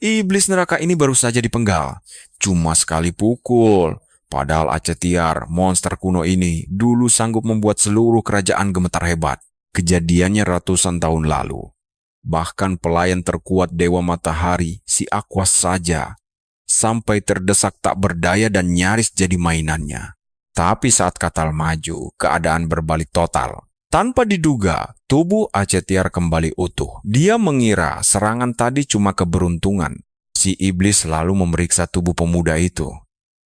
Iblis neraka ini baru saja dipenggal. Cuma sekali pukul. Padahal Acetiar, monster kuno ini, dulu sanggup membuat seluruh kerajaan gemetar hebat. Kejadiannya ratusan tahun lalu. Bahkan pelayan terkuat Dewa Matahari, si Aquas saja, sampai terdesak tak berdaya dan nyaris jadi mainannya. Tapi saat Katal maju, keadaan berbalik total. Tanpa diduga, tubuh Acetiar kembali utuh. Dia mengira serangan tadi cuma keberuntungan. Si iblis lalu memeriksa tubuh pemuda itu.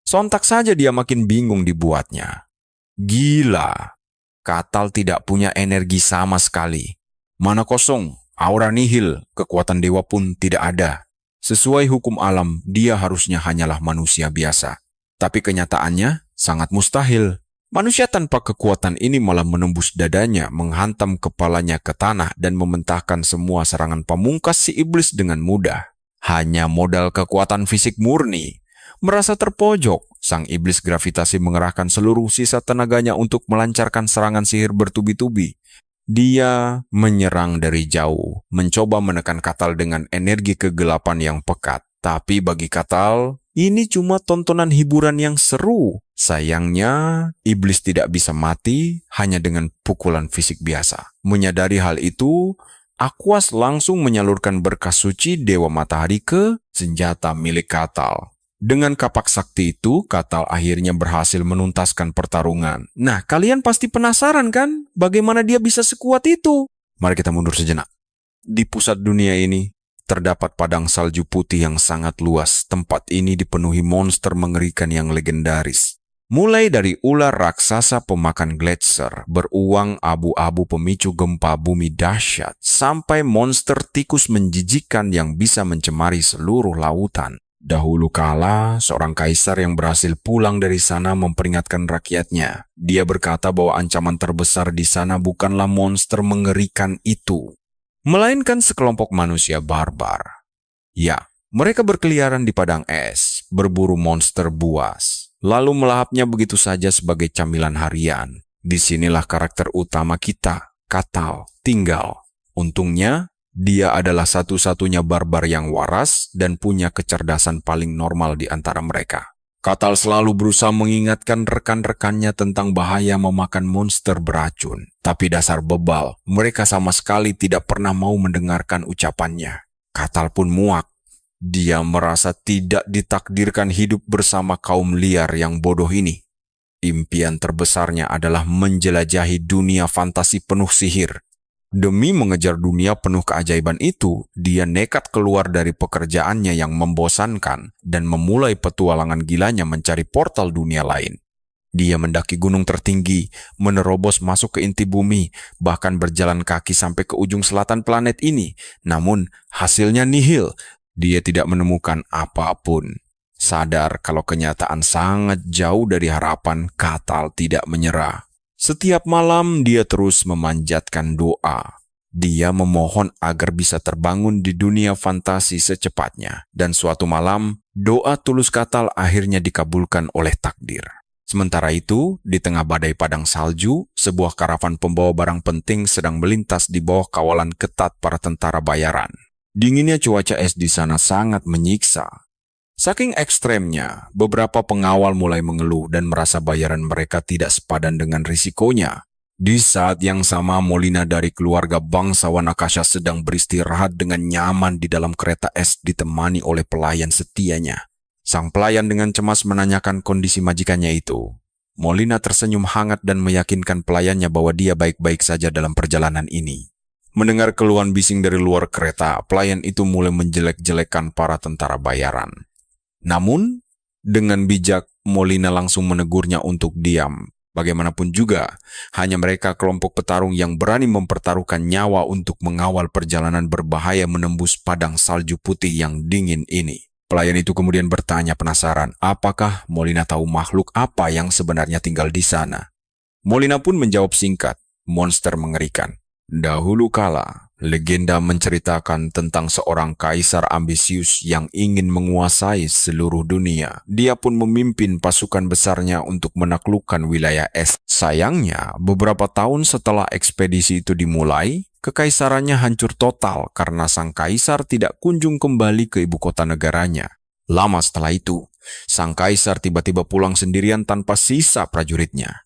Sontak saja dia makin bingung dibuatnya. Gila, Katal tidak punya energi sama sekali. Mana kosong, aura nihil, kekuatan dewa pun tidak ada. Sesuai hukum alam, dia harusnya hanyalah manusia biasa. Tapi kenyataannya sangat mustahil. Manusia tanpa kekuatan ini malah menembus dadanya, menghantam kepalanya ke tanah dan mementahkan semua serangan pamungkas si iblis dengan mudah. Hanya modal kekuatan fisik murni. Merasa terpojok, sang iblis gravitasi mengerahkan seluruh sisa tenaganya untuk melancarkan serangan sihir bertubi-tubi. Dia menyerang dari jauh, mencoba menekan Katal dengan energi kegelapan yang pekat. Tapi bagi Katal, ini cuma tontonan hiburan yang seru. Sayangnya, iblis tidak bisa mati hanya dengan pukulan fisik biasa. Menyadari hal itu, Aquas langsung menyalurkan berkah suci Dewa Matahari ke senjata milik Katal. Dengan kapak sakti itu, Katal akhirnya berhasil menuntaskan pertarungan. Nah, kalian pasti penasaran kan? Bagaimana dia bisa sekuat itu? Mari kita mundur sejenak. Di pusat dunia ini, terdapat padang salju putih yang sangat luas. Tempat ini dipenuhi monster mengerikan yang legendaris. Mulai dari ular raksasa pemakan gletser, beruang abu-abu pemicu gempa bumi dahsyat, sampai monster tikus menjijikan yang bisa mencemari seluruh lautan. Dahulu kala, seorang kaisar yang berhasil pulang dari sana memperingatkan rakyatnya. Dia berkata bahwa ancaman terbesar di sana bukanlah monster mengerikan itu, melainkan sekelompok manusia barbar. Ya, mereka berkeliaran di padang es, berburu monster buas, lalu melahapnya begitu saja sebagai camilan harian. Disinilah karakter utama kita, Katal, tinggal. Untungnya, dia adalah satu-satunya barbar yang waras dan punya kecerdasan paling normal di antara mereka. Katal selalu berusaha mengingatkan rekan-rekannya tentang bahaya memakan monster beracun. Tapi dasar bebal, mereka sama sekali tidak pernah mau mendengarkan ucapannya. Katal pun muak. Dia merasa tidak ditakdirkan hidup bersama kaum liar yang bodoh ini. Impian terbesarnya adalah menjelajahi dunia fantasi penuh sihir. Demi mengejar dunia penuh keajaiban itu, dia nekat keluar dari pekerjaannya yang membosankan dan memulai petualangan gilanya mencari portal dunia lain. Dia mendaki gunung tertinggi, menerobos masuk ke inti bumi, bahkan berjalan kaki sampai ke ujung selatan planet ini. Namun, hasilnya nihil. Dia tidak menemukan apapun. Sadar kalau kenyataan sangat jauh dari harapan, Katal tidak menyerah. Setiap malam dia terus memanjatkan doa. Dia memohon agar bisa terbangun di dunia fantasi secepatnya. Dan suatu malam, doa tulus Katal akhirnya dikabulkan oleh takdir. Sementara itu, di tengah badai padang salju, sebuah karavan pembawa barang penting sedang melintas di bawah kawalan ketat para tentara bayaran. Dinginnya cuaca es di sana sangat menyiksa. Saking ekstremnya, beberapa pengawal mulai mengeluh dan merasa bayaran mereka tidak sepadan dengan risikonya. Di saat yang sama, Molina dari keluarga bangsawan Akasha sedang beristirahat dengan nyaman di dalam kereta es ditemani oleh pelayan setianya. Sang pelayan dengan cemas menanyakan kondisi majikannya itu. Molina tersenyum hangat dan meyakinkan pelayannya bahwa dia baik-baik saja dalam perjalanan ini. Mendengar keluhan bising dari luar kereta, pelayan itu mulai menjelek-jelekan para tentara bayaran. Namun, dengan bijak, Molina langsung menegurnya untuk diam. Bagaimanapun juga, hanya mereka kelompok petarung yang berani mempertaruhkan nyawa untuk mengawal perjalanan berbahaya menembus padang salju putih yang dingin ini. Pelayan itu kemudian bertanya penasaran, apakah Molina tahu makhluk apa yang sebenarnya tinggal di sana? Molina pun menjawab singkat, monster mengerikan. Dahulu kala, legenda menceritakan tentang seorang kaisar ambisius yang ingin menguasai seluruh dunia. Dia pun memimpin pasukan besarnya untuk menaklukkan wilayah es. Sayangnya, beberapa tahun setelah ekspedisi itu dimulai, kekaisarannya hancur total karena sang kaisar tidak kunjung kembali ke ibu kota negaranya. Lama setelah itu, sang kaisar tiba-tiba pulang sendirian tanpa sisa prajuritnya.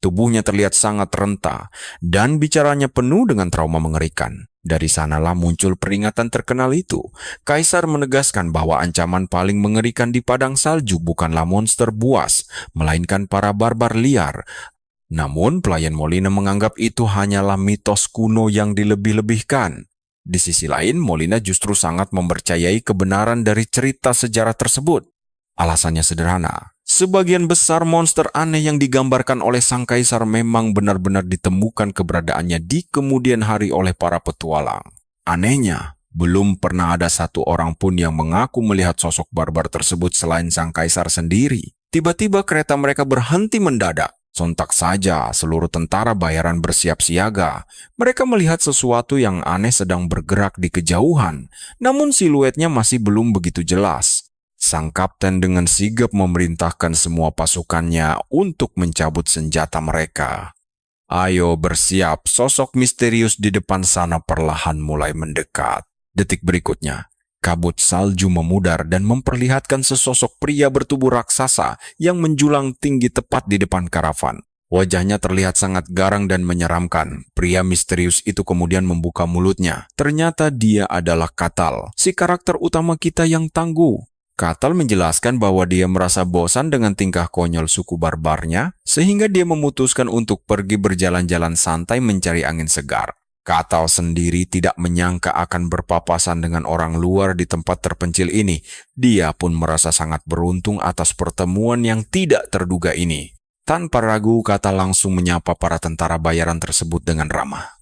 Tubuhnya terlihat sangat renta, dan bicaranya penuh dengan trauma mengerikan. Dari sanalah muncul peringatan terkenal itu. Kaisar menegaskan bahwa ancaman paling mengerikan di padang salju bukanlah monster buas, melainkan para barbar liar. Namun, pelayan Molina menganggap itu hanyalah mitos kuno yang dilebih-lebihkan. Di sisi lain, Molina justru sangat mempercayai kebenaran dari cerita sejarah tersebut. Alasannya sederhana. Sebagian besar monster aneh yang digambarkan oleh sang kaisar memang benar-benar ditemukan keberadaannya di kemudian hari oleh para petualang. Anehnya, belum pernah ada satu orang pun yang mengaku melihat sosok barbar tersebut selain sang kaisar sendiri. Tiba-tiba kereta mereka berhenti mendadak. Sontak saja seluruh tentara bayaran bersiap siaga. Mereka melihat sesuatu yang aneh sedang bergerak di kejauhan, namun siluetnya masih belum begitu jelas. Sang kapten dengan sigap memerintahkan semua pasukannya untuk mencabut senjata mereka. Ayo bersiap, sosok misterius di depan sana perlahan mulai mendekat. Detik berikutnya, kabut salju memudar dan memperlihatkan sesosok pria bertubuh raksasa yang menjulang tinggi tepat di depan karavan. Wajahnya terlihat sangat garang dan menyeramkan. Pria misterius itu kemudian membuka mulutnya. Ternyata dia adalah Katal, si karakter utama kita yang tangguh. Katal menjelaskan bahwa dia merasa bosan dengan tingkah konyol suku barbarnya, sehingga dia memutuskan untuk pergi berjalan-jalan santai mencari angin segar. Katal sendiri tidak menyangka akan berpapasan dengan orang luar di tempat terpencil ini. Dia pun merasa sangat beruntung atas pertemuan yang tidak terduga ini. Tanpa ragu, Katal langsung menyapa para tentara bayaran tersebut dengan ramah.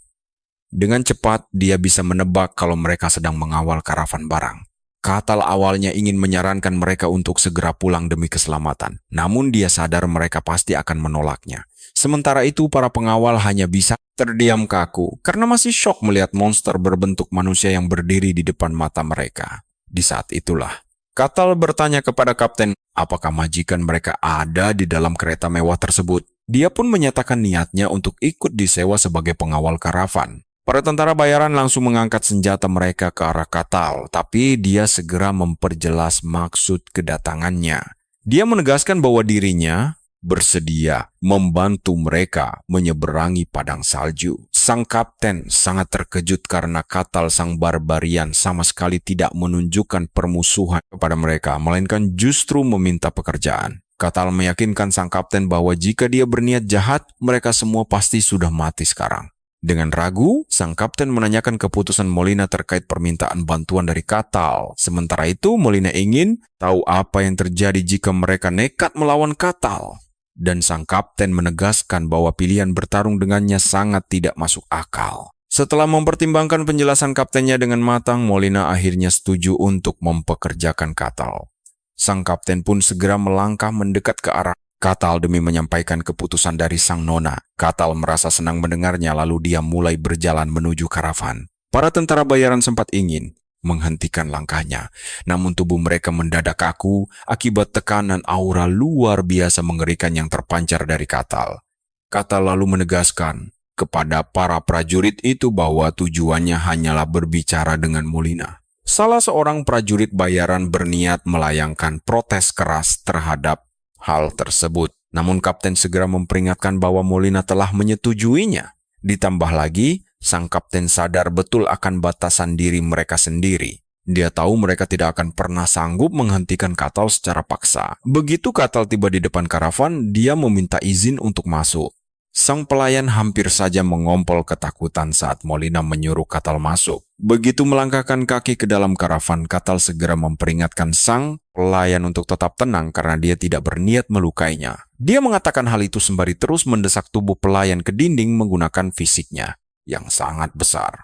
Dengan cepat, dia bisa menebak kalau mereka sedang mengawal karavan barang. Katal awalnya ingin menyarankan mereka untuk segera pulang demi keselamatan, namun dia sadar mereka pasti akan menolaknya. Sementara itu, para pengawal hanya bisa terdiam kaku karena masih syok melihat monster berbentuk manusia yang berdiri di depan mata mereka. Di saat itulah, Katal bertanya kepada kapten, apakah majikan mereka ada di dalam kereta mewah tersebut. Dia pun menyatakan niatnya untuk ikut disewa sebagai pengawal karavan. Para tentara bayaran langsung mengangkat senjata mereka ke arah Katal, tapi dia segera memperjelas maksud kedatangannya. Dia menegaskan bahwa dirinya bersedia membantu mereka menyeberangi padang salju. Sang kapten sangat terkejut karena Katal sang barbarian sama sekali tidak menunjukkan permusuhan kepada mereka, melainkan justru meminta pekerjaan. Katal meyakinkan sang kapten bahwa jika dia berniat jahat, mereka semua pasti sudah mati sekarang. Dengan ragu, sang kapten menanyakan keputusan Molina terkait permintaan bantuan dari Katal. Sementara itu, Molina ingin tahu apa yang terjadi jika mereka nekat melawan Katal. Dan sang kapten menegaskan bahwa pilihan bertarung dengannya sangat tidak masuk akal. Setelah mempertimbangkan penjelasan kaptennya dengan matang, Molina akhirnya setuju untuk mempekerjakan Katal. Sang kapten pun segera melangkah mendekat ke arah Katal demi menyampaikan keputusan dari sang nona. Katal merasa senang mendengarnya lalu dia mulai berjalan menuju karavan. Para tentara bayaran sempat ingin menghentikan langkahnya, namun tubuh mereka mendadak kaku akibat tekanan aura luar biasa mengerikan yang terpancar dari Katal. Katal lalu menegaskan kepada para prajurit itu bahwa tujuannya hanyalah berbicara dengan Molina. Salah seorang prajurit bayaran berniat melayangkan protes keras terhadap hal tersebut. Namun kapten segera memperingatkan bahwa Molina telah menyetujuinya. Ditambah lagi, sang kapten sadar betul akan batasan diri mereka sendiri. Dia tahu mereka tidak akan pernah sanggup menghentikan Katal secara paksa. Begitu Katal tiba di depan karavan, dia meminta izin untuk masuk. Sang pelayan hampir saja mengompol ketakutan saat Molina menyuruh Katal masuk. Begitu melangkahkan kaki ke dalam karavan, Katal segera memperingatkan sang pelayan untuk tetap tenang karena dia tidak berniat melukainya. Dia mengatakan hal itu sembari terus mendesak tubuh pelayan ke dinding menggunakan fisiknya yang sangat besar.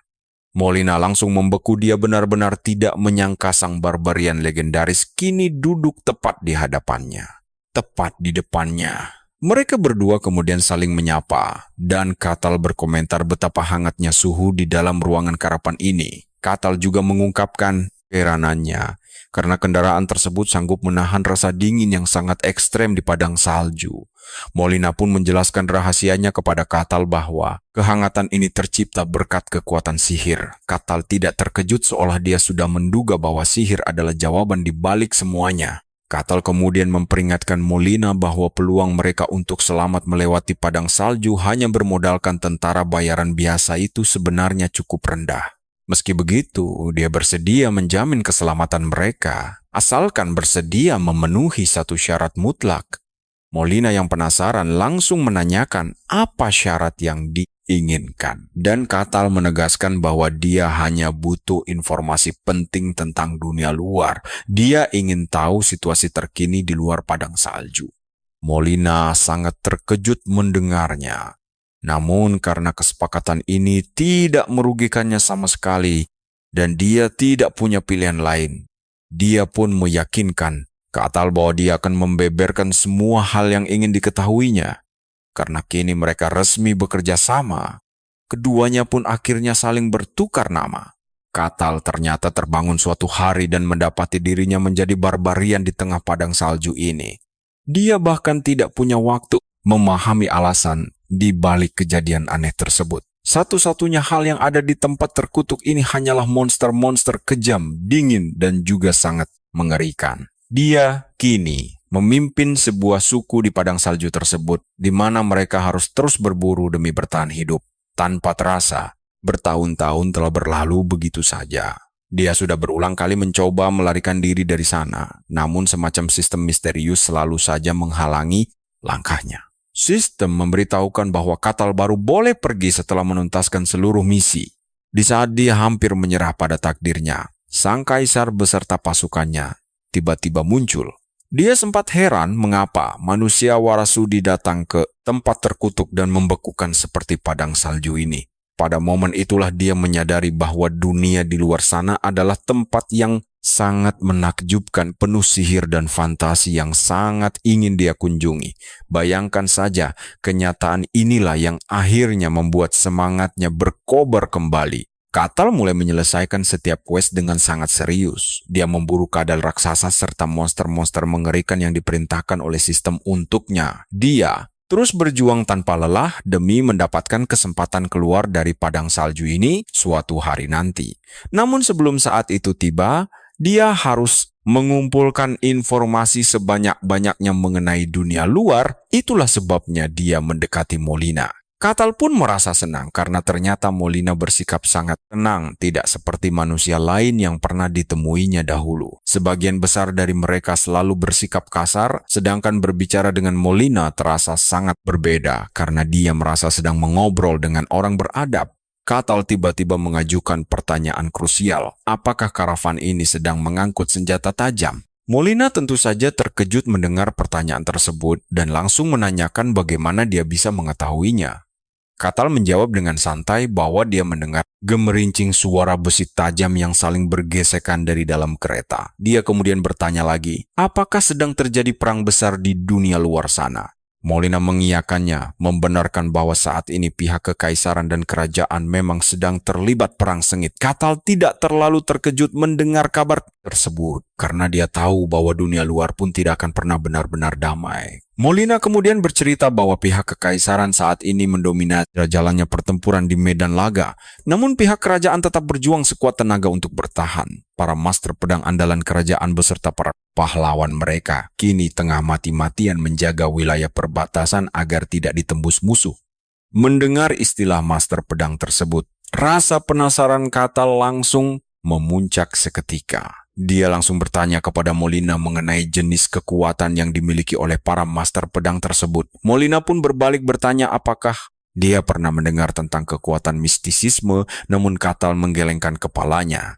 Molina langsung membeku, dia benar-benar tidak menyangka sang barbarian legendaris kini duduk tepat di hadapannya. Tepat di depannya. Mereka berdua kemudian saling menyapa, dan Katal berkomentar betapa hangatnya suhu di dalam ruangan karavan ini. Katal juga mengungkapkan keheranannya, karena kendaraan tersebut sanggup menahan rasa dingin yang sangat ekstrem di padang salju. Molina pun menjelaskan rahasianya kepada Katal bahwa kehangatan ini tercipta berkat kekuatan sihir. Katal tidak terkejut seolah dia sudah menduga bahwa sihir adalah jawaban di balik semuanya. Katal kemudian memperingatkan Molina bahwa peluang mereka untuk selamat melewati padang salju hanya bermodalkan tentara bayaran biasa itu sebenarnya cukup rendah. Meski begitu, dia bersedia menjamin keselamatan mereka, asalkan bersedia memenuhi satu syarat mutlak. Molina yang penasaran langsung menanyakan apa syarat yang diinginkan. Dan Katal menegaskan bahwa dia hanya butuh informasi penting tentang dunia luar. Dia ingin tahu situasi terkini di luar padang salju. Molina sangat terkejut mendengarnya. Namun karena kesepakatan ini tidak merugikannya sama sekali, dan dia tidak punya pilihan lain, dia pun meyakinkan Katal bahwa dia akan membeberkan semua hal yang ingin diketahuinya. Karena kini mereka resmi bekerja sama, keduanya pun akhirnya saling bertukar nama. Katal ternyata terbangun suatu hari dan mendapati dirinya menjadi barbarian di tengah padang salju ini. Dia bahkan tidak punya waktu memahami alasan di balik kejadian aneh tersebut. Satu-satunya hal yang ada di tempat terkutuk ini hanyalah monster-monster kejam, dingin, dan juga sangat mengerikan. Dia kini memimpin sebuah suku di padang salju tersebut, di mana mereka harus terus berburu demi bertahan hidup. Tanpa terasa, bertahun-tahun telah berlalu begitu saja. Dia sudah berulang kali mencoba melarikan diri dari sana, namun semacam sistem misterius selalu saja menghalangi langkahnya. Sistem memberitahukan bahwa Katal baru boleh pergi setelah menuntaskan seluruh misi. Di saat dia hampir menyerah pada takdirnya, sang kaisar beserta pasukannya tiba-tiba muncul. Dia sempat heran mengapa manusia Warasudi datang ke tempat terkutuk dan membekukan seperti padang salju ini. Pada momen itulah dia menyadari bahwa dunia di luar sana adalah tempat yang sangat menakjubkan, penuh sihir dan fantasi yang sangat ingin dia kunjungi. Bayangkan saja, kenyataan inilah yang akhirnya membuat semangatnya berkobar kembali. Katal mulai menyelesaikan setiap quest dengan sangat serius. Dia memburu kadal raksasa serta monster-monster mengerikan yang diperintahkan oleh sistem untuknya. Dia terus berjuang tanpa lelah demi mendapatkan kesempatan keluar dari padang salju ini suatu hari nanti. Namun sebelum saat itu tiba, dia harus mengumpulkan informasi sebanyak-banyaknya mengenai dunia luar. Itulah sebabnya dia mendekati Molina. Katal pun merasa senang karena ternyata Molina bersikap sangat tenang, tidak seperti manusia lain yang pernah ditemuinya dahulu. Sebagian besar dari mereka selalu bersikap kasar, sedangkan berbicara dengan Molina terasa sangat berbeda karena dia merasa sedang mengobrol dengan orang beradab. Katal tiba-tiba mengajukan pertanyaan krusial, apakah karavan ini sedang mengangkut senjata tajam? Molina tentu saja terkejut mendengar pertanyaan tersebut dan langsung menanyakan bagaimana dia bisa mengetahuinya. Katal menjawab dengan santai bahwa dia mendengar gemerincing suara besi tajam yang saling bergesekan dari dalam kereta. Dia kemudian bertanya lagi, apakah sedang terjadi perang besar di dunia luar sana? Molina mengiyakannya, membenarkan bahwa saat ini pihak kekaisaran dan kerajaan memang sedang terlibat perang sengit. Katal tidak terlalu terkejut mendengar kabar tersebut, karena dia tahu bahwa dunia luar pun tidak akan pernah benar-benar damai. Molina kemudian bercerita bahwa pihak kekaisaran saat ini mendominasi jalannya pertempuran di medan laga, namun pihak kerajaan tetap berjuang sekuat tenaga untuk bertahan. Para master pedang andalan kerajaan beserta para pahlawan mereka kini tengah mati-matian menjaga wilayah perbatasan agar tidak ditembus musuh. Mendengar istilah master pedang tersebut, rasa penasaran Katal langsung memuncak seketika. Dia langsung bertanya kepada Molina mengenai jenis kekuatan yang dimiliki oleh para master pedang tersebut. Molina pun berbalik bertanya apakah dia pernah mendengar tentang kekuatan mistisisme, namun Katal menggelengkan kepalanya.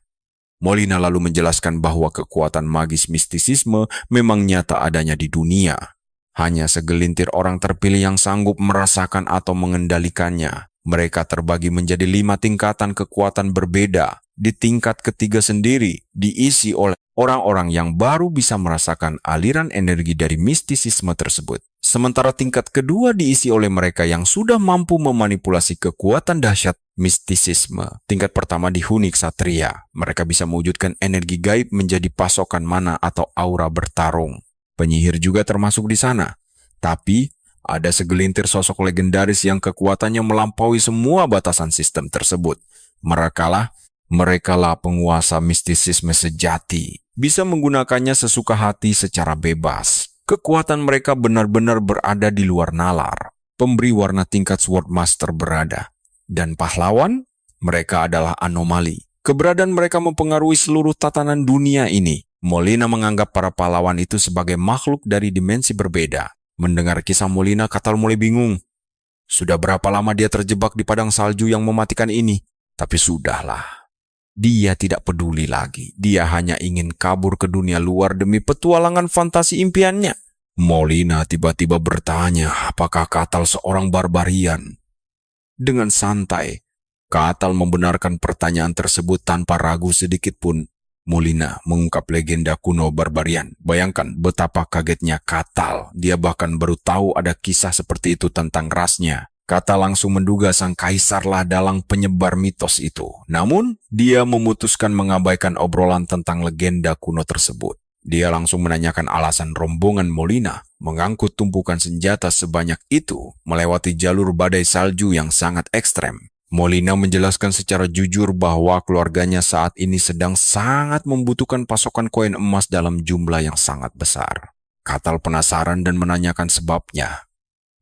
Molina lalu menjelaskan bahwa kekuatan magis mistisisme memang nyata adanya di dunia. Hanya segelintir orang terpilih yang sanggup merasakan atau mengendalikannya. Mereka terbagi menjadi 5 tingkatan kekuatan berbeda. Di tingkat ketiga sendiri diisi oleh orang-orang yang baru bisa merasakan aliran energi dari mistisisme tersebut. Sementara tingkat kedua diisi oleh mereka yang sudah mampu memanipulasi kekuatan dahsyat mistisisme. Tingkat pertama dihuni ksatria. Mereka bisa mewujudkan energi gaib menjadi pasokan mana atau aura bertarung. Penyihir juga termasuk di sana. Tapi ada segelintir sosok legendaris yang kekuatannya melampaui semua batasan sistem tersebut. Merekalah penguasa mistisisme sejati. Bisa menggunakannya sesuka hati secara bebas. Kekuatan mereka benar-benar berada di luar nalar. Pemberi warna tingkat Sword Master berada. Dan pahlawan, mereka adalah anomali. Keberadaan mereka mempengaruhi seluruh tatanan dunia ini. Molina menganggap para pahlawan itu sebagai makhluk dari dimensi berbeda. Mendengar kisah Molina, Katal mulai bingung. Sudah berapa lama dia terjebak di padang salju yang mematikan ini? Tapi sudahlah. Dia tidak peduli lagi. Dia hanya ingin kabur ke dunia luar demi petualangan fantasi impiannya. Molina tiba-tiba bertanya, apakah Katal seorang barbarian? Dengan santai, Katal membenarkan pertanyaan tersebut tanpa ragu sedikit pun. Molina mengungkap legenda kuno barbarian. Bayangkan betapa kagetnya Katal. Dia bahkan baru tahu ada kisah seperti itu tentang rasnya. Katal langsung menduga sang kaisarlah dalang penyebar mitos itu. Namun, dia memutuskan mengabaikan obrolan tentang legenda kuno tersebut. Dia langsung menanyakan alasan rombongan Molina mengangkut tumpukan senjata sebanyak itu melewati jalur badai salju yang sangat ekstrem. Molina menjelaskan secara jujur bahwa keluarganya saat ini sedang sangat membutuhkan pasokan koin emas dalam jumlah yang sangat besar. Katal penasaran dan menanyakan sebabnya.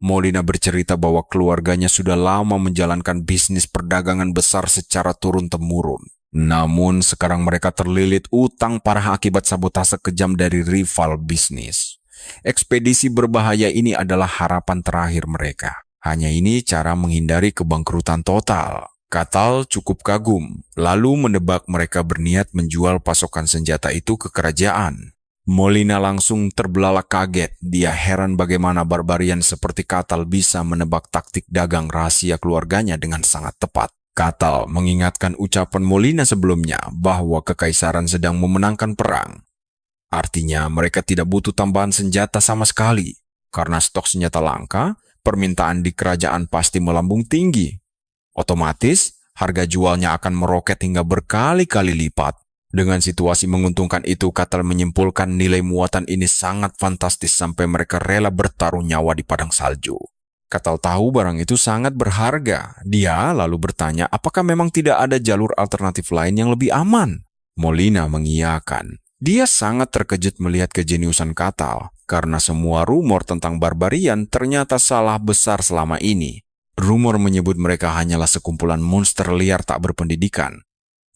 Molina bercerita bahwa keluarganya sudah lama menjalankan bisnis perdagangan besar secara turun-temurun. Namun sekarang mereka terlilit utang parah akibat sabotase kejam dari rival bisnis. Ekspedisi berbahaya ini adalah harapan terakhir mereka. Hanya ini cara menghindari kebangkrutan total. Katal cukup kagum, lalu menebak mereka berniat menjual pasokan senjata itu ke kerajaan. Molina langsung terbelalak kaget. Dia heran bagaimana barbarian seperti Katal bisa menebak taktik dagang rahasia keluarganya dengan sangat tepat. Katal mengingatkan ucapan Molina sebelumnya bahwa kekaisaran sedang memenangkan perang. Artinya mereka tidak butuh tambahan senjata sama sekali. Karena stok senjata langka, permintaan di kerajaan pasti melambung tinggi. Otomatis, harga jualnya akan meroket hingga berkali-kali lipat. Dengan situasi menguntungkan itu, Katal menyimpulkan nilai muatan ini sangat fantastis sampai mereka rela bertaruh nyawa di padang salju. Katal tahu barang itu sangat berharga. Dia lalu bertanya apakah memang tidak ada jalur alternatif lain yang lebih aman. Molina mengiyakan. Dia sangat terkejut melihat kejeniusan Katal, karena semua rumor tentang barbarian ternyata salah besar selama ini. Rumor menyebut mereka hanyalah sekumpulan monster liar tak berpendidikan.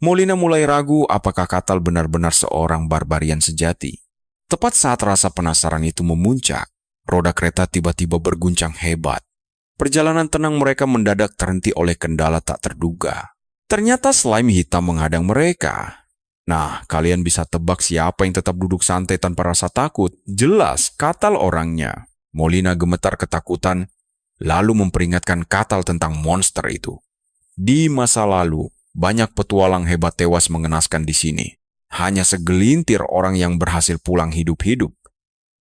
Molina mulai ragu apakah Katal benar-benar seorang barbarian sejati. Tepat saat rasa penasaran itu memuncak, roda kereta tiba-tiba berguncang hebat. Perjalanan tenang mereka mendadak terhenti oleh kendala tak terduga. Ternyata slime hitam menghadang mereka. Nah, kalian bisa tebak siapa yang tetap duduk santai tanpa rasa takut. Jelas, Katal orangnya. Molina gemetar ketakutan, lalu memperingatkan Katal tentang monster itu. Di masa lalu, banyak petualang hebat tewas mengenaskan di sini. Hanya segelintir orang yang berhasil pulang hidup-hidup.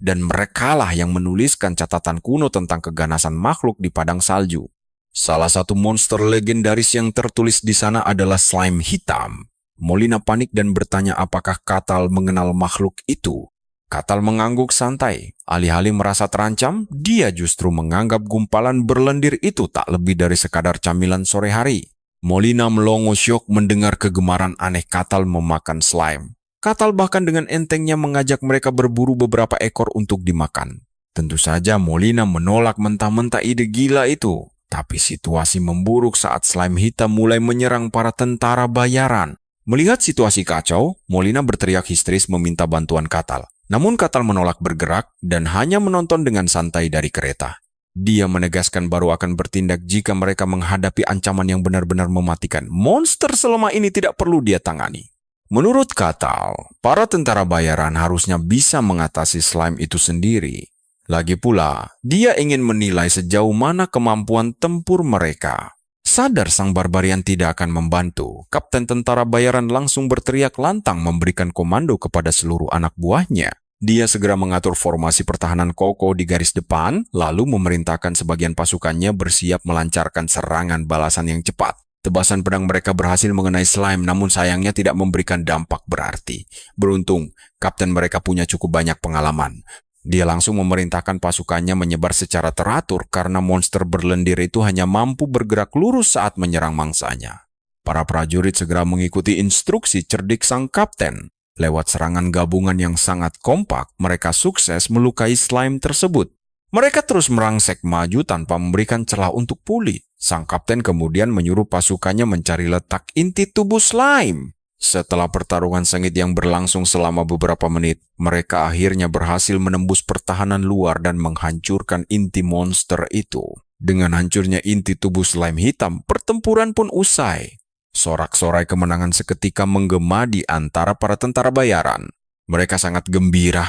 Dan merekalah yang menuliskan catatan kuno tentang keganasan makhluk di padang salju. Salah satu monster legendaris yang tertulis di sana adalah slime hitam. Molina panik dan bertanya apakah Katal mengenal makhluk itu. Katal mengangguk santai. Alih-alih merasa terancam, dia justru menganggap gumpalan berlendir itu tak lebih dari sekadar camilan sore hari. Molina melongo syok mendengar kegemaran aneh Katal memakan slime. Katal bahkan dengan entengnya mengajak mereka berburu beberapa ekor untuk dimakan. Tentu saja Molina menolak mentah-mentah ide gila itu. Tapi situasi memburuk saat slime hitam mulai menyerang para tentara bayaran. Melihat situasi kacau, Molina berteriak histeris meminta bantuan Katal. Namun Katal menolak bergerak dan hanya menonton dengan santai dari kereta. Dia menegaskan baru akan bertindak jika mereka menghadapi ancaman yang benar-benar mematikan. Monster selama ini tidak perlu dia tangani. Menurut Katal, para tentara bayaran harusnya bisa mengatasi slime itu sendiri. Lagi pula, dia ingin menilai sejauh mana kemampuan tempur mereka. Sadar sang barbarian tidak akan membantu, Kapten tentara bayaran langsung berteriak lantang memberikan komando kepada seluruh anak buahnya. Dia segera mengatur formasi pertahanan kokoh di garis depan, lalu memerintahkan sebagian pasukannya bersiap melancarkan serangan balasan yang cepat. Tebasan pedang mereka berhasil mengenai slime, namun sayangnya tidak memberikan dampak berarti. Beruntung, kapten mereka punya cukup banyak pengalaman. Dia langsung memerintahkan pasukannya menyebar secara teratur karena monster berlendir itu hanya mampu bergerak lurus saat menyerang mangsanya. Para prajurit segera mengikuti instruksi cerdik sang kapten. Lewat serangan gabungan yang sangat kompak, mereka sukses melukai slime tersebut. Mereka terus merangsek maju tanpa memberikan celah untuk pulih. Sang kapten kemudian menyuruh pasukannya mencari letak inti tubuh slime. Setelah pertarungan sengit yang berlangsung selama beberapa menit, mereka akhirnya berhasil menembus pertahanan luar dan menghancurkan inti monster itu. Dengan hancurnya inti tubuh slime hitam, pertempuran pun usai. Sorak-sorai kemenangan seketika menggema di antara para tentara bayaran. Mereka sangat gembira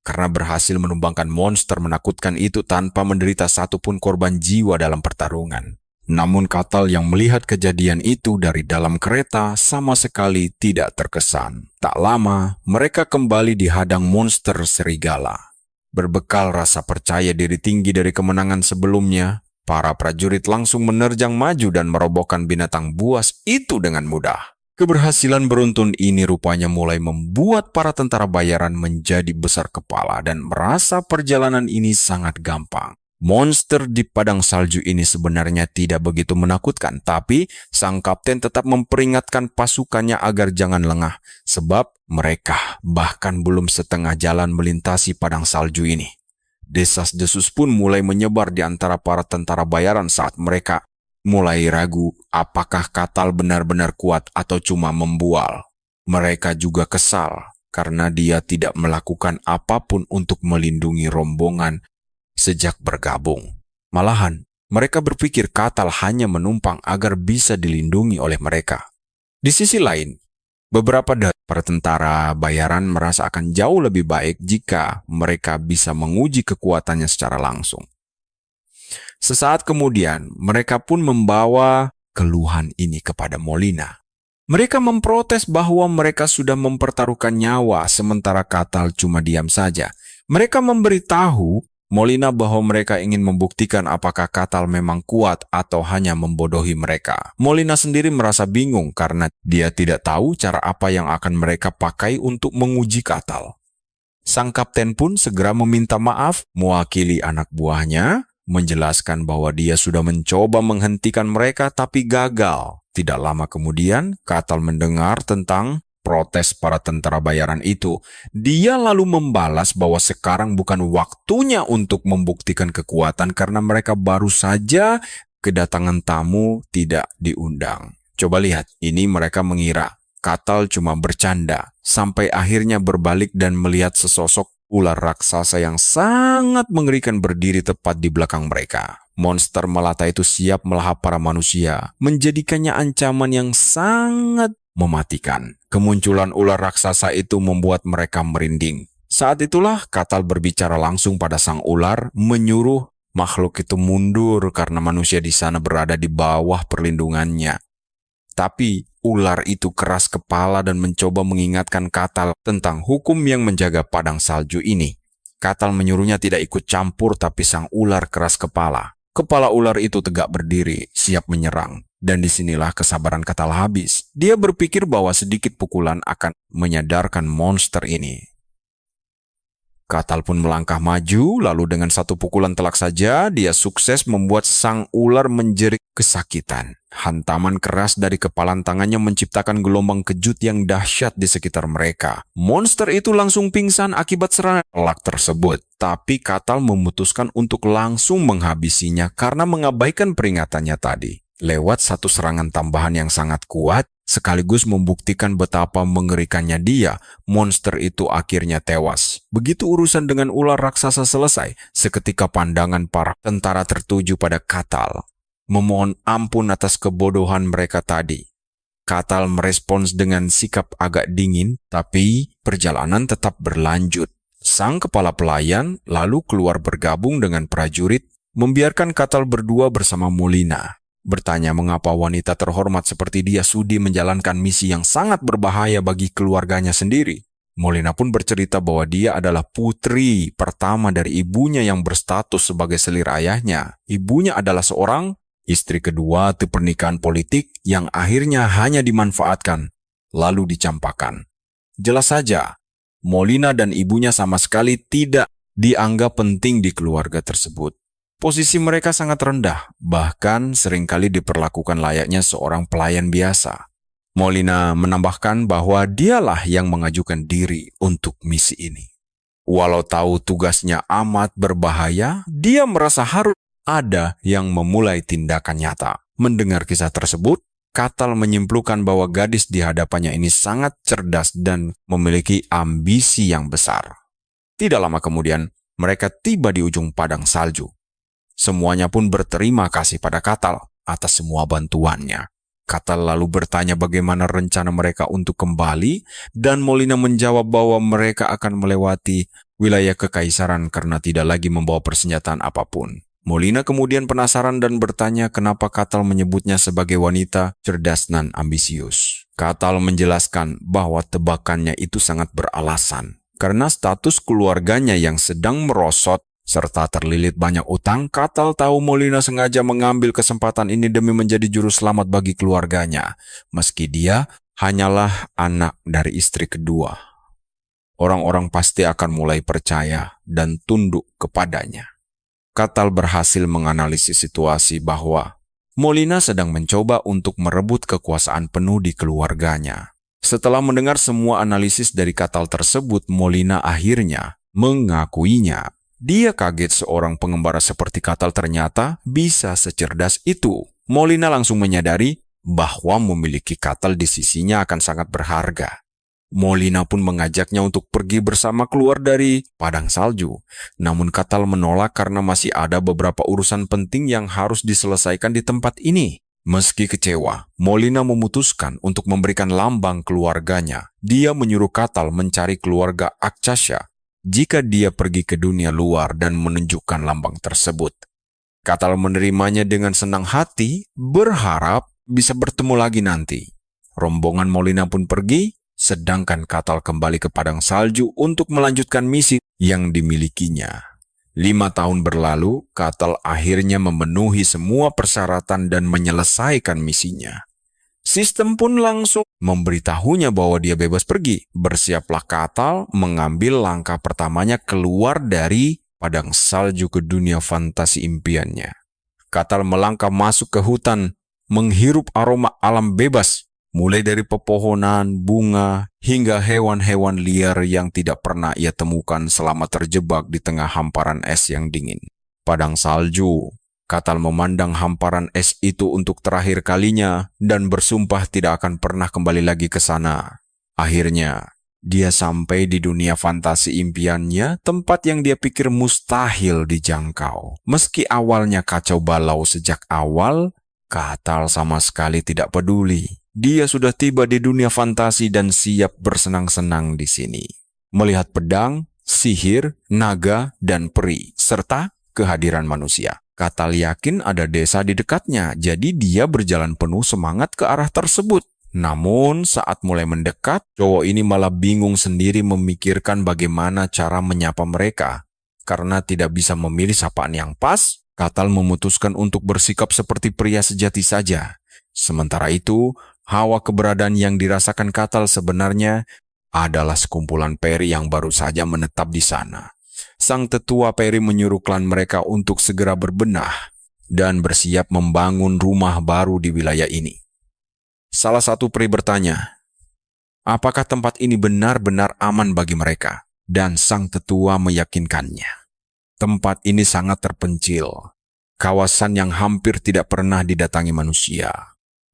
karena berhasil menumbangkan monster menakutkan itu tanpa menderita satupun korban jiwa dalam pertarungan. Namun Katal yang melihat kejadian itu dari dalam kereta sama sekali tidak terkesan. Tak lama, mereka kembali dihadang monster serigala. Berbekal rasa percaya diri tinggi dari kemenangan sebelumnya, para prajurit langsung menerjang maju dan merobohkan binatang buas itu dengan mudah. Keberhasilan beruntun ini rupanya mulai membuat para tentara bayaran menjadi besar kepala dan merasa perjalanan ini sangat gampang. Monster di padang salju ini sebenarnya tidak begitu menakutkan, tapi sang kapten tetap memperingatkan pasukannya agar jangan lengah, sebab mereka bahkan belum setengah jalan melintasi padang salju ini. Desas-desus pun mulai menyebar di antara para tentara bayaran saat mereka mulai ragu apakah Katal benar-benar kuat atau cuma membual. Mereka juga kesal karena dia tidak melakukan apapun untuk melindungi rombongan sejak bergabung. Malahan, mereka berpikir Katal hanya menumpang agar bisa dilindungi oleh mereka. Di sisi lain, beberapa dari para tentara bayaran merasa akan jauh lebih baik jika mereka bisa menguji kekuatannya secara langsung. Sesaat kemudian, mereka pun membawa keluhan ini kepada Molina. Mereka memprotes bahwa mereka sudah mempertaruhkan nyawa sementara Katal cuma diam saja. Mereka memberitahu Molina bahwa mereka ingin membuktikan apakah Katal memang kuat atau hanya membodohi mereka. Molina sendiri merasa bingung karena dia tidak tahu cara apa yang akan mereka pakai untuk menguji Katal. Sang kapten pun segera meminta maaf mewakili anak buahnya, menjelaskan bahwa dia sudah mencoba menghentikan mereka tapi gagal. Tidak lama kemudian, Katal mendengar tentang protes para tentara bayaran itu. Dia lalu membalas bahwa sekarang bukan waktunya untuk membuktikan kekuatan karena mereka baru saja kedatangan tamu tidak diundang. Coba lihat, ini mereka mengira Katal cuma bercanda, sampai akhirnya berbalik dan melihat sesosok ular raksasa yang sangat mengerikan berdiri tepat di belakang mereka. Monster melata itu siap melahap para manusia, menjadikannya ancaman yang sangat mematikan. Kemunculan ular raksasa itu membuat mereka merinding. Saat itulah Katal berbicara langsung pada sang ular, menyuruh makhluk itu mundur karena manusia di sana berada di bawah perlindungannya. Tapi ular itu keras kepala dan mencoba mengingatkan Katal tentang hukum yang menjaga padang salju ini. Katal menyuruhnya tidak ikut campur, tapi sang ular keras kepala. Kepala ular itu tegak berdiri, siap menyerang. Dan disinilah kesabaran Katal habis. Dia berpikir bahwa sedikit pukulan akan menyadarkan monster ini. Katal pun melangkah maju, lalu dengan satu pukulan telak saja, dia sukses membuat sang ular menjerit kesakitan. Hantaman keras dari kepalan tangannya menciptakan gelombang kejut yang dahsyat di sekitar mereka. Monster itu langsung pingsan akibat serangan telak tersebut. Tapi Katal memutuskan untuk langsung menghabisinya karena mengabaikan peringatannya tadi. Lewat satu serangan tambahan yang sangat kuat, sekaligus membuktikan betapa mengerikannya dia, monster itu akhirnya tewas. Begitu urusan dengan ular raksasa selesai, seketika pandangan para tentara tertuju pada Katal, memohon ampun atas kebodohan mereka tadi. Katal merespons dengan sikap agak dingin, tapi perjalanan tetap berlanjut. Sang kepala pelayan lalu keluar bergabung dengan prajurit, membiarkan Katal berdua bersama Molina. Bertanya mengapa wanita terhormat seperti dia sudi menjalankan misi yang sangat berbahaya bagi keluarganya sendiri. Molina pun bercerita bahwa dia adalah putri pertama dari ibunya yang berstatus sebagai selir ayahnya. Ibunya adalah seorang istri kedua di pernikahan politik yang akhirnya hanya dimanfaatkan, lalu dicampakkan. Jelas saja, Molina dan ibunya sama sekali tidak dianggap penting di keluarga tersebut. Posisi mereka sangat rendah, bahkan seringkali diperlakukan layaknya seorang pelayan biasa. Molina menambahkan bahwa dialah yang mengajukan diri untuk misi ini. Walau tahu tugasnya amat berbahaya, dia merasa harus ada yang memulai tindakan nyata. Mendengar kisah tersebut, Katal menyimpulkan bahwa gadis di hadapannya ini sangat cerdas dan memiliki ambisi yang besar. Tidak lama kemudian, mereka tiba di ujung padang salju. Semuanya pun berterima kasih pada Katal atas semua bantuannya. Katal lalu bertanya bagaimana rencana mereka untuk kembali, dan Molina menjawab bahwa mereka akan melewati wilayah kekaisaran karena tidak lagi membawa persenjataan apapun. Molina kemudian penasaran dan bertanya kenapa Katal menyebutnya sebagai wanita cerdas dan ambisius. Katal menjelaskan bahwa tebakannya itu sangat beralasan. Karena status keluarganya yang sedang merosot serta terlilit banyak utang, Katal tahu Molina sengaja mengambil kesempatan ini demi menjadi juru selamat bagi keluarganya, meski dia hanyalah anak dari istri kedua. Orang-orang pasti akan mulai percaya dan tunduk kepadanya. Katal berhasil menganalisis situasi bahwa Molina sedang mencoba untuk merebut kekuasaan penuh di keluarganya. Setelah mendengar semua analisis dari Katal tersebut, Molina akhirnya mengakuinya. Dia kaget seorang pengembara seperti Katal ternyata bisa secerdas itu. Molina langsung menyadari bahwa memiliki Katal di sisinya akan sangat berharga. Molina pun mengajaknya untuk pergi bersama keluar dari padang salju. Namun Katal menolak karena masih ada beberapa urusan penting yang harus diselesaikan di tempat ini. Meski kecewa, Molina memutuskan untuk memberikan lambang keluarganya. Dia menyuruh Katal mencari keluarga Akshasha jika dia pergi ke dunia luar dan menunjukkan lambang tersebut. Katal menerimanya dengan senang hati, berharap bisa bertemu lagi nanti. Rombongan Molina pun pergi, sedangkan Katal kembali ke padang salju untuk melanjutkan misi yang dimilikinya. 5 tahun berlalu, Katal akhirnya memenuhi semua persyaratan dan menyelesaikan misinya. Sistem pun langsung memberitahunya bahwa dia bebas pergi. Bersiaplah Katal mengambil langkah pertamanya keluar dari padang salju ke dunia fantasi impiannya. Katal melangkah masuk ke hutan, menghirup aroma alam bebas, mulai dari pepohonan, bunga, hingga hewan-hewan liar yang tidak pernah ia temukan selama terjebak di tengah hamparan es yang dingin. Padang salju, Katal memandang hamparan es itu untuk terakhir kalinya dan bersumpah tidak akan pernah kembali lagi ke sana. Akhirnya, dia sampai di dunia fantasi impiannya, tempat yang dia pikir mustahil dijangkau. Meski awalnya kacau balau sejak awal, Katal sama sekali tidak peduli. Dia sudah tiba di dunia fantasi dan siap bersenang-senang di sini. Melihat pedang, sihir, naga, dan peri, serta kehadiran manusia. Katal yakin ada desa di dekatnya, jadi dia berjalan penuh semangat ke arah tersebut. Namun saat mulai mendekat, cowok ini malah bingung sendiri memikirkan bagaimana cara menyapa mereka. Karena tidak bisa memilih sapaan yang pas, Katal memutuskan untuk bersikap seperti pria sejati saja. Sementara itu, hawa keberadaan yang dirasakan Katal sebenarnya adalah sekumpulan peri yang baru saja menetap di sana. Sang tetua peri menyuruh klan mereka untuk segera berbenah dan bersiap membangun rumah baru di wilayah ini. Salah satu peri bertanya, apakah tempat ini benar-benar aman bagi mereka? Dan sang tetua meyakinkannya. Tempat ini sangat terpencil, kawasan yang hampir tidak pernah didatangi manusia.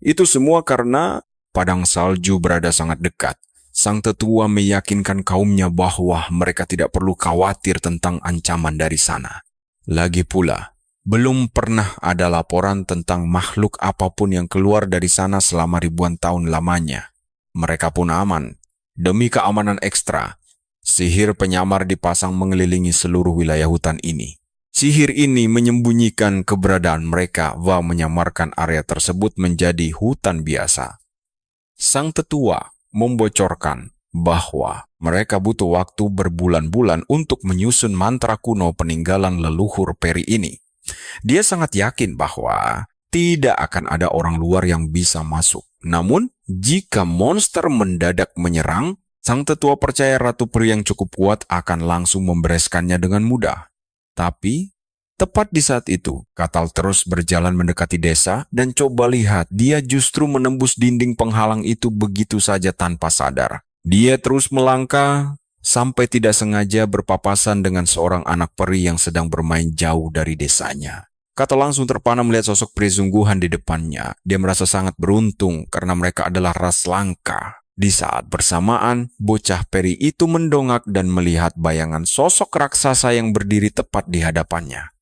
Itu semua karena padang salju berada sangat dekat. Sang tetua meyakinkan kaumnya bahwa mereka tidak perlu khawatir tentang ancaman dari sana. Lagi pula, belum pernah ada laporan tentang makhluk apapun yang keluar dari sana selama ribuan tahun lamanya. Mereka pun aman. Demi keamanan ekstra, sihir penyamar dipasang mengelilingi seluruh wilayah hutan ini. Sihir ini menyembunyikan keberadaan mereka dan menyamarkan area tersebut menjadi hutan biasa. Sang tetua membocorkan bahwa mereka butuh waktu berbulan-bulan untuk menyusun mantra kuno peninggalan leluhur peri ini. Dia sangat yakin bahwa tidak akan ada orang luar yang bisa masuk. Namun, jika monster mendadak menyerang, sang tetua percaya Ratu Peri yang cukup kuat akan langsung membereskannya dengan mudah. Tapi, tepat di saat itu, Katal terus berjalan mendekati desa dan coba lihat, dia justru menembus dinding penghalang itu begitu saja tanpa sadar. Dia terus melangkah sampai tidak sengaja berpapasan dengan seorang anak peri yang sedang bermain jauh dari desanya. Katal langsung terpana melihat sosok peri sungguhan di depannya. Dia merasa sangat beruntung karena mereka adalah ras langka. Di saat bersamaan, bocah peri itu mendongak dan melihat bayangan sosok raksasa yang berdiri tepat di hadapannya.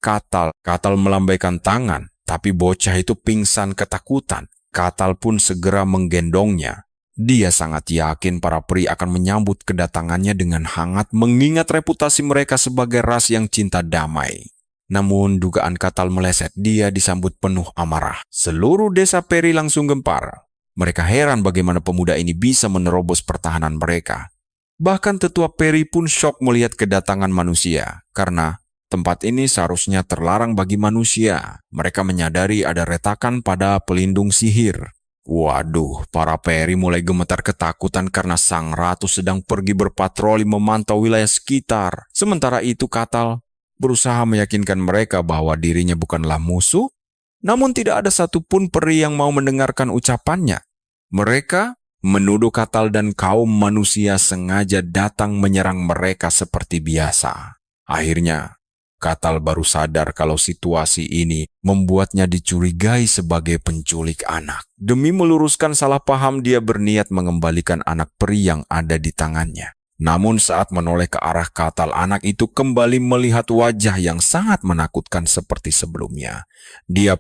Katal melambaikan tangan, tapi bocah itu pingsan ketakutan. Katal pun segera menggendongnya. Dia sangat yakin para peri akan menyambut kedatangannya dengan hangat mengingat reputasi mereka sebagai ras yang cinta damai. Namun dugaan Katal meleset, dia disambut penuh amarah. Seluruh desa peri langsung gempar. Mereka heran bagaimana pemuda ini bisa menerobos pertahanan mereka. Bahkan tetua peri pun syok melihat kedatangan manusia, karena tempat ini seharusnya terlarang bagi manusia. Mereka menyadari ada retakan pada pelindung sihir. Waduh, para peri mulai gemetar ketakutan karena sang ratu sedang pergi berpatroli memantau wilayah sekitar. Sementara itu Katal berusaha meyakinkan mereka bahwa dirinya bukanlah musuh, namun tidak ada satupun peri yang mau mendengarkan ucapannya. Mereka menuduh Katal dan kaum manusia sengaja datang menyerang mereka seperti biasa. Akhirnya, Katal baru sadar kalau situasi ini membuatnya dicurigai sebagai penculik anak. Demi meluruskan salah paham, dia berniat mengembalikan anak peri yang ada di tangannya. Namun saat menoleh ke arah Katal, anak itu kembali melihat wajah yang sangat menakutkan seperti sebelumnya. Dia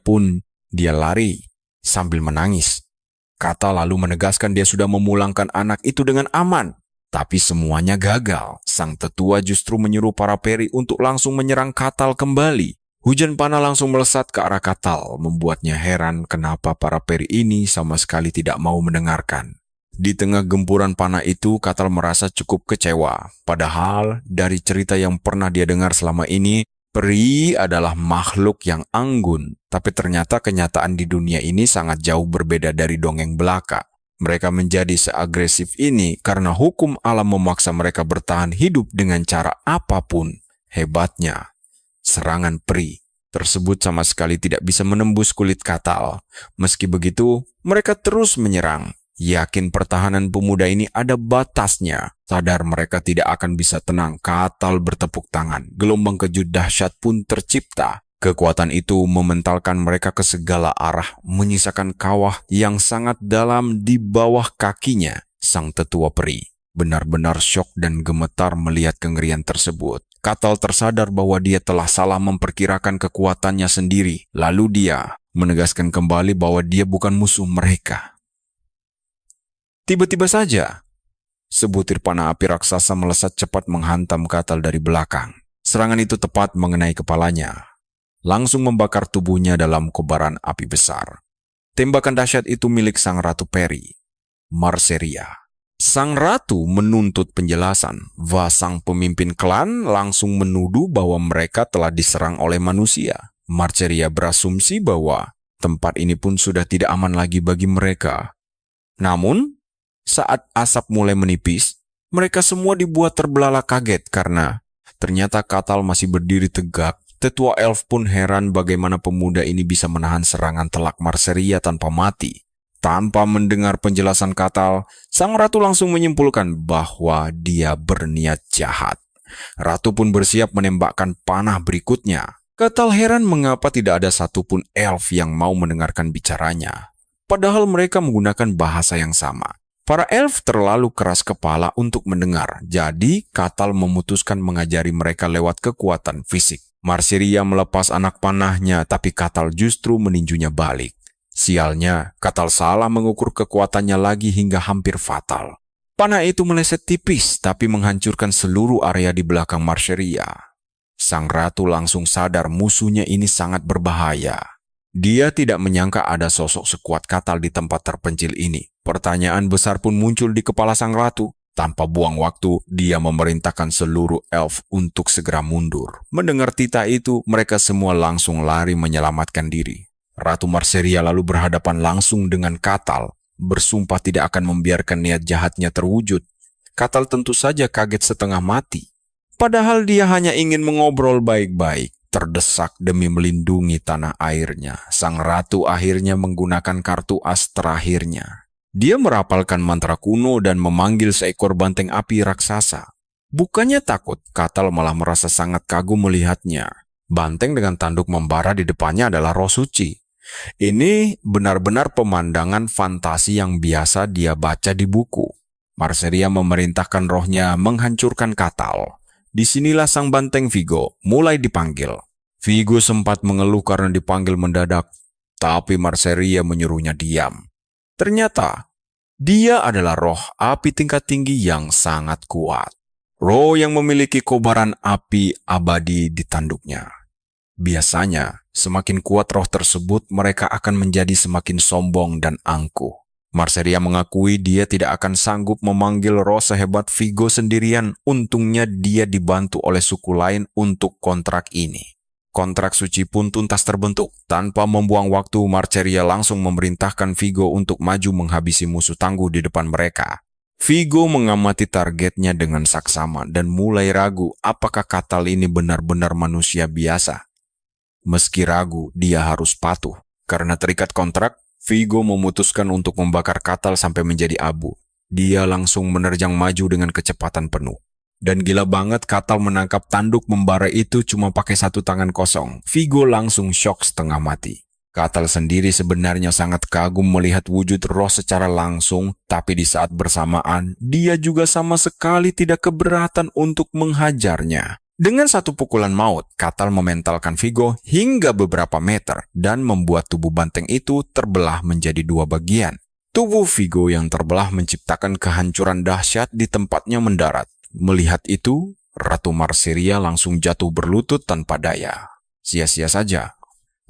lari sambil menangis. Katal lalu menegaskan dia sudah memulangkan anak itu dengan aman. Tapi semuanya gagal. Sang tetua justru menyuruh para peri untuk langsung menyerang Katal kembali. Hujan panah langsung melesat ke arah Katal, membuatnya heran kenapa para peri ini sama sekali tidak mau mendengarkan. Di tengah gempuran panah itu, Katal merasa cukup kecewa. Padahal dari cerita yang pernah dia dengar selama ini, peri adalah makhluk yang anggun. Tapi ternyata kenyataan di dunia ini sangat jauh berbeda dari dongeng belaka. Mereka menjadi seagresif ini karena hukum alam memaksa mereka bertahan hidup dengan cara apapun. Hebatnya, serangan peri tersebut sama sekali tidak bisa menembus kulit Katal. Meski begitu, mereka terus menyerang. Yakin pertahanan pemuda ini ada batasnya. Sadar mereka tidak akan bisa tenang, Katal bertepuk tangan. Gelombang kejut dahsyat pun tercipta. Kekuatan itu mementalkan mereka ke segala arah, menyisakan kawah yang sangat dalam di bawah kakinya. Sang tetua peri benar-benar syok dan gemetar melihat kengerian tersebut. Katal tersadar bahwa dia telah salah memperkirakan kekuatannya sendiri. Lalu dia menegaskan kembali bahwa dia bukan musuh mereka. Tiba-tiba saja, sebutir panah api raksasa melesat cepat menghantam Katal dari belakang. Serangan itu tepat mengenai kepalanya, langsung membakar tubuhnya dalam kobaran api besar. Tembakan dahsyat itu milik sang ratu peri, Marseria. Sang ratu menuntut penjelasan. Sang pemimpin klan langsung menuduh bahwa mereka telah diserang oleh manusia. Marseria berasumsi bahwa tempat ini pun sudah tidak aman lagi bagi mereka. Namun, saat asap mulai menipis, mereka semua dibuat terbelalak kaget karena ternyata Katal masih berdiri tegak. Tetua elf pun heran bagaimana pemuda ini bisa menahan serangan telak Marseria tanpa mati. Tanpa mendengar penjelasan Katal, sang ratu langsung menyimpulkan bahwa dia berniat jahat. Ratu pun bersiap menembakkan panah berikutnya. Katal heran mengapa tidak ada satupun elf yang mau mendengarkan bicaranya. Padahal mereka menggunakan bahasa yang sama. Para elf terlalu keras kepala untuk mendengar, jadi Katal memutuskan mengajari mereka lewat kekuatan fisik. Marseria melepas anak panahnya, tapi Katal justru meninjunya balik. Sialnya, Katal salah mengukur kekuatannya lagi hingga hampir fatal. Panah itu meleset tipis, tapi menghancurkan seluruh area di belakang Marseria. Sang ratu langsung sadar musuhnya ini sangat berbahaya. Dia tidak menyangka ada sosok sekuat Katal di tempat terpencil ini. Pertanyaan besar pun muncul di kepala sang ratu. Tanpa buang waktu, dia memerintahkan seluruh elf untuk segera mundur. Mendengar titah itu, mereka semua langsung lari menyelamatkan diri. Ratu Marseria lalu berhadapan langsung dengan Katal, bersumpah tidak akan membiarkan niat jahatnya terwujud. Katal tentu saja kaget setengah mati. Padahal dia hanya ingin mengobrol baik-baik, terdesak demi melindungi tanah airnya. Sang ratu akhirnya menggunakan kartu as terakhirnya. Dia merapalkan mantra kuno dan memanggil seekor banteng api raksasa. Bukannya takut, Katal malah merasa sangat kagum melihatnya. Banteng dengan tanduk membara di depannya adalah roh suci. Ini benar-benar pemandangan fantasi yang biasa dia baca di buku. Marseria memerintahkan rohnya menghancurkan Katal. Disinilah sang banteng Vigo mulai dipanggil. Vigo sempat mengeluh karena dipanggil mendadak, tapi Marseria menyuruhnya diam. Ternyata, dia adalah roh api tingkat tinggi yang sangat kuat. Roh yang memiliki kobaran api abadi di tanduknya. Biasanya, semakin kuat roh tersebut, mereka akan menjadi semakin sombong dan angkuh. Marseria mengakui dia tidak akan sanggup memanggil roh sehebat Vigo sendirian. Untungnya dia dibantu oleh suku lain untuk kontrak ini. Kontrak suci pun tuntas terbentuk. Tanpa membuang waktu, Marseria langsung memerintahkan Vigo untuk maju menghabisi musuh tangguh di depan mereka. Vigo mengamati targetnya dengan saksama dan mulai ragu apakah Katal ini benar-benar manusia biasa. Meski ragu, dia harus patuh. Karena terikat kontrak, Vigo memutuskan untuk membakar Katal sampai menjadi abu. Dia langsung menerjang maju dengan kecepatan penuh. Dan gila banget Katal menangkap tanduk membara itu cuma pakai satu tangan kosong. Vigo langsung syok setengah mati. Katal sendiri sebenarnya sangat kagum melihat wujud roh secara langsung, tapi di saat bersamaan, dia juga sama sekali tidak keberatan untuk menghajarnya. Dengan satu pukulan maut, Katal mementalkan Vigo hingga beberapa meter dan membuat tubuh banteng itu terbelah menjadi dua bagian. Tubuh Vigo yang terbelah menciptakan kehancuran dahsyat di tempatnya mendarat. Melihat itu, Ratu Marseria langsung jatuh berlutut tanpa daya. Sia-sia saja.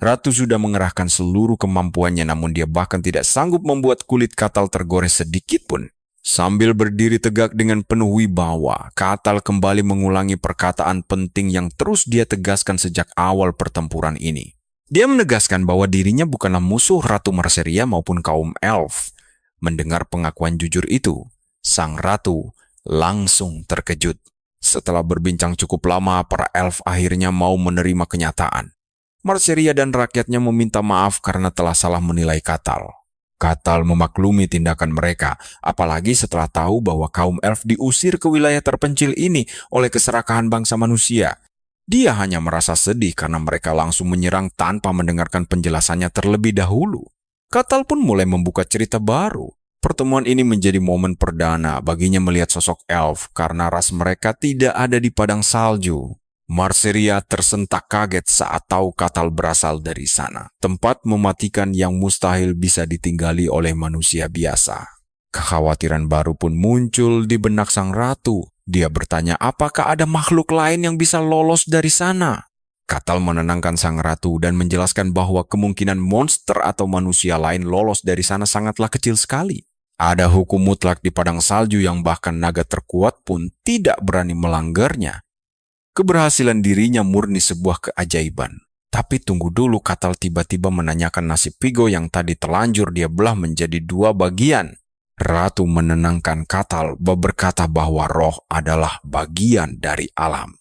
Ratu sudah mengerahkan seluruh kemampuannya, namun dia bahkan tidak sanggup membuat kulit Katal tergores sedikit pun. Sambil berdiri tegak dengan penuh wibawa, Katal kembali mengulangi perkataan penting yang terus dia tegaskan sejak awal pertempuran ini. Dia menegaskan bahwa dirinya bukanlah musuh Ratu Marseria maupun kaum elf. Mendengar pengakuan jujur itu, sang ratu langsung terkejut. Setelah berbincang cukup lama, para elf akhirnya mau menerima kenyataan. Marseria dan rakyatnya meminta maaf karena telah salah menilai Katal. Katal memaklumi tindakan mereka, apalagi setelah tahu bahwa kaum elf diusir ke wilayah terpencil ini oleh keserakahan bangsa manusia. Dia hanya merasa sedih karena mereka langsung menyerang tanpa mendengarkan penjelasannya terlebih dahulu. Katal pun mulai membuka cerita baru. Pertemuan ini menjadi momen perdana baginya melihat sosok elf karena ras mereka tidak ada di padang salju. Marseria tersentak kaget saat tahu Katal berasal dari sana, tempat mematikan yang mustahil bisa ditinggali oleh manusia biasa. Kekhawatiran baru pun muncul di benak sang ratu. Dia bertanya apakah ada makhluk lain yang bisa lolos dari sana. Katal menenangkan sang ratu dan menjelaskan bahwa kemungkinan monster atau manusia lain lolos dari sana sangatlah kecil sekali. Ada hukum mutlak di padang salju yang bahkan naga terkuat pun tidak berani melanggarnya. Keberhasilan dirinya murni sebuah keajaiban. Tapi tunggu dulu, Katal tiba-tiba menanyakan nasib Vigo yang tadi terlanjur dia belah menjadi dua bagian. Ratu menenangkan Katal berkata bahwa roh adalah bagian dari alam.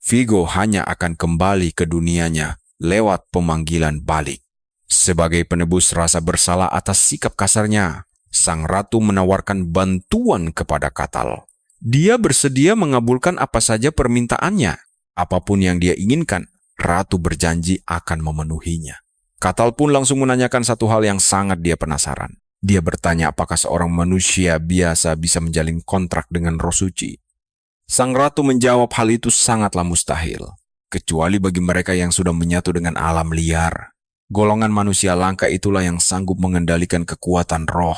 Vigo hanya akan kembali ke dunianya lewat pemanggilan balik. Sebagai penebus rasa bersalah atas sikap kasarnya, sang ratu menawarkan bantuan kepada Katal. Dia bersedia mengabulkan apa saja permintaannya. Apapun yang dia inginkan, ratu berjanji akan memenuhinya. Katal pun langsung menanyakan satu hal yang sangat dia penasaran. Dia bertanya apakah seorang manusia biasa bisa menjalin kontrak dengan roh suci. Sang ratu menjawab hal itu sangatlah mustahil, kecuali bagi mereka yang sudah menyatu dengan alam liar. Golongan manusia langka itulah yang sanggup mengendalikan kekuatan roh.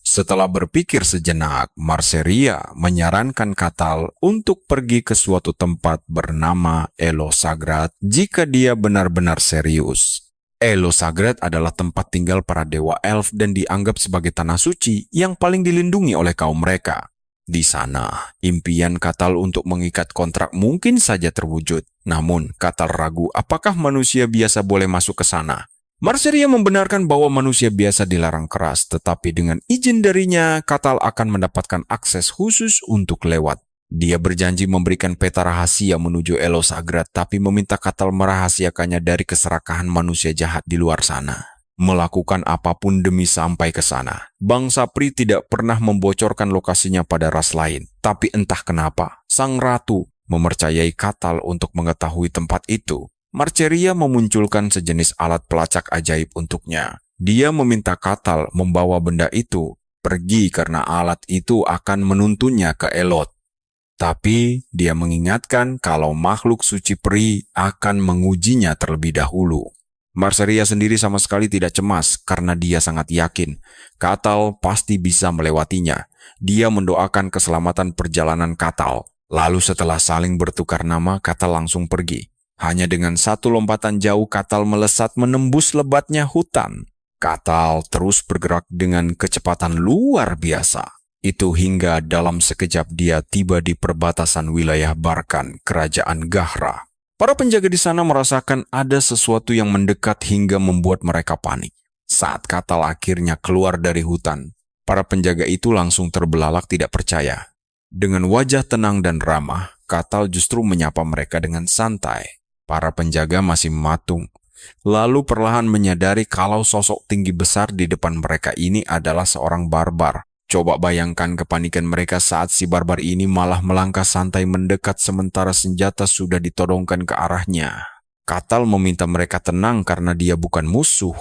Setelah berpikir sejenak, Marseria menyarankan Katal untuk pergi ke suatu tempat bernama Elo Sagrat jika dia benar-benar serius. Elo Sagrat adalah tempat tinggal para dewa elf dan dianggap sebagai tanah suci yang paling dilindungi oleh kaum mereka. Di sana, impian Katal untuk mengikat kontrak mungkin saja terwujud. Namun, Katal ragu apakah manusia biasa boleh masuk ke sana. Marseria membenarkan bahwa manusia biasa dilarang keras, tetapi dengan izin darinya, Katal akan mendapatkan akses khusus untuk lewat. Dia berjanji memberikan peta rahasia menuju Elo Sagrat, tapi meminta Katal merahasiakannya dari keserakahan manusia jahat di luar sana. Melakukan apapun demi sampai ke sana. Bangsa Pri tidak pernah membocorkan lokasinya pada ras lain, tapi entah kenapa, sang ratu mempercayai Katal untuk mengetahui tempat itu. Marseria memunculkan sejenis alat pelacak ajaib untuknya. Dia meminta Katal membawa benda itu pergi karena alat itu akan menuntunnya ke Elot. Tapi dia mengingatkan kalau makhluk suci Pri akan mengujinya terlebih dahulu. Marseria sendiri sama sekali tidak cemas karena dia sangat yakin Katal pasti bisa melewatinya. Dia mendoakan keselamatan perjalanan Katal. Lalu setelah saling bertukar nama, Katal langsung pergi. Hanya dengan satu lompatan jauh, Katal melesat menembus lebatnya hutan. Katal terus bergerak dengan kecepatan luar biasa. Itu hingga dalam sekejap dia tiba di perbatasan wilayah Barkan, kerajaan Gahra. Para penjaga di sana merasakan ada sesuatu yang mendekat hingga membuat mereka panik. Saat Katal akhirnya keluar dari hutan, para penjaga itu langsung terbelalak tidak percaya. Dengan wajah tenang dan ramah, Katal justru menyapa mereka dengan santai. Para penjaga masih matung, lalu perlahan menyadari kalau sosok tinggi besar di depan mereka ini adalah seorang barbar. Coba bayangkan kepanikan mereka saat si barbar ini malah melangkah santai mendekat sementara senjata sudah ditodongkan ke arahnya. Katal meminta mereka tenang karena dia bukan musuh.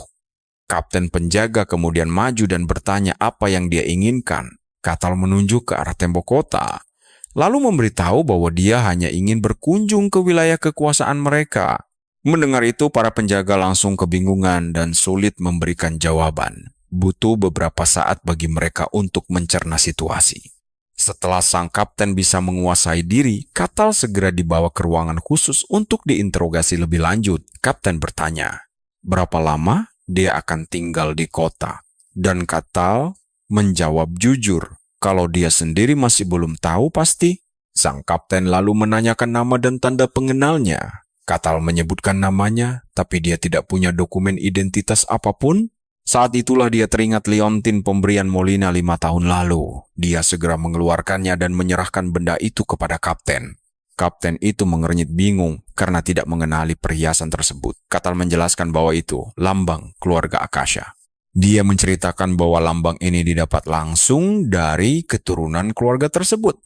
Kapten penjaga kemudian maju dan bertanya apa yang dia inginkan. Katal menunjuk ke arah tembok kota. Lalu memberitahu bahwa dia hanya ingin berkunjung ke wilayah kekuasaan mereka. Mendengar itu, para penjaga langsung kebingungan dan sulit memberikan jawaban. Butuh beberapa saat bagi mereka untuk mencerna situasi. Setelah sang kapten bisa menguasai diri, Katal segera dibawa ke ruangan khusus untuk diinterogasi lebih lanjut. Kapten bertanya, berapa lama dia akan tinggal di kota? Dan Katal menjawab jujur. Kalau dia sendiri masih belum tahu pasti. Sang kapten lalu menanyakan nama dan tanda pengenalnya. Katal menyebutkan namanya, tapi dia tidak punya dokumen identitas apapun. Saat itulah dia teringat liontin pemberian Molina 5 tahun lalu. Dia segera mengeluarkannya dan menyerahkan benda itu kepada kapten. Kapten itu mengernyit bingung karena tidak mengenali perhiasan tersebut. Katal menjelaskan bahwa itu lambang keluarga Akasha. Dia menceritakan bahwa lambang ini didapat langsung dari keturunan keluarga tersebut.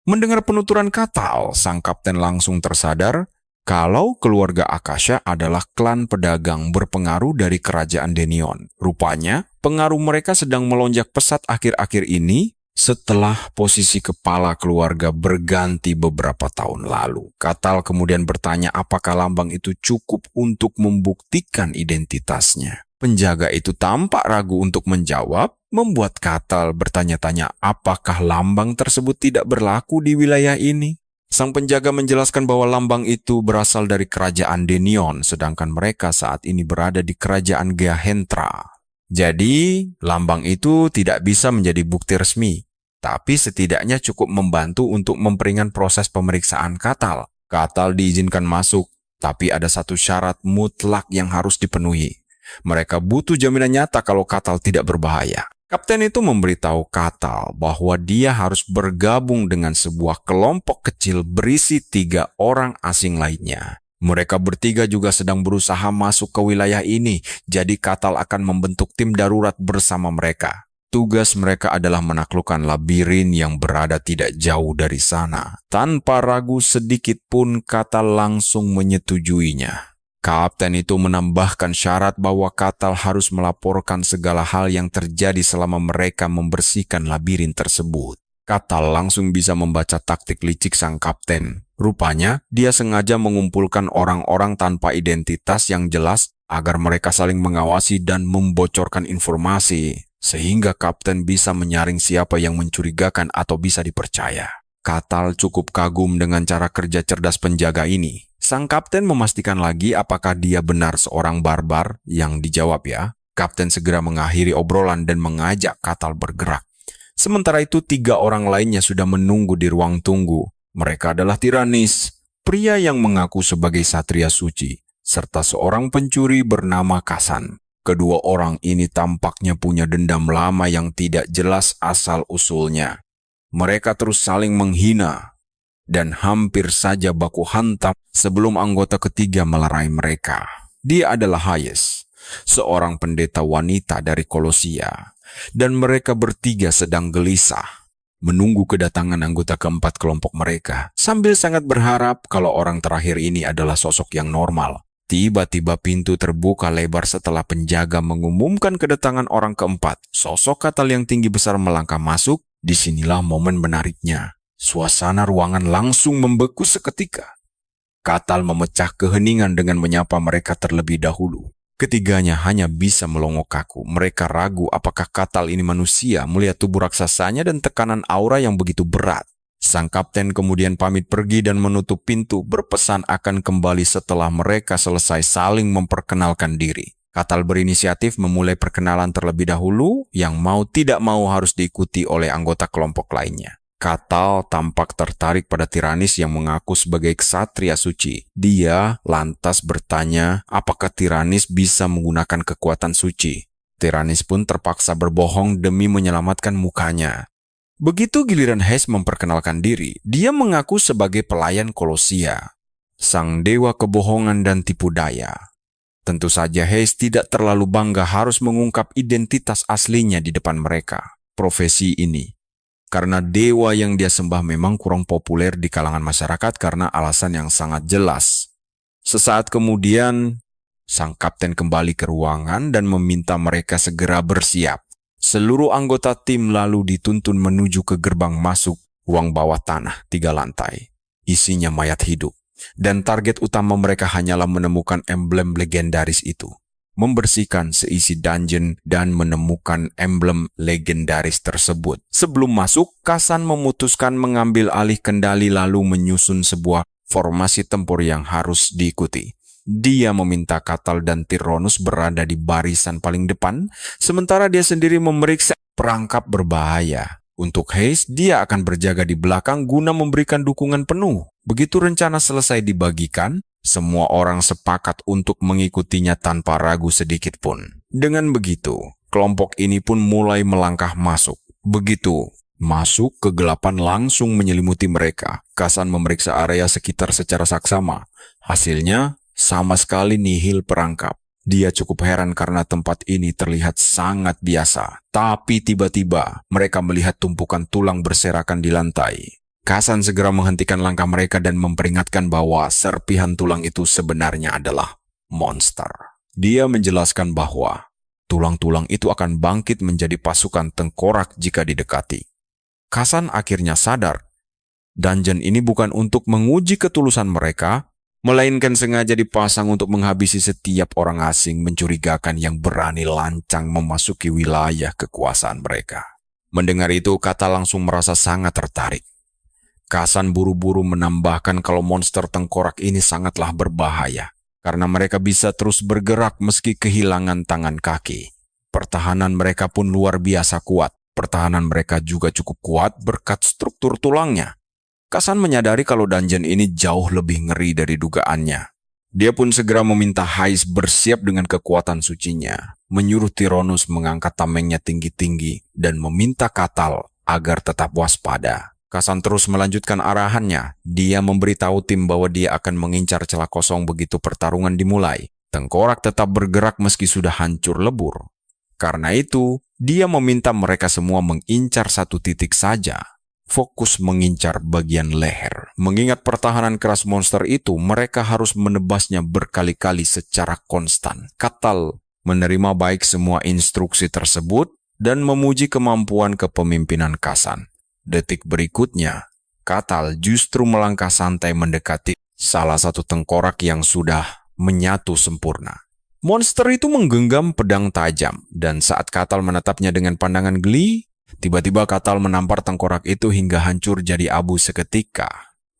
Mendengar penuturan Katal, sang kapten langsung tersadar kalau keluarga Akasha adalah klan pedagang berpengaruh dari kerajaan Denion. Rupanya, pengaruh mereka sedang melonjak pesat akhir-akhir ini setelah posisi kepala keluarga berganti beberapa tahun lalu. Katal kemudian bertanya apakah lambang itu cukup untuk membuktikan identitasnya. Penjaga itu tampak ragu untuk menjawab, membuat Katal bertanya-tanya apakah lambang tersebut tidak berlaku di wilayah ini. Sang penjaga menjelaskan bahwa lambang itu berasal dari kerajaan Denion, sedangkan mereka saat ini berada di kerajaan Geahentra. Jadi, lambang itu tidak bisa menjadi bukti resmi, tapi setidaknya cukup membantu untuk memperingan proses pemeriksaan Katal. Katal diizinkan masuk, tapi ada satu syarat mutlak yang harus dipenuhi. Mereka butuh jaminan nyata kalau Katal tidak berbahaya. Kapten itu memberitahu Katal bahwa dia harus bergabung dengan sebuah kelompok kecil berisi 3 orang asing lainnya. Mereka bertiga juga sedang berusaha masuk ke wilayah ini, jadi Katal akan membentuk tim darurat bersama mereka. Tugas mereka adalah menaklukkan labirin yang berada tidak jauh dari sana. Tanpa ragu sedikit pun Katal langsung menyetujuinya. Kapten itu menambahkan syarat bahwa Katal harus melaporkan segala hal yang terjadi selama mereka membersihkan labirin tersebut. Katal langsung bisa membaca taktik licik sang kapten. Rupanya, dia sengaja mengumpulkan orang-orang tanpa identitas yang jelas agar mereka saling mengawasi dan membocorkan informasi. sehingga kapten bisa menyaring siapa yang mencurigakan atau bisa dipercaya. Katal cukup kagum dengan cara kerja cerdas penjaga ini. Sang kapten memastikan lagi apakah dia benar seorang barbar. Yang dijawab ya. Kapten segera mengakhiri obrolan dan mengajak Katal bergerak. Sementara itu 3 orang lainnya sudah menunggu di ruang tunggu. Mereka adalah Tiranis, pria yang mengaku sebagai satria suci, serta seorang pencuri bernama Kasan. Kedua orang ini tampaknya punya dendam lama yang tidak jelas asal-usulnya. Mereka terus saling menghina dan hampir saja baku hantam sebelum anggota ketiga melerai mereka. Dia adalah Hayes, seorang pendeta wanita dari Kolosia, dan mereka bertiga sedang gelisah menunggu kedatangan anggota keempat kelompok mereka, sambil sangat berharap kalau orang terakhir ini adalah sosok yang normal. Tiba-tiba pintu terbuka lebar setelah penjaga mengumumkan kedatangan orang keempat. Sosok Katal yang tinggi besar melangkah masuk. Disinilah momen menariknya. Suasana ruangan langsung membeku seketika. Katal memecah keheningan dengan menyapa mereka terlebih dahulu. Ketiganya hanya bisa melongo kaku. Mereka ragu apakah Katal ini manusia melihat tubuh raksasanya dan tekanan aura yang begitu berat. Sang kapten kemudian pamit pergi dan menutup pintu, berpesan akan kembali setelah mereka selesai saling memperkenalkan diri. Katal berinisiatif memulai perkenalan terlebih dahulu, yang mau tidak mau harus diikuti oleh anggota kelompok lainnya. Katal tampak tertarik pada Tiranis yang mengaku sebagai ksatria suci. Dia lantas bertanya apakah Tiranis bisa menggunakan kekuatan suci. Tiranis pun terpaksa berbohong demi menyelamatkan mukanya. Begitu giliran Hayes memperkenalkan diri, dia mengaku sebagai pelayan Kolosia, sang dewa kebohongan dan tipu daya. Tentu saja Hayes tidak terlalu bangga harus mengungkap identitas aslinya di depan mereka. Profesi ini, karena dewa yang dia sembah memang kurang populer di kalangan masyarakat karena alasan yang sangat jelas. Sesaat kemudian, sang kapten kembali ke ruangan dan meminta mereka segera bersiap. Seluruh anggota tim lalu dituntun menuju ke gerbang masuk ruang bawah tanah 3 lantai. Isinya mayat hidup. Dan target utama mereka hanyalah menemukan emblem legendaris itu. Membersihkan seisi dungeon dan menemukan emblem legendaris tersebut. Sebelum masuk, Kasan memutuskan mengambil alih kendali lalu menyusun sebuah formasi tempur yang harus diikuti. Dia meminta Katal dan Tyrannus berada di barisan paling depan, sementara dia sendiri memeriksa perangkap berbahaya. Untuk Hayes, dia akan berjaga di belakang guna memberikan dukungan penuh. Begitu rencana selesai dibagikan, semua orang sepakat untuk mengikutinya tanpa ragu sedikit pun. Dengan begitu, kelompok ini pun mulai melangkah masuk. Begitu masuk, kegelapan langsung menyelimuti mereka. Kasan memeriksa area sekitar secara saksama. Hasilnya, sama sekali nihil perangkap. Dia cukup heran karena tempat ini terlihat sangat biasa. Tapi tiba-tiba mereka melihat tumpukan tulang berserakan di lantai. Kasan segera menghentikan langkah mereka dan memperingatkan bahwa serpihan tulang itu sebenarnya adalah monster. Dia menjelaskan bahwa tulang-tulang itu akan bangkit menjadi pasukan tengkorak jika didekati. Kasan akhirnya sadar, dungeon ini bukan untuk menguji ketulusan mereka, melainkan sengaja dipasang untuk menghabisi setiap orang asing mencurigakan yang berani lancang memasuki wilayah kekuasaan mereka. Mendengar itu, Katal langsung merasa sangat tertarik. Kasan buru-buru menambahkan kalau monster tengkorak ini sangatlah berbahaya, karena mereka bisa terus bergerak meski kehilangan tangan kaki. Pertahanan mereka pun luar biasa kuat. Pertahanan mereka juga cukup kuat berkat struktur tulangnya. Kasan menyadari kalau dungeon ini jauh lebih ngeri dari dugaannya. Dia pun segera meminta Hayes bersiap dengan kekuatan sucinya, menyuruh Tyrannus mengangkat tamengnya tinggi-tinggi, dan meminta Katal agar tetap waspada. Kasan terus melanjutkan arahannya. Dia memberitahu tim bahwa dia akan mengincar celah kosong begitu pertarungan dimulai. Tengkorak tetap bergerak meski sudah hancur lebur. Karena itu, dia meminta mereka semua mengincar satu titik saja. Fokus mengincar bagian leher. Mengingat pertahanan keras monster itu, mereka harus menebasnya berkali-kali secara konstan. Katal menerima baik semua instruksi tersebut dan memuji kemampuan kepemimpinan Kasan. Detik berikutnya, Katal justru melangkah santai mendekati salah satu tengkorak yang sudah menyatu sempurna. Monster itu menggenggam pedang tajam, dan saat Katal menatapnya dengan pandangan geli, tiba-tiba Katal menampar tengkorak itu hingga hancur jadi abu seketika.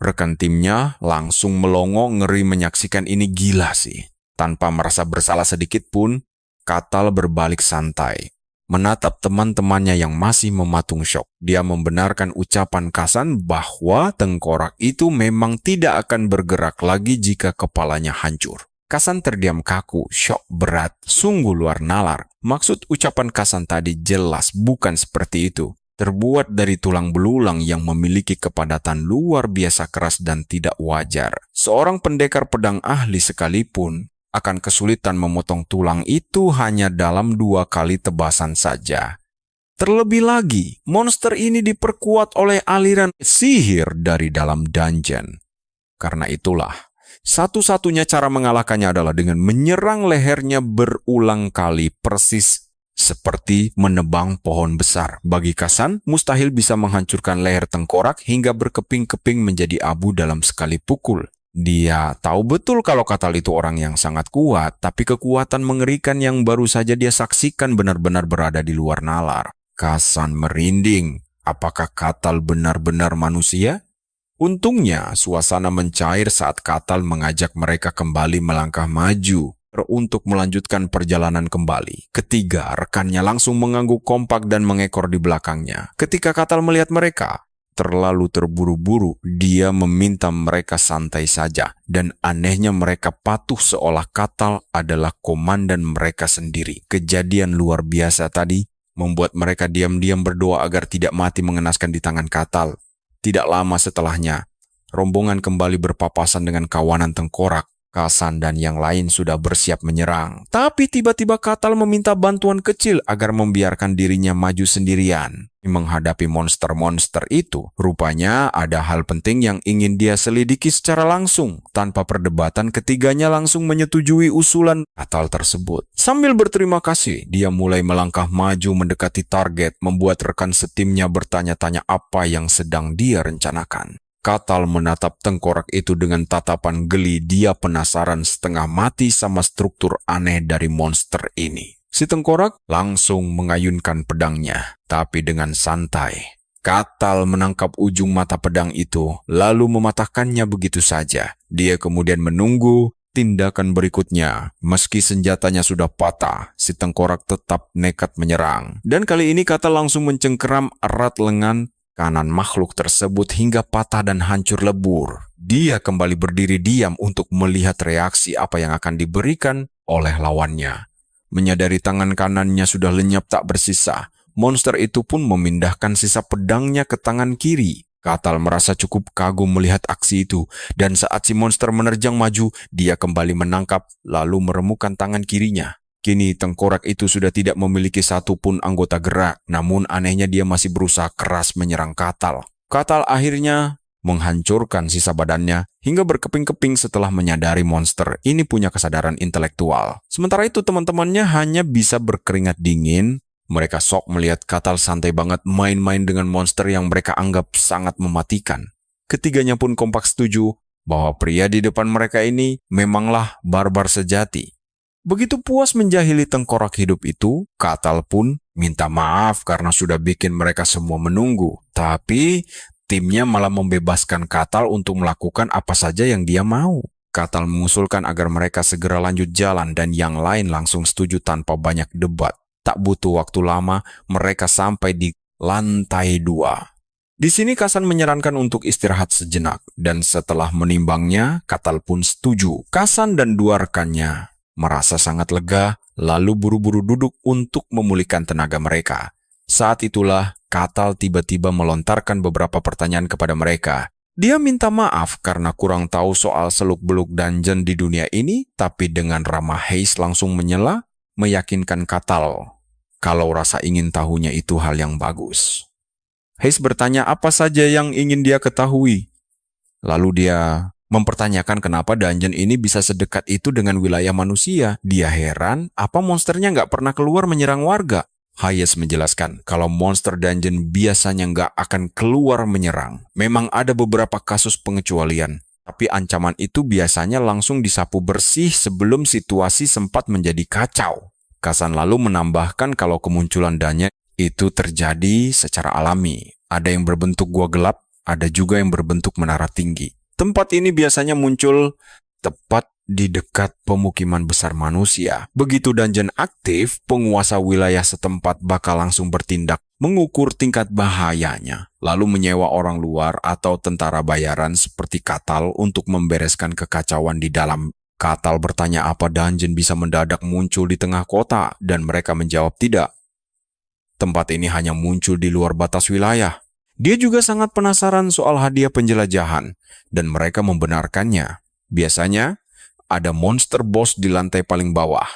Rekan timnya langsung melongo ngeri menyaksikan ini. Gila sih. Tanpa merasa bersalah sedikit pun, Katal berbalik santai. Menatap teman-temannya yang masih mematung syok. Dia membenarkan ucapan Kasan bahwa tengkorak itu memang tidak akan bergerak lagi jika kepalanya hancur. Kasan terdiam kaku, syok berat, sungguh luar nalar. Maksud ucapan Kasan tadi jelas bukan seperti itu. Terbuat dari tulang belulang yang memiliki kepadatan luar biasa keras dan tidak wajar. Seorang pendekar pedang ahli sekalipun akan kesulitan memotong tulang itu hanya dalam 2 kali tebasan saja. Terlebih lagi, monster ini diperkuat oleh aliran sihir dari dalam dungeon. Karena itulah, satu-satunya cara mengalahkannya adalah dengan menyerang lehernya berulang kali, persis seperti menebang pohon besar. Bagi Kasan, mustahil bisa menghancurkan leher tengkorak hingga berkeping-keping menjadi abu dalam sekali pukul. Dia tahu betul kalau Katal itu orang yang sangat kuat, tapi kekuatan mengerikan yang baru saja dia saksikan benar-benar berada di luar nalar. Kasan merinding. Apakah Katal benar-benar manusia? Untungnya, suasana mencair saat Katal mengajak mereka kembali melangkah maju untuk melanjutkan perjalanan kembali. Ketiga, rekannya langsung mengangguk kompak dan mengekor di belakangnya. Ketika Katal melihat mereka terlalu terburu-buru, dia meminta mereka santai saja. Dan anehnya mereka patuh seolah Katal adalah komandan mereka sendiri. Kejadian luar biasa tadi membuat mereka diam-diam berdoa agar tidak mati mengenaskan di tangan Katal. Tidak lama setelahnya, rombongan kembali berpapasan dengan kawanan tengkorak. Kasan dan yang lain sudah bersiap menyerang. Tapi tiba-tiba Katal meminta bantuan kecil agar membiarkan dirinya maju sendirian. Menghadapi monster-monster itu, rupanya ada hal penting yang ingin dia selidiki secara langsung. Tanpa perdebatan, ketiganya langsung menyetujui usulan Katal tersebut. Sambil berterima kasih, dia mulai melangkah maju mendekati target, membuat rekan setimnya bertanya-tanya apa yang sedang dia rencanakan. Katal menatap tengkorak itu dengan tatapan geli. Dia penasaran setengah mati sama struktur aneh dari monster ini. Si tengkorak langsung mengayunkan pedangnya, tapi dengan santai. Katal menangkap ujung mata pedang itu, lalu mematahkannya begitu saja. Dia kemudian menunggu tindakan berikutnya. Meski senjatanya sudah patah, si tengkorak tetap nekat menyerang. Dan kali ini Katal langsung mencengkeram erat lengan kanan makhluk tersebut hingga patah dan hancur lebur. Dia kembali berdiri diam untuk melihat reaksi apa yang akan diberikan oleh lawannya. Menyadari tangan kanannya sudah lenyap tak bersisa, monster itu pun memindahkan sisa pedangnya ke tangan kiri. Katal merasa cukup kagum melihat aksi itu, dan saat si monster menerjang maju, dia kembali menangkap lalu meremukkan tangan kirinya. Kini tengkorak itu sudah tidak memiliki satupun anggota gerak, namun anehnya dia masih berusaha keras menyerang Katal. Katal akhirnya menghancurkan sisa badannya hingga berkeping-keping setelah menyadari monster ini punya kesadaran intelektual. Sementara itu teman-temannya hanya bisa berkeringat dingin. Mereka sok melihat Katal santai banget main-main dengan monster yang mereka anggap sangat mematikan. Ketiganya pun kompak setuju bahwa pria di depan mereka ini memanglah barbar sejati. Begitu puas menjahili tengkorak hidup itu, Katal pun minta maaf karena sudah bikin mereka semua menunggu. Tapi timnya malah membebaskan Katal untuk melakukan apa saja yang dia mau. Katal mengusulkan agar mereka segera lanjut jalan dan yang lain langsung setuju tanpa banyak debat. Tak butuh waktu lama, mereka sampai di lantai 2. Di sini Kasan menyarankan untuk istirahat sejenak, dan setelah menimbangnya, Katal pun setuju. Kasan dan 2 rekannya merasa sangat lega, lalu buru-buru duduk untuk memulihkan tenaga mereka. Saat itulah, Katal tiba-tiba melontarkan beberapa pertanyaan kepada mereka. Dia minta maaf karena kurang tahu soal seluk-beluk dungeon di dunia ini, tapi dengan ramah Hayes langsung menyela, meyakinkan Katal kalau rasa ingin tahunya itu hal yang bagus. Hayes bertanya apa saja yang ingin dia ketahui. Lalu dia mempertanyakan kenapa dungeon ini bisa sedekat itu dengan wilayah manusia. Dia heran, apa monsternya nggak pernah keluar menyerang warga? Hayes menjelaskan kalau monster dungeon biasanya nggak akan keluar menyerang. Memang ada beberapa kasus pengecualian, Tapi ancaman itu biasanya langsung disapu bersih sebelum situasi sempat menjadi kacau. Kasan lalu menambahkan kalau kemunculan Danya itu terjadi secara alami. Ada yang berbentuk gua gelap, ada juga yang berbentuk menara tinggi. Tempat ini biasanya muncul tepat di dekat pemukiman besar manusia. Begitu dungeon aktif, penguasa wilayah setempat bakal langsung bertindak mengukur tingkat bahayanya, lalu menyewa orang luar atau tentara bayaran seperti Katal untuk membereskan kekacauan di dalam. Katal bertanya apa dungeon bisa mendadak muncul di tengah kota, dan mereka menjawab tidak. Tempat ini hanya muncul di luar batas wilayah. Dia juga sangat penasaran soal hadiah penjelajahan, dan mereka membenarkannya. Biasanya, ada monster boss di lantai paling bawah,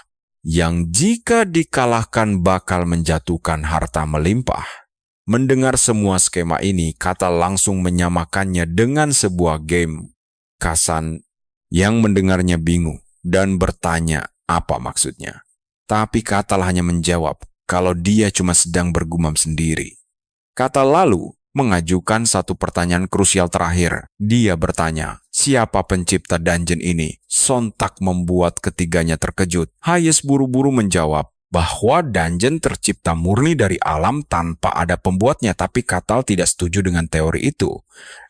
yang jika dikalahkan bakal menjatuhkan harta melimpah. Mendengar semua skema ini, Katal langsung menyamakannya dengan sebuah game. Kasan yang mendengarnya bingung dan bertanya apa maksudnya. Tapi Katal hanya menjawab kalau dia cuma sedang bergumam sendiri. Katal lalu mengajukan satu pertanyaan krusial terakhir. Dia bertanya, siapa pencipta dungeon ini? Sontak membuat ketiganya terkejut. Hayes buru-buru menjawab bahwa dungeon tercipta murni dari alam tanpa ada pembuatnya, tapi Katal tidak setuju dengan teori itu.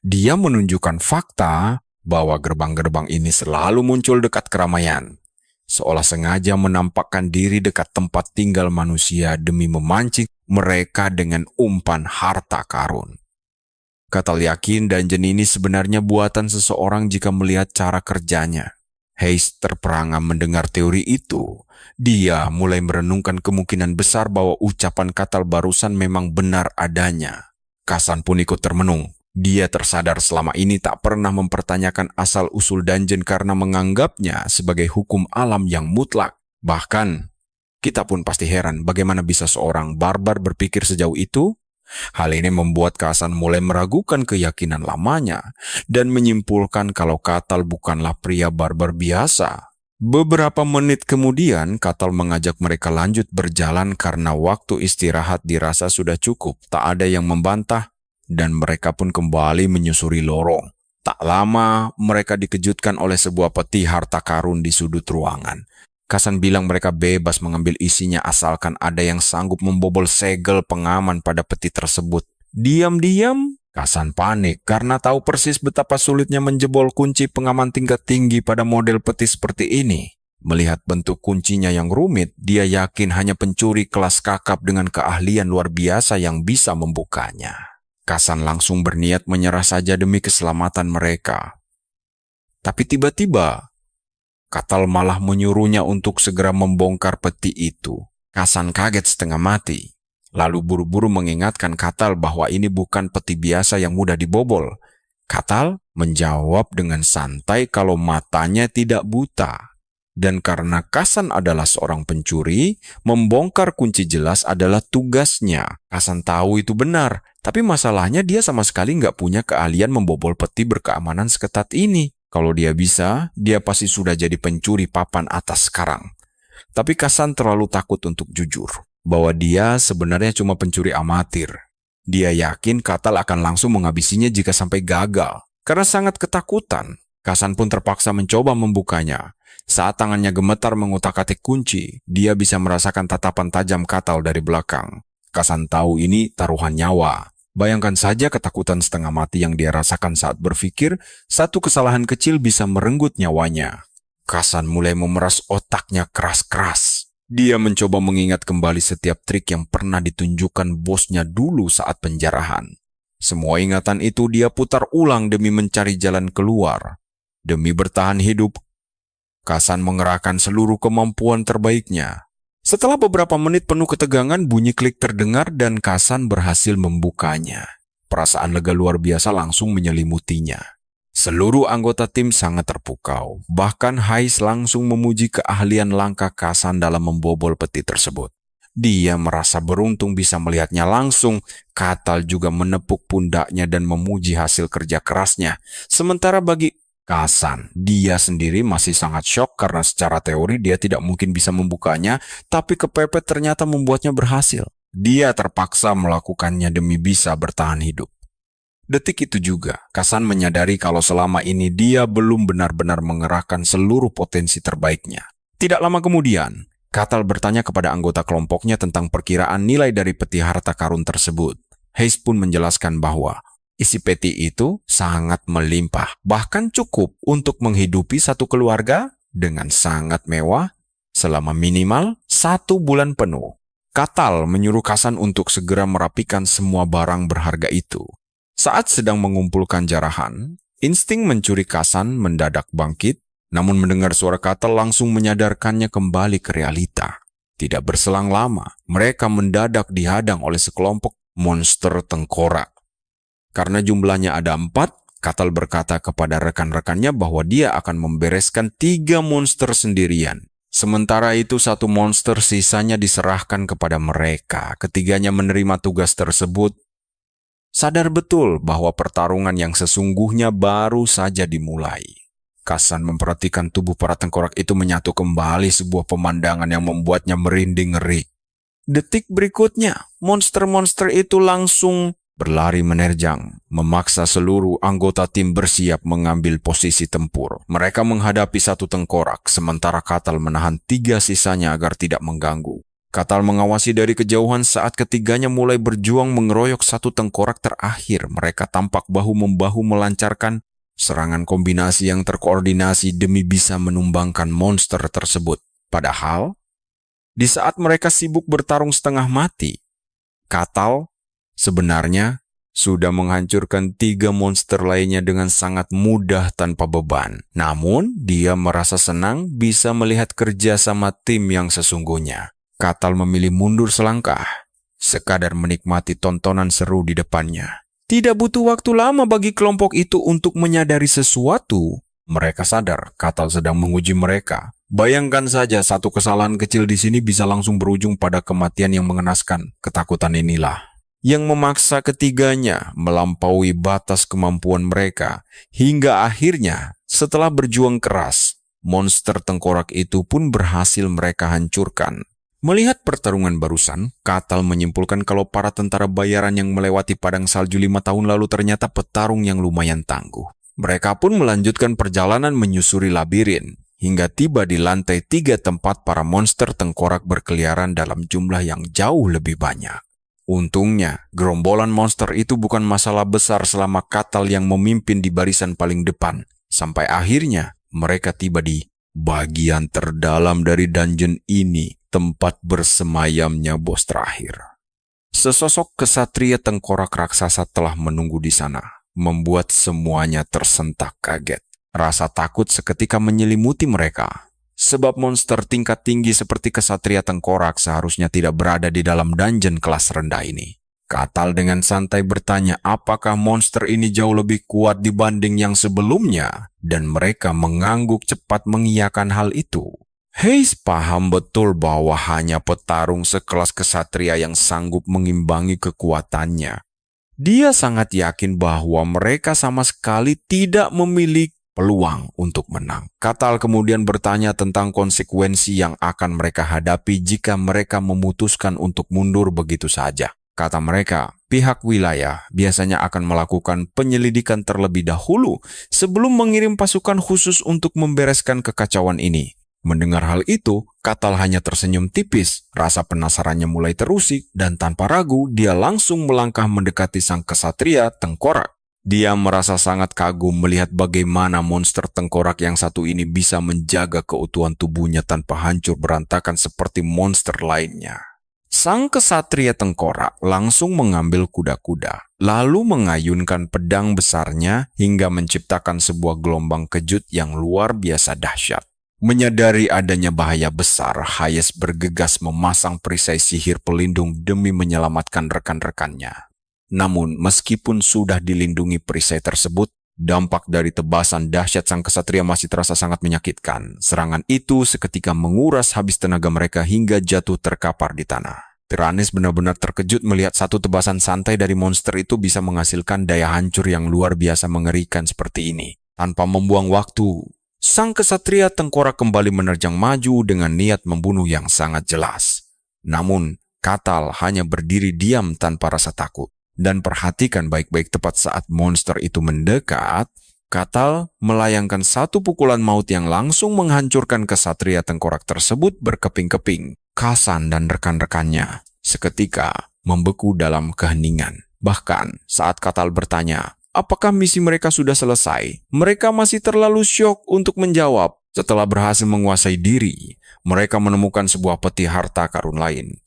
Dia menunjukkan fakta bahwa gerbang-gerbang ini selalu muncul dekat keramaian, seolah sengaja menampakkan diri dekat tempat tinggal manusia demi memancing mereka dengan umpan harta karun. Katal yakin dungeon ini sebenarnya buatan seseorang jika melihat cara kerjanya. Hayes terperangah mendengar teori itu. Dia mulai merenungkan kemungkinan besar bahwa ucapan Katal barusan memang benar adanya. Kasan pun ikut termenung. Dia tersadar selama ini tak pernah mempertanyakan asal-usul dungeon karena menganggapnya sebagai hukum alam yang mutlak. Bahkan, kita pun pasti heran bagaimana bisa seorang barbar berpikir sejauh itu. Hal ini membuat Kasan mulai meragukan keyakinan lamanya dan menyimpulkan kalau Katal bukanlah pria barbar biasa. Beberapa menit kemudian, Katal mengajak mereka lanjut berjalan karena waktu istirahat dirasa sudah cukup. Tak ada yang membantah, dan mereka pun kembali menyusuri lorong. Tak lama, mereka dikejutkan oleh sebuah peti harta karun di sudut ruangan. Kasan bilang mereka bebas mengambil isinya asalkan ada yang sanggup membobol segel pengaman pada peti tersebut. Diam-diam, Kasan panik karena tahu persis betapa sulitnya menjebol kunci pengaman tingkat tinggi pada model peti seperti ini. Melihat bentuk kuncinya yang rumit, dia yakin hanya pencuri kelas kakap dengan keahlian luar biasa yang bisa membukanya. Kasan langsung berniat menyerah saja demi keselamatan mereka. Tapi tiba-tiba, Katal malah menyuruhnya untuk segera membongkar peti itu. Kasan kaget setengah mati. Lalu buru-buru mengingatkan Katal bahwa ini bukan peti biasa yang mudah dibobol. Katal menjawab dengan santai kalau matanya tidak buta. Dan karena Kasan adalah seorang pencuri, membongkar kunci jelas adalah tugasnya. Kasan tahu itu benar, tapi masalahnya dia sama sekali nggak punya keahlian membobol peti berkeamanan seketat ini. Kalau dia bisa, dia pasti sudah jadi pencuri papan atas sekarang. Tapi Kasan terlalu takut untuk jujur bahwa dia sebenarnya cuma pencuri amatir. Dia yakin Katal akan langsung menghabisinya jika sampai gagal. Karena sangat ketakutan, Kasan pun terpaksa mencoba membukanya. Saat tangannya gemetar mengutak-atik kunci, dia bisa merasakan tatapan tajam Katal dari belakang. Kasan tahu ini taruhan nyawa. Bayangkan saja ketakutan setengah mati yang dia rasakan saat berpikir satu kesalahan kecil bisa merenggut nyawanya. Kasan mulai memeras otaknya keras-keras. Dia mencoba mengingat kembali setiap trik yang pernah ditunjukkan bosnya dulu saat penjarahan. Semua ingatan itu dia putar ulang demi mencari jalan keluar. Demi bertahan hidup, Kasan mengerahkan seluruh kemampuan terbaiknya. Setelah beberapa menit penuh ketegangan, bunyi klik terdengar dan Kasan berhasil membukanya. Perasaan lega luar biasa langsung menyelimutinya. Seluruh anggota tim sangat terpukau. Bahkan Hayes langsung memuji keahlian langkah Kasan dalam membobol peti tersebut. Dia merasa beruntung bisa melihatnya langsung. Katal juga menepuk pundaknya dan memuji hasil kerja kerasnya. Sementara bagi Kasan, dia sendiri masih sangat syok karena secara teori dia tidak mungkin bisa membukanya, tapi kepepet ternyata membuatnya berhasil. Dia terpaksa melakukannya demi bisa bertahan hidup. Detik itu juga, Kasan menyadari kalau selama ini dia belum benar-benar mengerahkan seluruh potensi terbaiknya. Tidak lama kemudian, Katal bertanya kepada anggota kelompoknya tentang perkiraan nilai dari peti harta karun tersebut. Hayes pun menjelaskan bahwa isi peti itu sangat melimpah, bahkan cukup untuk menghidupi satu keluarga dengan sangat mewah selama minimal 1 bulan penuh. Katal menyuruh Kasan untuk segera merapikan semua barang berharga itu. Saat sedang mengumpulkan jarahan, insting mencuri Kasan mendadak bangkit, namun mendengar suara Katal langsung menyadarkannya kembali ke realita. Tidak berselang lama, mereka mendadak dihadang oleh sekelompok monster tengkorak. Karena jumlahnya ada 4, Katal berkata kepada rekan-rekannya bahwa dia akan membereskan 3 monster sendirian. Sementara itu 1 monster sisanya diserahkan kepada mereka. Ketiganya menerima tugas tersebut, sadar betul bahwa pertarungan yang sesungguhnya baru saja dimulai. Kasan memperhatikan tubuh para tengkorak itu menyatu kembali, sebuah pemandangan yang membuatnya merinding ngeri. Detik berikutnya, monster-monster itu langsung berlari menerjang, memaksa seluruh anggota tim bersiap mengambil posisi tempur. Mereka menghadapi 1 tengkorak, sementara Katal menahan 3 sisanya agar tidak mengganggu. Katal mengawasi dari kejauhan saat ketiganya mulai berjuang mengeroyok 1 tengkorak terakhir. Mereka tampak bahu-membahu melancarkan serangan kombinasi yang terkoordinasi demi bisa menumbangkan monster tersebut. Padahal, di saat mereka sibuk bertarung setengah mati, Katal sebenarnya sudah menghancurkan 3 monster lainnya dengan sangat mudah tanpa beban. Namun, dia merasa senang bisa melihat kerja sama tim yang sesungguhnya. Katal memilih mundur selangkah, sekadar menikmati tontonan seru di depannya. Tidak butuh waktu lama bagi kelompok itu untuk menyadari sesuatu. Mereka sadar Katal sedang menguji mereka. Bayangkan saja 1 kesalahan kecil di sini bisa langsung berujung pada kematian yang mengenaskan. Ketakutan inilah yang memaksa ketiganya melampaui batas kemampuan mereka. Hingga akhirnya, setelah berjuang keras, monster tengkorak itu pun berhasil mereka hancurkan. Melihat pertarungan barusan, Katal menyimpulkan kalau para tentara bayaran yang melewati padang salju 5 tahun lalu ternyata petarung yang lumayan tangguh. Mereka pun melanjutkan perjalanan menyusuri labirin, hingga tiba di lantai 3 tempat para monster tengkorak berkeliaran dalam jumlah yang jauh lebih banyak. Untungnya, gerombolan monster itu bukan masalah besar selama Katal yang memimpin di barisan paling depan. Sampai akhirnya, mereka tiba di bagian terdalam dari dungeon ini, tempat bersemayamnya bos terakhir. Sesosok kesatria tengkorak raksasa telah menunggu di sana, membuat semuanya tersentak kaget. Rasa takut seketika menyelimuti mereka, sebab monster tingkat tinggi seperti kesatria tengkorak seharusnya tidak berada di dalam dungeon kelas rendah ini. Katal dengan santai bertanya apakah monster ini jauh lebih kuat dibanding yang sebelumnya, dan mereka mengangguk cepat mengiyakan hal itu. Hayes paham betul bahwa hanya petarung sekelas kesatria yang sanggup mengimbangi kekuatannya. Dia sangat yakin bahwa mereka sama sekali tidak memiliki peluang untuk menang. Katal kemudian bertanya tentang konsekuensi yang akan mereka hadapi jika mereka memutuskan untuk mundur begitu saja. Kata mereka, pihak wilayah biasanya akan melakukan penyelidikan terlebih dahulu sebelum mengirim pasukan khusus untuk membereskan kekacauan ini. Mendengar hal itu, Katal hanya tersenyum tipis. Rasa penasarannya mulai terusik dan tanpa ragu dia langsung melangkah mendekati sang kesatria tengkorak. Dia merasa sangat kagum melihat bagaimana monster tengkorak yang satu ini bisa menjaga keutuhan tubuhnya tanpa hancur berantakan seperti monster lainnya. Sang kesatria tengkorak langsung mengambil kuda-kuda, lalu mengayunkan pedang besarnya hingga menciptakan sebuah gelombang kejut yang luar biasa dahsyat. Menyadari adanya bahaya besar, Hayes bergegas memasang perisai sihir pelindung demi menyelamatkan rekan-rekannya. Namun, meskipun sudah dilindungi perisai tersebut, dampak dari tebasan dahsyat sang kesatria masih terasa sangat menyakitkan. Serangan itu seketika menguras habis tenaga mereka hingga jatuh terkapar di tanah. Tiranis benar-benar terkejut melihat satu tebasan santai dari monster itu bisa menghasilkan daya hancur yang luar biasa mengerikan seperti ini. Tanpa membuang waktu, sang kesatria tengkorak kembali menerjang maju dengan niat membunuh yang sangat jelas. Namun, Katal hanya berdiri diam tanpa rasa takut. Dan perhatikan baik-baik tepat saat monster itu mendekat, Katal melayangkan satu pukulan maut yang langsung menghancurkan kesatria tengkorak tersebut berkeping-keping. Kasan dan rekan-rekannya seketika membeku dalam keheningan. Bahkan saat Katal bertanya, apakah misi mereka sudah selesai? Mereka masih terlalu syok untuk menjawab. Setelah berhasil menguasai diri, mereka menemukan sebuah peti harta karun lain.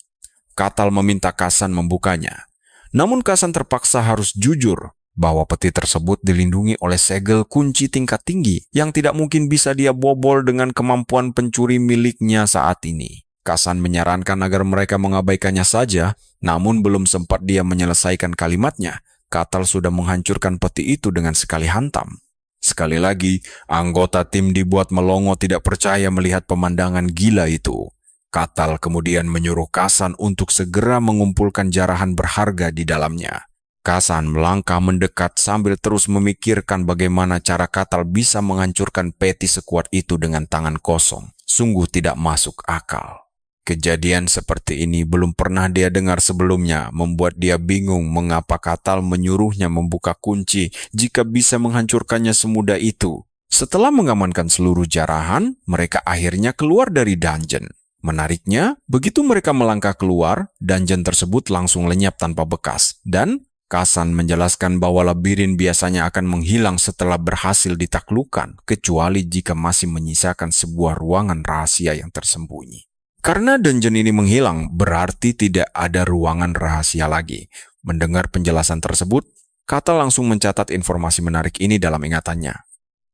Katal meminta Kasan membukanya. Namun Kasan terpaksa harus jujur bahwa peti tersebut dilindungi oleh segel kunci tingkat tinggi yang tidak mungkin bisa dia bobol dengan kemampuan pencuri miliknya saat ini. Kasan menyarankan agar mereka mengabaikannya saja, namun belum sempat dia menyelesaikan kalimatnya, Katal sudah menghancurkan peti itu dengan sekali hantam. Sekali lagi, anggota tim dibuat melongo tidak percaya melihat pemandangan gila itu. Katal kemudian menyuruh Kasan untuk segera mengumpulkan jarahan berharga di dalamnya. Kasan melangkah mendekat sambil terus memikirkan bagaimana cara Katal bisa menghancurkan peti sekuat itu dengan tangan kosong. Sungguh tidak masuk akal. Kejadian seperti ini belum pernah dia dengar sebelumnya, membuat dia bingung mengapa Katal menyuruhnya membuka kunci jika bisa menghancurkannya semudah itu. Setelah mengamankan seluruh jarahan, mereka akhirnya keluar dari dungeon. Menariknya, begitu mereka melangkah keluar, dungeon tersebut langsung lenyap tanpa bekas, dan Kasan menjelaskan bahwa labirin biasanya akan menghilang setelah berhasil ditaklukkan, kecuali jika masih menyisakan sebuah ruangan rahasia yang tersembunyi. Karena dungeon ini menghilang, berarti tidak ada ruangan rahasia lagi. Mendengar penjelasan tersebut, Katal langsung mencatat informasi menarik ini dalam ingatannya.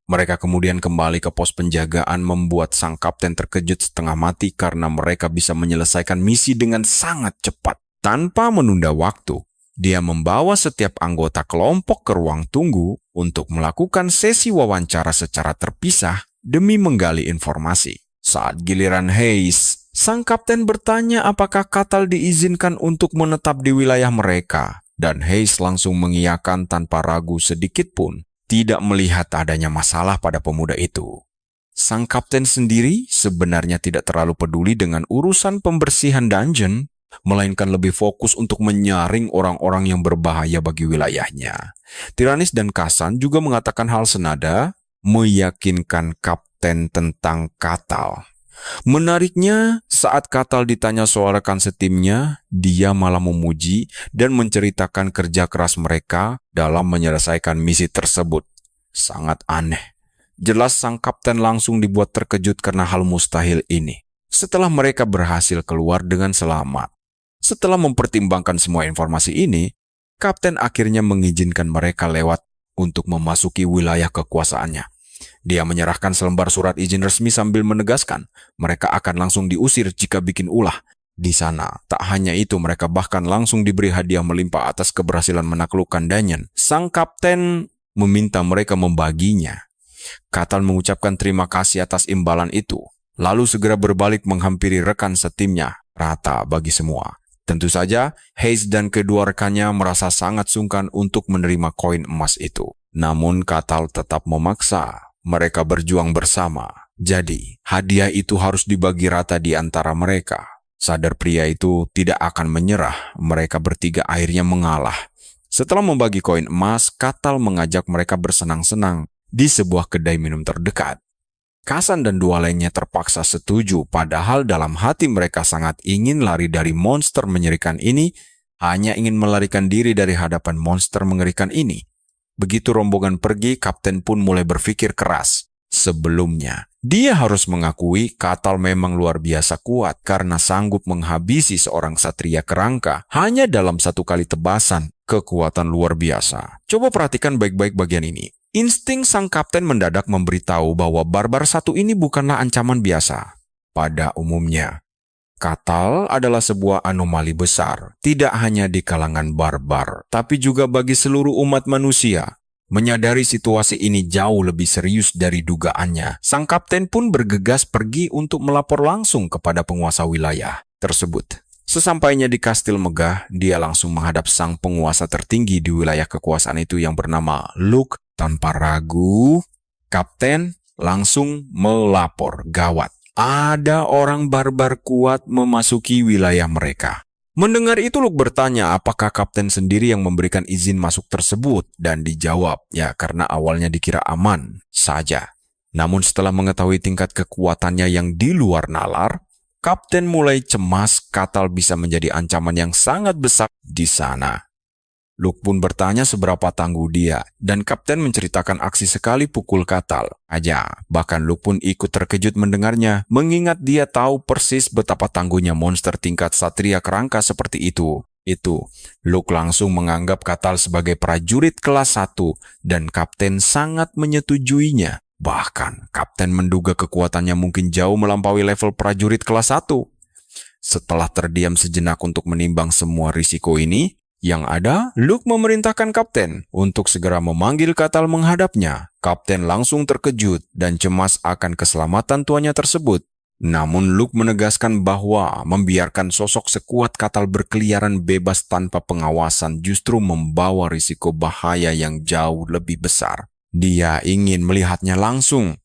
Mereka kemudian kembali ke pos penjagaan, membuat sang kapten terkejut setengah mati karena mereka bisa menyelesaikan misi dengan sangat cepat. Tanpa menunda waktu, dia membawa setiap anggota kelompok ke ruang tunggu untuk melakukan sesi wawancara secara terpisah demi menggali informasi. Saat giliran Hayes, sang kapten bertanya apakah Katal diizinkan untuk menetap di wilayah mereka, dan Hayes langsung mengiyakan tanpa ragu sedikit pun, tidak melihat adanya masalah pada pemuda itu. Sang kapten sendiri sebenarnya tidak terlalu peduli dengan urusan pembersihan dungeon, melainkan lebih fokus untuk menyaring orang-orang yang berbahaya bagi wilayahnya. Tiranis dan Kasan juga mengatakan hal senada, meyakinkan kapten tentang Katal. Menariknya, saat Katal ditanya soal rekan setimnya, dia malah memuji dan menceritakan kerja keras mereka dalam menyelesaikan misi tersebut. Sangat aneh. Jelas sang kapten langsung dibuat terkejut karena hal mustahil ini. Setelah mereka berhasil keluar dengan selamat. Setelah mempertimbangkan semua informasi ini, kapten akhirnya mengizinkan mereka lewat untuk memasuki wilayah kekuasaannya. Dia menyerahkan selembar surat izin resmi sambil menegaskan mereka akan langsung diusir jika bikin ulah. Di sana, tak hanya itu, mereka bahkan langsung diberi hadiah melimpah atas keberhasilan menaklukkan dungeon. Sang kapten meminta mereka membaginya. Katal mengucapkan terima kasih atas imbalan itu, lalu segera berbalik menghampiri rekan setimnya, rata bagi semua. Tentu saja, Hayes dan kedua rekannya merasa sangat sungkan untuk menerima koin emas itu. Namun Katal tetap memaksa mereka berjuang bersama. Jadi, hadiah itu harus dibagi rata di antara mereka. Sadar pria itu tidak akan menyerah, mereka bertiga akhirnya mengalah. Setelah membagi koin emas, Katal mengajak mereka bersenang-senang di sebuah kedai minum terdekat. Kasan dan dua lainnya terpaksa setuju, padahal dalam hati mereka sangat ingin lari dari monster mengerikan ini, hanya ingin melarikan diri dari hadapan monster mengerikan ini. Begitu rombongan pergi, kapten pun mulai berpikir keras. Sebelumnya, dia harus mengakui Katal memang luar biasa kuat karena sanggup menghabisi seorang satria kerangka hanya dalam satu kali tebasan. Kekuatan luar biasa. Coba perhatikan baik-baik bagian ini. Insting sang kapten mendadak memberitahu bahwa barbar satu ini bukanlah ancaman biasa. Pada umumnya, Katal adalah sebuah anomali besar, tidak hanya di kalangan barbar, tapi juga bagi seluruh umat manusia. Menyadari situasi ini jauh lebih serius dari dugaannya, sang kapten pun bergegas pergi untuk melapor langsung kepada penguasa wilayah tersebut. Sesampainya di kastil megah, dia langsung menghadap sang penguasa tertinggi di wilayah kekuasaan itu yang bernama Luke. Tanpa ragu, kapten langsung melapor, gawat. Ada orang barbar kuat memasuki wilayah mereka. Mendengar itu Luke bertanya apakah kapten sendiri yang memberikan izin masuk tersebut dan dijawab ya karena awalnya dikira aman saja. Namun setelah mengetahui tingkat kekuatannya yang di luar nalar, kapten mulai cemas Katal bisa menjadi ancaman yang sangat besar di sana. Luke pun bertanya seberapa tangguh dia, dan kapten menceritakan aksi sekali pukul Katal aja. Bahkan Luke pun ikut terkejut mendengarnya, mengingat dia tahu persis betapa tangguhnya monster tingkat Satria Kerangka seperti itu. Luke langsung menganggap Katal sebagai prajurit kelas 1, dan kapten sangat menyetujuinya. Bahkan, kapten menduga kekuatannya mungkin jauh melampaui level prajurit kelas 1. Setelah terdiam sejenak untuk menimbang semua risiko ini, yang ada, Luke memerintahkan kapten untuk segera memanggil Katal menghadapnya. Kapten langsung terkejut dan cemas akan keselamatan tuannya tersebut. Namun Luke menegaskan bahwa membiarkan sosok sekuat Katal berkeliaran bebas tanpa pengawasan justru membawa risiko bahaya yang jauh lebih besar. Dia ingin melihatnya langsung.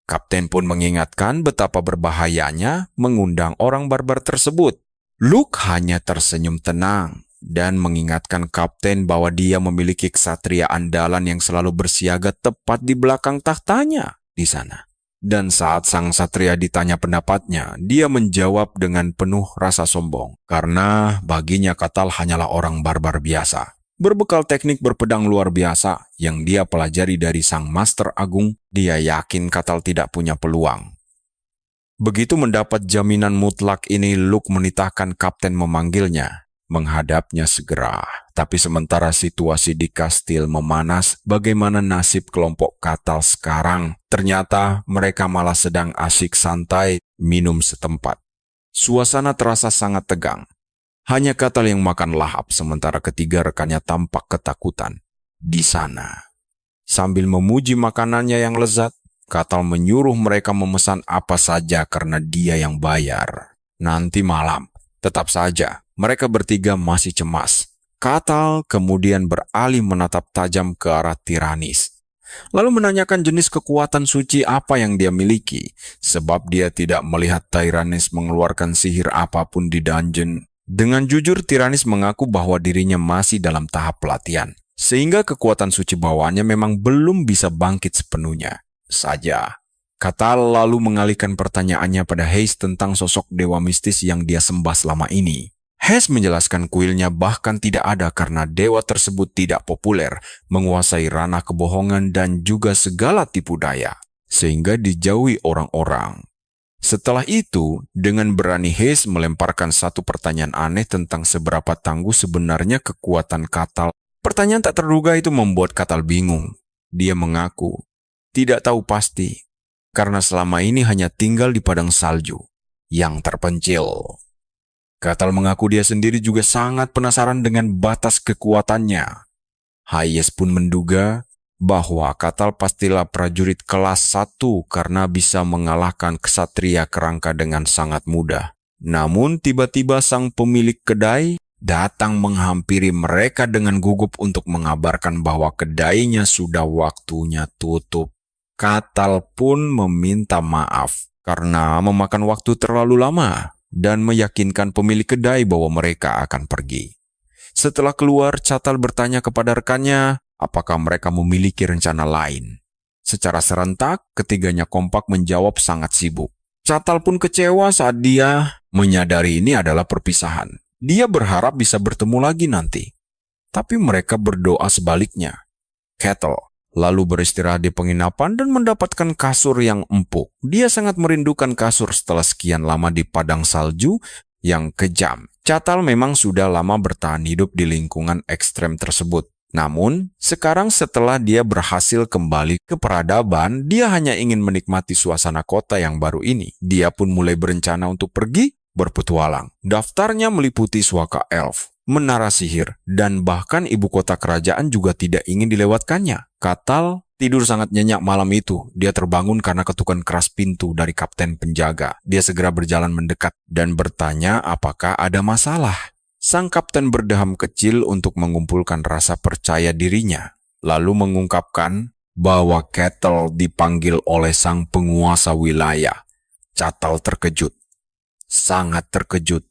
Kapten pun mengingatkan betapa berbahayanya mengundang orang barbar tersebut. Luke hanya tersenyum tenang dan mengingatkan kapten bahwa dia memiliki ksatria andalan yang selalu bersiaga tepat di belakang tahtanya di sana. Dan saat sang satria ditanya pendapatnya, dia menjawab dengan penuh rasa sombong, karena baginya Katal hanyalah orang barbar biasa. Berbekal teknik berpedang luar biasa yang dia pelajari dari sang Master Agung, dia yakin Katal tidak punya peluang. Begitu mendapat jaminan mutlak ini, Luke menitahkan kapten memanggilnya. Menghadapnya segera. Tapi sementara situasi di kastil memanas, bagaimana nasib kelompok Katal sekarang? Ternyata mereka malah sedang asyik santai minum setempat. Suasana terasa sangat tegang. Hanya Katal yang makan lahap sementara ketiga rekannya tampak ketakutan. Di sana, sambil memuji makanannya yang lezat, Katal menyuruh mereka memesan apa saja karena dia yang bayar. Nanti malam, tetap saja, mereka bertiga masih cemas. Katal kemudian beralih menatap tajam ke arah Tiranis. Lalu menanyakan jenis kekuatan suci apa yang dia miliki, sebab dia tidak melihat Tiranis mengeluarkan sihir apapun di dungeon. Dengan jujur, Tiranis mengaku bahwa dirinya masih dalam tahap pelatihan, sehingga kekuatan suci bawaannya memang belum bisa bangkit sepenuhnya saja. Katal lalu mengalihkan pertanyaannya pada Hayes tentang sosok dewa mistis yang dia sembah selama ini. Hayes menjelaskan kuilnya bahkan tidak ada karena dewa tersebut tidak populer, menguasai ranah kebohongan dan juga segala tipu daya, sehingga dijauhi orang-orang. Setelah itu, dengan berani Hayes melemparkan satu pertanyaan aneh tentang seberapa tangguh sebenarnya kekuatan Katal. Pertanyaan tak terduga itu membuat Katal bingung. Dia mengaku tidak tahu pasti, karena selama ini hanya tinggal di padang salju yang terpencil. Katal mengaku dia sendiri juga sangat penasaran dengan batas kekuatannya. Hayes pun menduga bahwa Katal pastilah prajurit kelas 1 karena bisa mengalahkan ksatria kerangka dengan sangat mudah. Namun tiba-tiba sang pemilik kedai datang menghampiri mereka dengan gugup untuk mengabarkan bahwa kedainya sudah waktunya tutup. Katal pun meminta maaf karena memakan waktu terlalu lama dan meyakinkan pemilik kedai bahwa mereka akan pergi. Setelah keluar, Katal bertanya kepada rekannya apakah mereka memiliki rencana lain. Secara serentak, ketiganya kompak menjawab sangat sibuk. Katal pun kecewa saat dia menyadari ini adalah perpisahan. Dia berharap bisa bertemu lagi nanti. Tapi mereka berdoa sebaliknya. Katal lalu beristirahat di penginapan dan mendapatkan kasur yang empuk. Dia sangat merindukan kasur setelah sekian lama di padang salju yang kejam. Katal memang sudah lama bertahan hidup di lingkungan ekstrem tersebut. Namun, sekarang setelah dia berhasil kembali ke peradaban, dia hanya ingin menikmati suasana kota yang baru ini. Dia pun mulai berencana untuk pergi berpetualang. Daftarnya meliputi Suaka Elf, menara sihir, dan bahkan ibu kota kerajaan juga tidak ingin dilewatkannya. Katal tidur sangat nyenyak malam itu. Dia terbangun karena ketukan keras pintu dari kapten penjaga. Dia segera berjalan mendekat dan bertanya apakah ada masalah. Sang kapten berdeham kecil untuk mengumpulkan rasa percaya dirinya, lalu mengungkapkan bahwa Katal dipanggil oleh sang penguasa wilayah. Katal terkejut, sangat terkejut.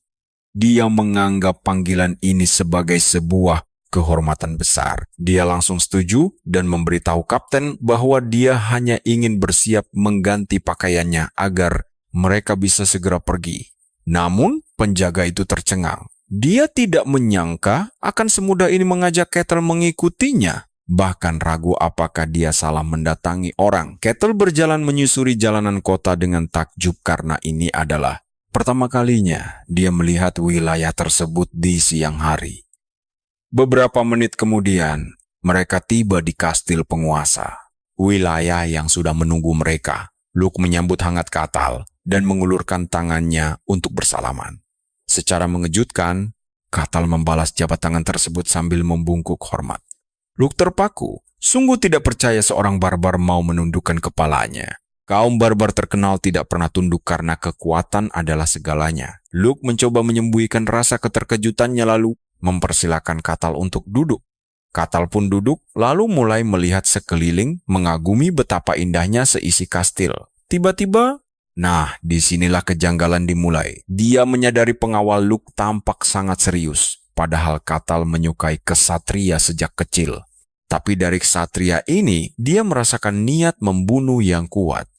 Dia menganggap panggilan ini sebagai sebuah kehormatan besar. Dia langsung setuju dan memberitahu kapten bahwa dia hanya ingin bersiap mengganti pakaiannya agar mereka bisa segera pergi. Namun, penjaga itu tercengang. Dia tidak menyangka akan semudah ini mengajak Kettle mengikutinya. Bahkan ragu apakah dia salah mendatangi orang. Kettle berjalan menyusuri jalanan kota dengan takjub karena ini adalah pertama kalinya dia melihat wilayah tersebut di siang hari. Beberapa menit kemudian, mereka tiba di kastil penguasa. Wilayah yang sudah menunggu mereka. Luke menyambut hangat Katal dan mengulurkan tangannya untuk bersalaman. Secara mengejutkan, Katal membalas jabat tangan tersebut sambil membungkuk hormat. Luke terpaku, sungguh tidak percaya seorang barbar mau menundukkan kepalanya. Kaum barbar terkenal tidak pernah tunduk karena kekuatan adalah segalanya. Luke mencoba menyembunyikan rasa keterkejutannya lalu mempersilakan Katal untuk duduk. Katal pun duduk, lalu mulai melihat sekeliling, mengagumi betapa indahnya seisi kastil. Tiba-tiba, disinilah kejanggalan dimulai. Dia menyadari pengawal Luke tampak sangat serius. Padahal Katal menyukai kesatria sejak kecil. Tapi dari kesatria ini, dia merasakan niat membunuh yang kuat.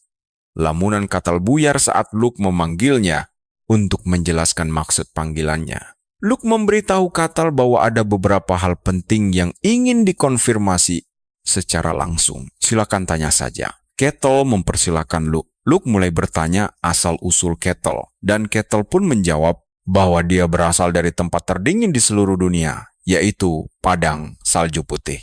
Lamunan Katal buyar saat Luke memanggilnya untuk menjelaskan maksud panggilannya. Luke memberitahu Katal bahwa ada beberapa hal penting yang ingin dikonfirmasi secara langsung. Silakan tanya saja. Kettle mempersilakan Luke. Luke mulai bertanya asal-usul Kettle. Dan Kettle pun menjawab bahwa dia berasal dari tempat terdingin di seluruh dunia, yaitu padang salju putih.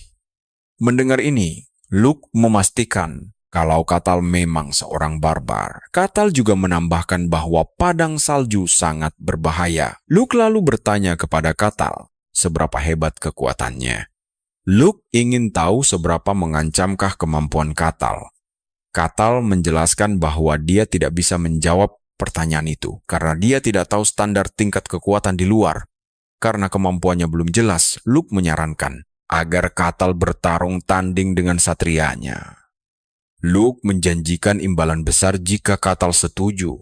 Mendengar ini, Luke memastikan kalau Katal memang seorang barbar. Katal juga menambahkan bahwa padang salju sangat berbahaya. Luke lalu bertanya kepada Katal, seberapa hebat kekuatannya. Luke ingin tahu seberapa mengancamkah kemampuan Katal. Katal menjelaskan bahwa dia tidak bisa menjawab pertanyaan itu karena dia tidak tahu standar tingkat kekuatan di luar. Karena kemampuannya belum jelas, Luke menyarankan agar Katal bertarung tanding dengan satrianya. Luke menjanjikan imbalan besar jika Katal setuju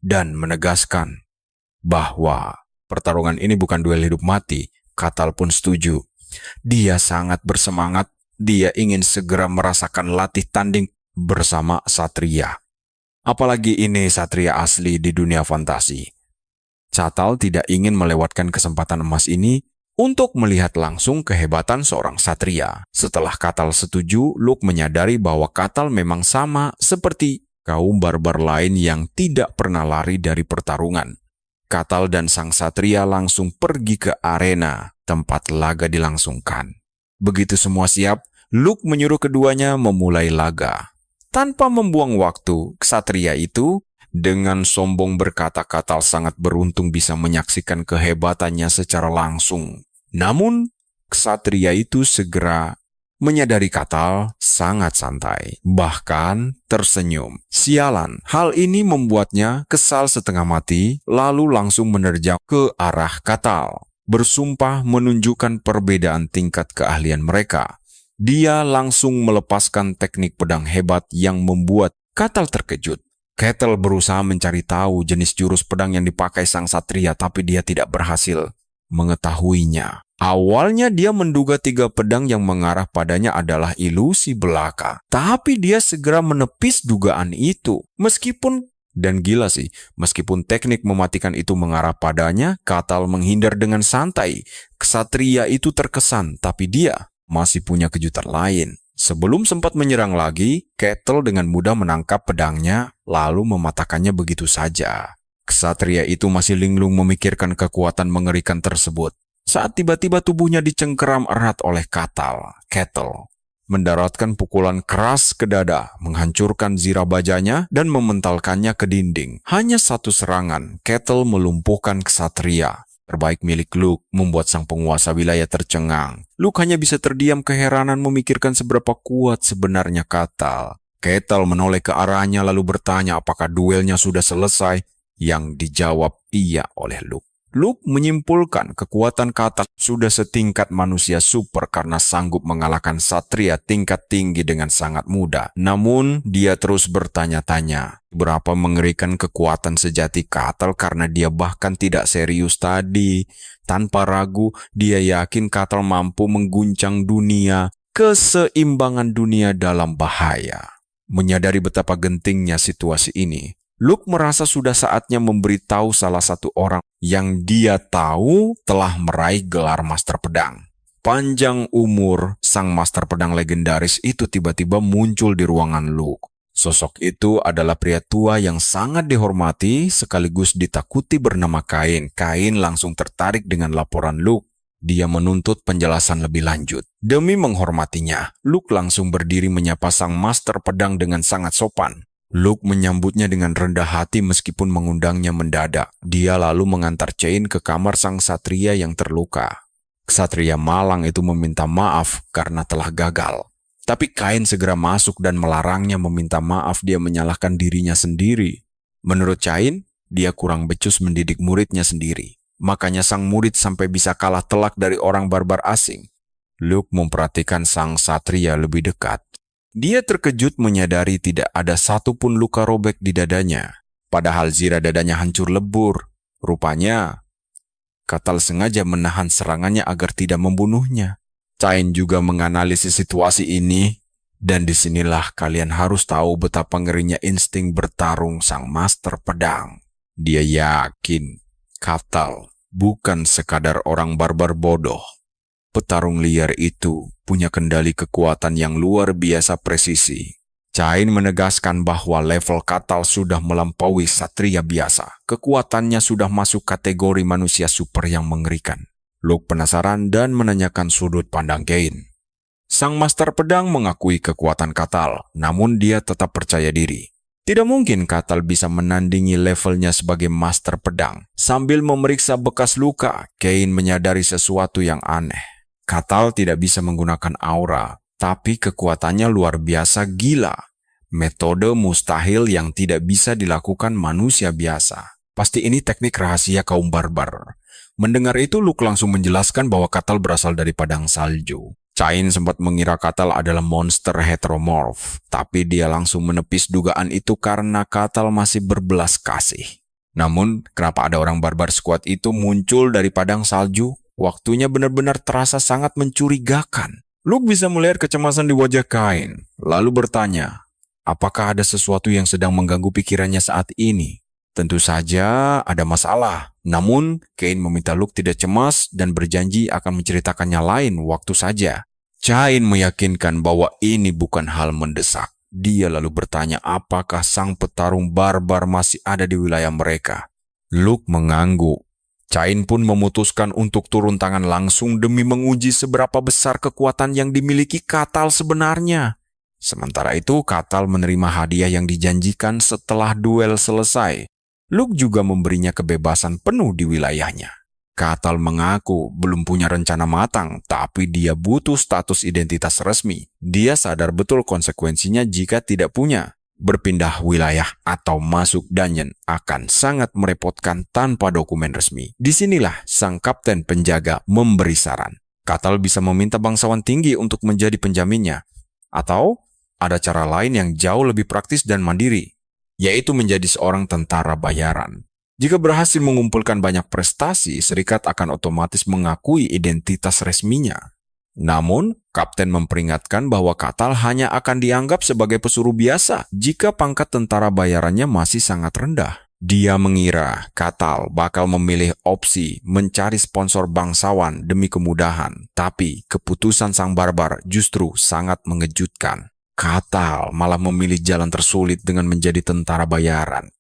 dan menegaskan bahwa pertarungan ini bukan duel hidup mati. Katal pun setuju. Dia sangat bersemangat, dia ingin segera merasakan latih tanding bersama satria. Apalagi ini satria asli di dunia fantasi. Katal tidak ingin melewatkan kesempatan emas ini untuk melihat langsung kehebatan seorang satria. Setelah Katal setuju, Luke menyadari bahwa Katal memang sama seperti kaum barbar lain yang tidak pernah lari dari pertarungan. Katal dan sang satria langsung pergi ke arena tempat laga dilangsungkan. Begitu semua siap, Luke menyuruh keduanya memulai laga. Tanpa membuang waktu, ksatria itu dengan sombong berkata Katal sangat beruntung bisa menyaksikan kehebatannya secara langsung. Namun, ksatria itu segera menyadari Katal sangat santai, bahkan tersenyum. Sialan, hal ini membuatnya kesal setengah mati, lalu langsung menerjang ke arah Katal. Bersumpah menunjukkan perbedaan tingkat keahlian mereka. Dia langsung melepaskan teknik pedang hebat yang membuat Katal terkejut. Kettle berusaha mencari tahu jenis jurus pedang yang dipakai sang satria, tapi dia tidak berhasil mengetahuinya. Awalnya dia menduga 3 pedang yang mengarah padanya adalah ilusi belaka. Tapi dia segera menepis dugaan itu. Meskipun teknik mematikan itu mengarah padanya, Katal menghindar dengan santai. Ksatria itu terkesan, tapi dia masih punya kejutan lain. Sebelum sempat menyerang lagi, Kettle dengan mudah menangkap pedangnya, lalu mematahkannya begitu saja. Ksatria itu masih linglung memikirkan kekuatan mengerikan tersebut, saat tiba-tiba tubuhnya dicengkeram erat oleh Katal. Kettle mendaratkan pukulan keras ke dada, menghancurkan zirah bajanya dan mementalkannya ke dinding. Hanya satu serangan, Kettle melumpuhkan ksatria terbaik milik Luke, membuat sang penguasa wilayah tercengang. Luke hanya bisa terdiam keheranan memikirkan seberapa kuat sebenarnya Katal. Kettle menoleh ke arahnya lalu bertanya apakah duelnya sudah selesai. Yang dijawab iya oleh Luke. Luke menyimpulkan kekuatan Katal sudah setingkat manusia super karena sanggup mengalahkan satria tingkat tinggi dengan sangat mudah. Namun, dia terus bertanya-tanya, berapa mengerikan kekuatan sejati Katal karena dia bahkan tidak serius tadi. Tanpa ragu, dia yakin Katal mampu mengguncang dunia, keseimbangan dunia dalam bahaya. Menyadari betapa gentingnya situasi ini, Luke merasa sudah saatnya memberitahu salah satu orang yang dia tahu telah meraih gelar Master Pedang. Panjang umur, sang Master Pedang legendaris itu tiba-tiba muncul di ruangan Luke. Sosok itu adalah pria tua yang sangat dihormati sekaligus ditakuti bernama Kain. Kain langsung tertarik dengan laporan Luke. Dia menuntut penjelasan lebih lanjut. Demi menghormatinya, Luke langsung berdiri menyapa sang Master Pedang dengan sangat sopan. Luke menyambutnya dengan rendah hati meskipun mengundangnya mendadak. Dia lalu mengantar Cain ke kamar sang satria yang terluka. Ksatria malang itu meminta maaf karena telah gagal. Tapi Kain segera masuk dan melarangnya meminta maaf. Dia menyalahkan dirinya sendiri. Menurut Cain, dia kurang becus mendidik muridnya sendiri. Makanya sang murid sampai bisa kalah telak dari orang barbar asing. Luke memperhatikan sang satria lebih dekat. Dia terkejut menyadari tidak ada satupun luka robek di dadanya. Padahal zira dadanya hancur lebur. Rupanya, Katal sengaja menahan serangannya agar tidak membunuhnya. Cain juga menganalisis situasi ini. Dan disinilah kalian harus tahu betapa ngerinya insting bertarung sang Master Pedang. Dia yakin Katal bukan sekadar orang barbar bodoh. Petarung liar itu punya kendali kekuatan yang luar biasa presisi. Cain menegaskan bahwa level Katal sudah melampaui satria biasa. Kekuatannya sudah masuk kategori manusia super yang mengerikan. Luke penasaran dan menanyakan sudut pandang Cain. Sang Master Pedang mengakui kekuatan Katal, namun dia tetap percaya diri. Tidak mungkin Katal bisa menandingi levelnya sebagai Master Pedang. Sambil memeriksa bekas luka, Cain menyadari sesuatu yang aneh. Katal tidak bisa menggunakan aura, tapi kekuatannya luar biasa gila. Metode mustahil yang tidak bisa dilakukan manusia biasa. Pasti ini teknik rahasia kaum barbar. Mendengar itu, Luke langsung menjelaskan bahwa Katal berasal dari padang salju. Cain sempat mengira Katal adalah monster heteromorph, tapi dia langsung menepis dugaan itu karena Katal masih berbelas kasih. Namun, kenapa ada orang barbar sekuat itu muncul dari padang salju? Waktunya benar-benar terasa sangat mencurigakan. Luke bisa melihat kecemasan di wajah Cain, lalu bertanya, apakah ada sesuatu yang sedang mengganggu pikirannya saat ini? Tentu saja ada masalah. Namun, Cain meminta Luke tidak cemas dan berjanji akan menceritakannya lain waktu saja. Cain meyakinkan bahwa ini bukan hal mendesak. Dia lalu bertanya apakah sang petarung barbar masih ada di wilayah mereka. Luke mengangguk. Cain pun memutuskan untuk turun tangan langsung demi menguji seberapa besar kekuatan yang dimiliki Katal sebenarnya. Sementara itu, Katal menerima hadiah yang dijanjikan setelah duel selesai. Luke juga memberinya kebebasan penuh di wilayahnya. Katal mengaku belum punya rencana matang, tapi dia butuh status identitas resmi. Dia sadar betul konsekuensinya jika tidak punya. Berpindah wilayah atau masuk dungeon akan sangat merepotkan tanpa dokumen resmi. Disinilah sang kapten penjaga memberi saran. Katal bisa meminta bangsawan tinggi untuk menjadi penjaminnya. Atau ada cara lain yang jauh lebih praktis dan mandiri, yaitu menjadi seorang tentara bayaran. Jika berhasil mengumpulkan banyak prestasi, serikat akan otomatis mengakui identitas resminya. Namun, kapten memperingatkan bahwa Katal hanya akan dianggap sebagai pesuruh biasa jika pangkat tentara bayarannya masih sangat rendah. Dia mengira Katal bakal memilih opsi mencari sponsor bangsawan demi kemudahan, tapi keputusan sang barbar justru sangat mengejutkan. Katal malah memilih jalan tersulit dengan menjadi tentara bayaran.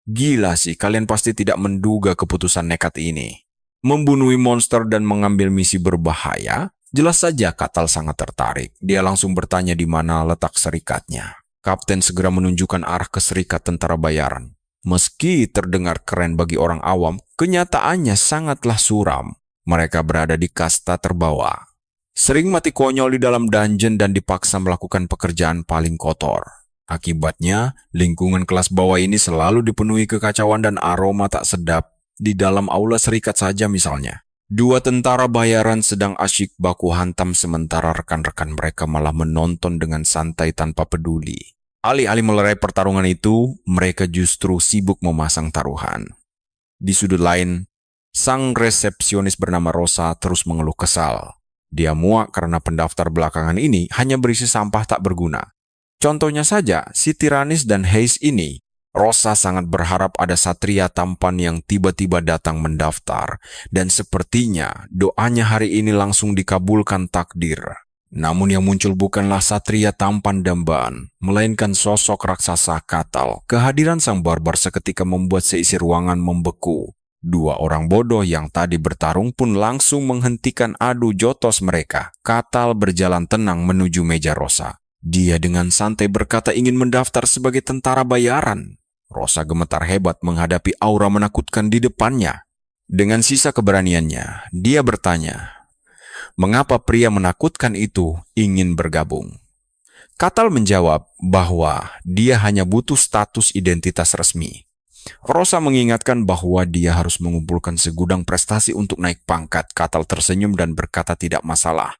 Gila sih, kalian pasti tidak menduga keputusan nekat ini. Membunuhi monster dan mengambil misi berbahaya? Jelas saja Katal sangat tertarik. Dia langsung bertanya di mana letak serikatnya. Kapten segera menunjukkan arah ke serikat tentara bayaran. Meski terdengar keren bagi orang awam, kenyataannya sangatlah suram. Mereka berada di kasta terbawah. Sering mati konyol di dalam dungeon dan dipaksa melakukan pekerjaan paling kotor. Akibatnya, lingkungan kelas bawah ini selalu dipenuhi kekacauan dan aroma tak sedap. Di dalam aula serikat saja misalnya. Dua tentara bayaran sedang asyik baku hantam sementara rekan-rekan mereka malah menonton dengan santai tanpa peduli. Alih-alih melerai pertarungan itu, mereka justru sibuk memasang taruhan. Di sudut lain, sang resepsionis bernama Rosa terus mengeluh kesal. Dia muak karena pendaftar belakangan ini hanya berisi sampah tak berguna. Contohnya saja, si Tiranis dan Hayes ini. Rosa sangat berharap ada satria tampan yang tiba-tiba datang mendaftar, dan sepertinya doanya hari ini langsung dikabulkan takdir. Namun yang muncul bukanlah satria tampan dambaan, melainkan sosok raksasa Katal. Kehadiran sang barbar seketika membuat seisi ruangan membeku. Dua orang bodoh yang tadi bertarung pun langsung menghentikan adu jotos mereka. Katal berjalan tenang menuju meja Rosa. Dia dengan santai berkata ingin mendaftar sebagai tentara bayaran. Rosa gemetar hebat menghadapi aura menakutkan di depannya. Dengan sisa keberaniannya, dia bertanya, mengapa pria menakutkan itu ingin bergabung? Katal menjawab bahwa dia hanya butuh status identitas resmi. Rosa mengingatkan bahwa dia harus mengumpulkan segudang prestasi untuk naik pangkat. Katal tersenyum dan berkata tidak masalah.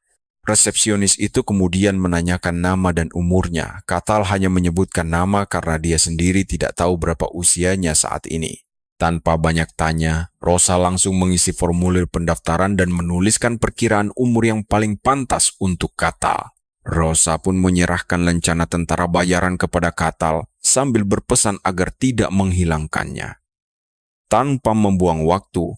Resepsionis itu kemudian menanyakan nama dan umurnya. Katal hanya menyebutkan nama karena dia sendiri tidak tahu berapa usianya saat ini. Tanpa banyak tanya, Rosa langsung mengisi formulir pendaftaran dan menuliskan perkiraan umur yang paling pantas untuk Katal. Rosa pun menyerahkan lencana tentara bayaran kepada Katal sambil berpesan agar tidak menghilangkannya. Tanpa membuang waktu,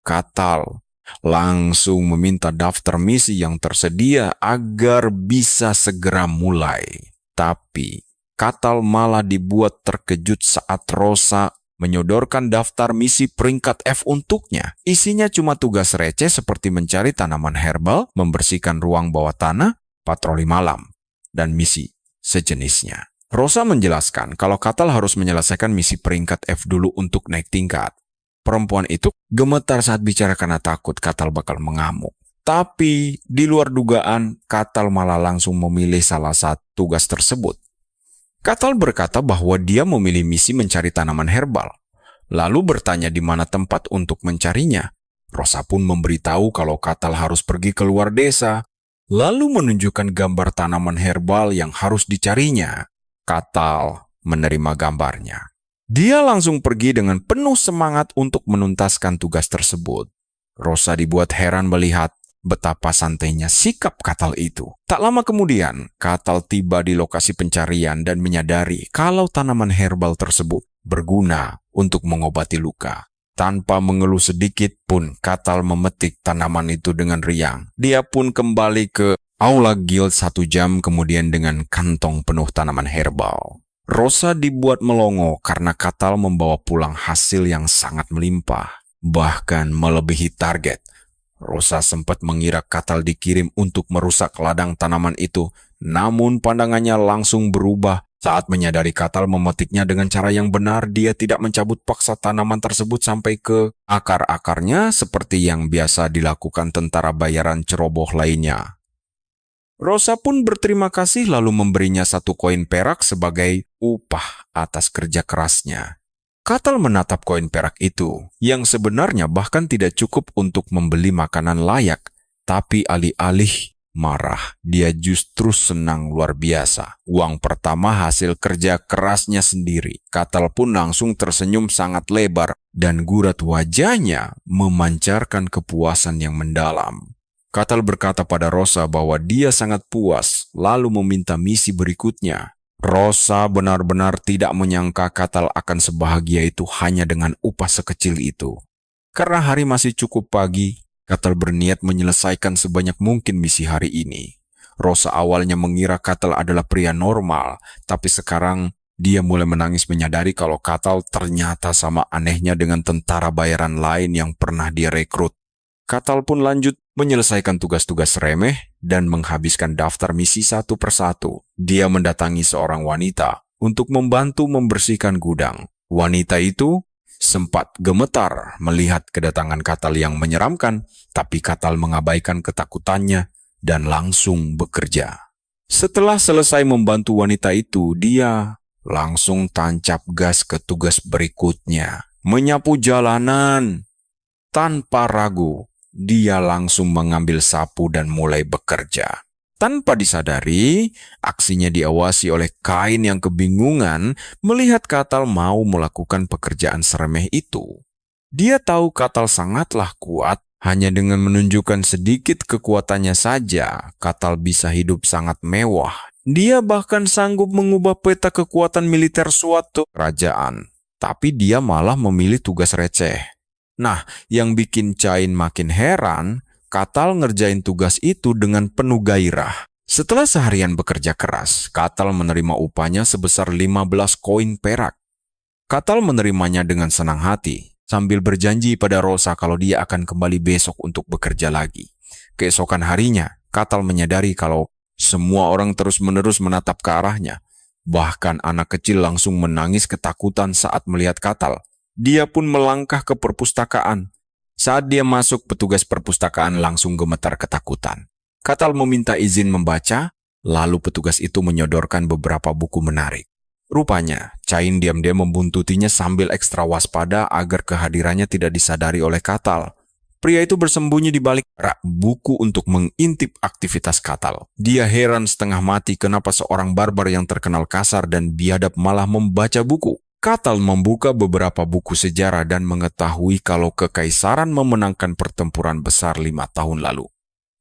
Katal langsung meminta daftar misi yang tersedia agar bisa segera mulai. Tapi Katal malah dibuat terkejut saat Rosa menyodorkan daftar misi peringkat F untuknya. Isinya cuma tugas receh seperti mencari tanaman herbal, membersihkan ruang bawah tanah, patroli malam, dan misi sejenisnya. Rosa menjelaskan kalau Katal harus menyelesaikan misi peringkat F dulu untuk naik tingkat. Perempuan itu gemetar saat bicara karena takut Katal bakal mengamuk. Tapi di luar dugaan, Katal malah langsung memilih salah satu tugas tersebut. Katal berkata bahwa dia memilih misi mencari tanaman herbal. Lalu bertanya di mana tempat untuk mencarinya. Rosa pun memberitahu kalau Katal harus pergi ke luar desa, lalu menunjukkan gambar tanaman herbal yang harus dicarinya. Katal menerima gambarnya. Dia langsung pergi dengan penuh semangat untuk menuntaskan tugas tersebut. Rosa dibuat heran melihat betapa santainya sikap Katal itu. Tak lama kemudian, Katal tiba di lokasi pencarian dan menyadari kalau tanaman herbal tersebut berguna untuk mengobati luka. Tanpa mengeluh sedikit pun, Katal memetik tanaman itu dengan riang. Dia pun kembali ke aula guild 1 jam kemudian dengan kantong penuh tanaman herbal. Rosa dibuat melongo karena Katal membawa pulang hasil yang sangat melimpah, bahkan melebihi target. Rosa sempat mengira Katal dikirim untuk merusak ladang tanaman itu, namun pandangannya langsung berubah saat menyadari Katal memetiknya dengan cara yang benar. Dia tidak mencabut paksa tanaman tersebut sampai ke akar-akarnya seperti yang biasa dilakukan tentara bayaran ceroboh lainnya. Rosa pun berterima kasih lalu memberinya 1 koin perak sebagai upah atas kerja kerasnya. Katal menatap koin perak itu, yang sebenarnya bahkan tidak cukup untuk membeli makanan layak, tapi alih-alih marah, dia justru senang luar biasa. Uang pertama hasil kerja kerasnya sendiri. Katal pun langsung tersenyum sangat lebar, dan gurat wajahnya memancarkan kepuasan yang mendalam. Katal berkata pada Rosa bahwa dia sangat puas, lalu meminta misi berikutnya. Rosa benar-benar tidak menyangka Katal akan sebahagia itu hanya dengan upah sekecil itu. Karena hari masih cukup pagi, Katal berniat menyelesaikan sebanyak mungkin misi hari ini. Rosa awalnya mengira Katal adalah pria normal, tapi sekarang dia mulai menangis menyadari kalau Katal ternyata sama anehnya dengan tentara bayaran lain yang pernah dia rekrut. Katal pun lanjut menyelesaikan tugas-tugas remeh dan menghabiskan daftar misi satu persatu. Dia mendatangi seorang wanita untuk membantu membersihkan gudang. Wanita itu sempat gemetar melihat kedatangan Katal yang menyeramkan, tapi Katal mengabaikan ketakutannya dan langsung bekerja. Setelah selesai membantu wanita itu, dia langsung tancap gas ke tugas berikutnya, menyapu jalanan. Tanpa ragu, dia langsung mengambil sapu dan mulai bekerja. Tanpa disadari, aksinya diawasi oleh Kain yang kebingungan melihat Katal mau melakukan pekerjaan seremeh itu. Dia tahu Katal sangatlah kuat, hanya dengan menunjukkan sedikit kekuatannya saja, Katal bisa hidup sangat mewah. Dia bahkan sanggup mengubah peta kekuatan militer suatu kerajaan. Tapi dia malah memilih tugas receh. Nah, yang bikin Cain makin heran, Katal ngerjain tugas itu dengan penuh gairah. Setelah seharian bekerja keras, Katal menerima upahnya sebesar 15 koin perak. Katal menerimanya dengan senang hati, sambil berjanji pada Rosa kalau dia akan kembali besok untuk bekerja lagi. Keesokan harinya, Katal menyadari kalau semua orang terus-menerus menatap ke arahnya. Bahkan anak kecil langsung menangis ketakutan saat melihat Katal. Dia pun melangkah ke perpustakaan. Saat dia masuk, petugas perpustakaan langsung gemetar ketakutan. Katal meminta izin membaca, lalu petugas itu menyodorkan beberapa buku menarik. Rupanya, Cain diam-diam membuntutinya sambil ekstra waspada agar kehadirannya tidak disadari oleh Katal. Pria itu bersembunyi di balik rak buku untuk mengintip aktivitas Katal. Dia heran setengah mati kenapa seorang barbar yang terkenal kasar dan biadab malah membaca buku. Katal membuka beberapa buku sejarah dan mengetahui kalau kekaisaran memenangkan pertempuran besar 5 tahun lalu.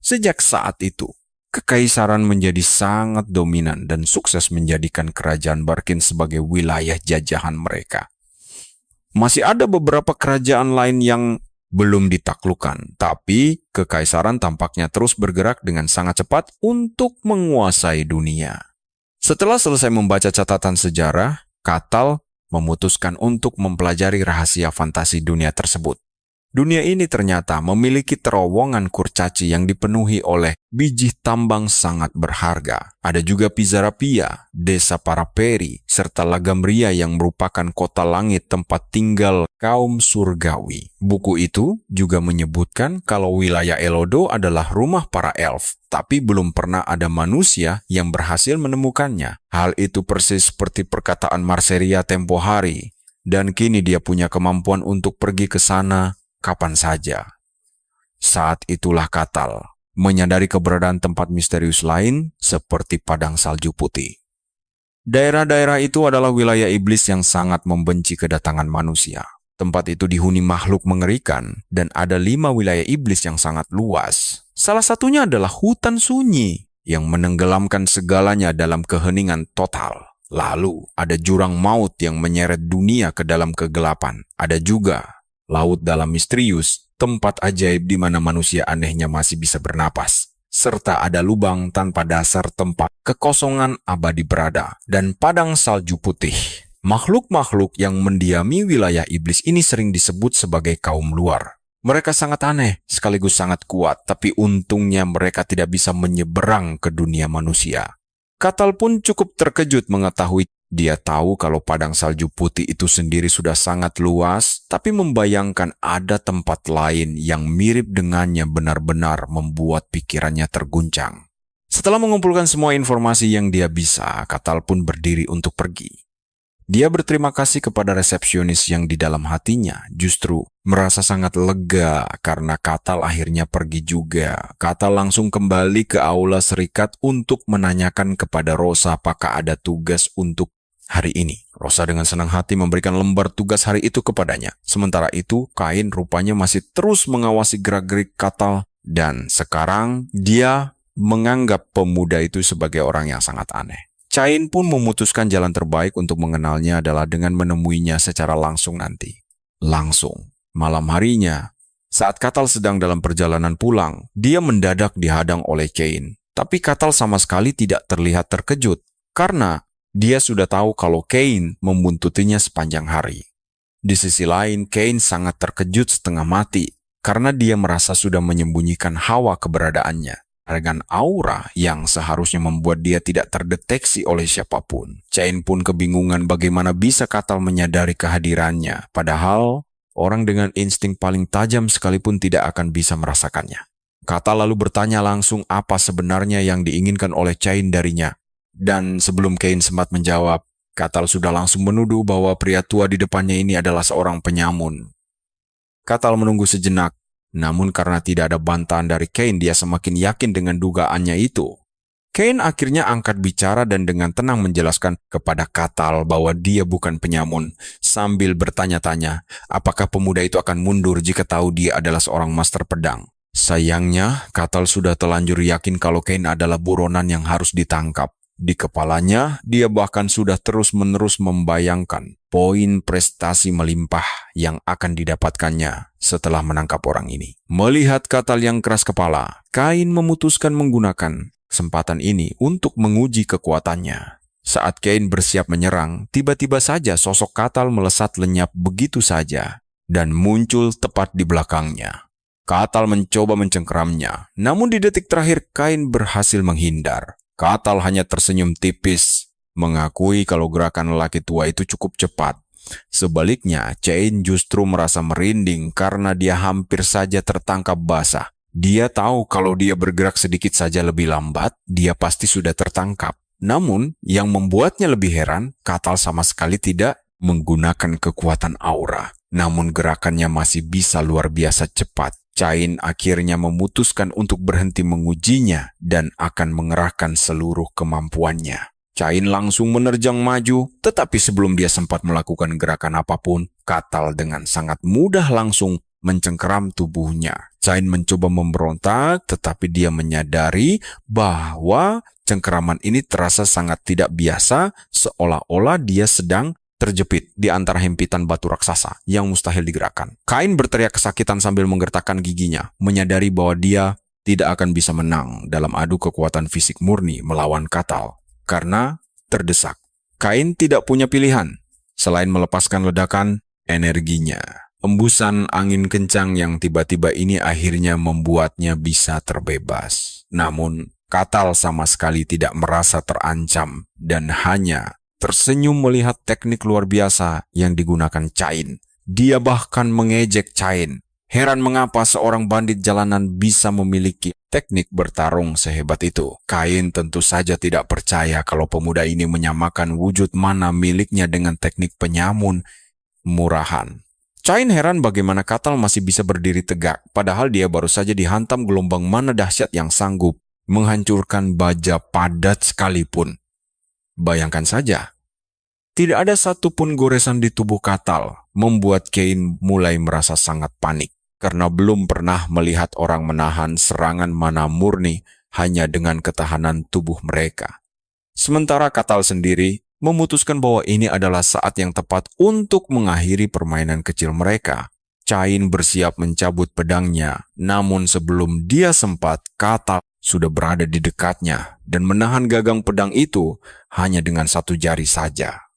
Sejak saat itu, kekaisaran menjadi sangat dominan dan sukses menjadikan kerajaan Barkin sebagai wilayah jajahan mereka. Masih ada beberapa kerajaan lain yang belum ditaklukkan, tapi kekaisaran tampaknya terus bergerak dengan sangat cepat untuk menguasai dunia. Setelah selesai membaca catatan sejarah, Katal memutuskan untuk mempelajari rahasia fantasi dunia tersebut. Dunia ini ternyata memiliki terowongan kurcaci yang dipenuhi oleh biji tambang sangat berharga. Ada juga Pizarapia, desa para peri, serta Lagamria yang merupakan kota langit tempat tinggal kaum surgawi. Buku itu juga menyebutkan kalau wilayah Elodo adalah rumah para elf, tapi belum pernah ada manusia yang berhasil menemukannya. Hal itu persis seperti perkataan Marseria tempo hari, dan kini dia punya kemampuan untuk pergi ke sana kapan saja. Saat itulah Katal menyadari keberadaan tempat misterius lain seperti padang salju putih. Daerah-daerah itu adalah wilayah iblis yang sangat membenci kedatangan manusia. Tempat itu dihuni makhluk mengerikan dan ada 5 wilayah iblis yang sangat luas. Salah satunya adalah hutan sunyi yang menenggelamkan segalanya dalam keheningan total. Lalu ada jurang maut yang menyeret dunia ke dalam kegelapan. Ada juga laut dalam misterius, tempat ajaib di mana manusia anehnya masih bisa bernapas. Serta ada lubang tanpa dasar tempat kekosongan abadi berada. Dan padang salju putih. Makhluk-makhluk yang mendiami wilayah iblis ini sering disebut sebagai kaum luar. Mereka sangat aneh, sekaligus sangat kuat, tapi untungnya mereka tidak bisa menyeberang ke dunia manusia. Katal pun cukup terkejut mengetahui. Dia tahu kalau padang salju putih itu sendiri sudah sangat luas, tapi membayangkan ada tempat lain yang mirip dengannya benar-benar membuat pikirannya terguncang. Setelah mengumpulkan semua informasi yang dia bisa, Katal pun berdiri untuk pergi. Dia berterima kasih kepada resepsionis yang di dalam hatinya justru merasa sangat lega karena Katal akhirnya pergi juga. Katal langsung kembali ke aula serikat untuk menanyakan kepada Rosa apakah ada tugas untuk hari ini. Rosa dengan senang hati memberikan lembar tugas hari itu kepadanya. Sementara itu, Kain rupanya masih terus mengawasi gerak-gerik Katal dan sekarang dia menganggap pemuda itu sebagai orang yang sangat aneh. Cain pun memutuskan jalan terbaik untuk mengenalnya adalah dengan menemuinya secara langsung nanti. Langsung. Malam harinya, saat Katal sedang dalam perjalanan pulang, dia mendadak dihadang oleh Cain. Tapi Katal sama sekali tidak terlihat terkejut, karena dia sudah tahu kalau Cain membuntutinya sepanjang hari. Di sisi lain, Cain sangat terkejut setengah mati, karena dia merasa sudah menyembunyikan Hawa keberadaannya. Dengan aura yang seharusnya membuat dia tidak terdeteksi oleh siapapun. Cain pun kebingungan bagaimana bisa Katal menyadari kehadirannya, padahal orang dengan insting paling tajam sekalipun tidak akan bisa merasakannya. Katal lalu bertanya langsung apa sebenarnya yang diinginkan oleh Cain darinya. Dan sebelum Cain sempat menjawab, Katal sudah langsung menuduh bahwa pria tua di depannya ini adalah seorang penyamun. Katal menunggu sejenak, namun karena tidak ada bantahan dari Cain, dia semakin yakin dengan dugaannya itu. Cain akhirnya angkat bicara dan dengan tenang menjelaskan kepada Katal bahwa dia bukan penyamun, sambil bertanya-tanya apakah pemuda itu akan mundur jika tahu dia adalah seorang master pedang. Sayangnya, Katal sudah telanjur yakin kalau Cain adalah buronan yang harus ditangkap. Di kepalanya, dia bahkan sudah terus-menerus membayangkan poin prestasi melimpah yang akan didapatkannya setelah menangkap orang ini. Melihat Katal yang keras kepala, Cain memutuskan menggunakan kesempatan ini untuk menguji kekuatannya. Saat Cain bersiap menyerang, tiba-tiba saja sosok Katal melesat lenyap begitu saja dan muncul tepat di belakangnya. Katal mencoba mencengkeramnya, namun di detik terakhir Cain berhasil menghindar. Katal hanya tersenyum tipis, mengakui kalau gerakan lelaki tua itu cukup cepat. Sebaliknya, Cain justru merasa merinding karena dia hampir saja tertangkap basah. Dia tahu kalau dia bergerak sedikit saja lebih lambat, dia pasti sudah tertangkap. Namun, yang membuatnya lebih heran, Katal sama sekali tidak menggunakan kekuatan aura. Namun gerakannya masih bisa luar biasa cepat. Cain akhirnya memutuskan untuk berhenti mengujinya dan akan mengerahkan seluruh kemampuannya. Cain langsung menerjang maju, tetapi sebelum dia sempat melakukan gerakan apapun, Katal dengan sangat mudah langsung mencengkeram tubuhnya. Cain mencoba memberontak, tetapi dia menyadari bahwa cengkeraman ini terasa sangat tidak biasa, seolah-olah dia sedang terjepit di antara himpitan batu raksasa yang mustahil digerakkan. Cain berteriak kesakitan sambil menggertakkan giginya, menyadari bahwa dia tidak akan bisa menang dalam adu kekuatan fisik murni melawan Katal karena terdesak. Cain tidak punya pilihan selain melepaskan ledakan energinya. Embusan angin kencang yang tiba-tiba ini akhirnya membuatnya bisa terbebas. Namun, Katal sama sekali tidak merasa terancam dan hanya tersenyum melihat teknik luar biasa yang digunakan Cain. Dia bahkan mengejek Cain. Heran mengapa seorang bandit jalanan bisa memiliki teknik bertarung sehebat itu. Cain tentu saja tidak percaya kalau pemuda ini menyamakan wujud mana miliknya dengan teknik penyamun murahan. Cain heran bagaimana Katal masih bisa berdiri tegak, padahal dia baru saja dihantam gelombang mana dahsyat yang sanggup menghancurkan baja padat sekalipun. Bayangkan saja, tidak ada satupun goresan di tubuh Katal, membuat Cain mulai merasa sangat panik, karena belum pernah melihat orang menahan serangan mana murni hanya dengan ketahanan tubuh mereka. Sementara Katal sendiri memutuskan bahwa ini adalah saat yang tepat untuk mengakhiri permainan kecil mereka. Cain bersiap mencabut pedangnya, namun sebelum dia sempat, Katal sudah berada di dekatnya dan menahan gagang pedang itu hanya dengan satu jari saja.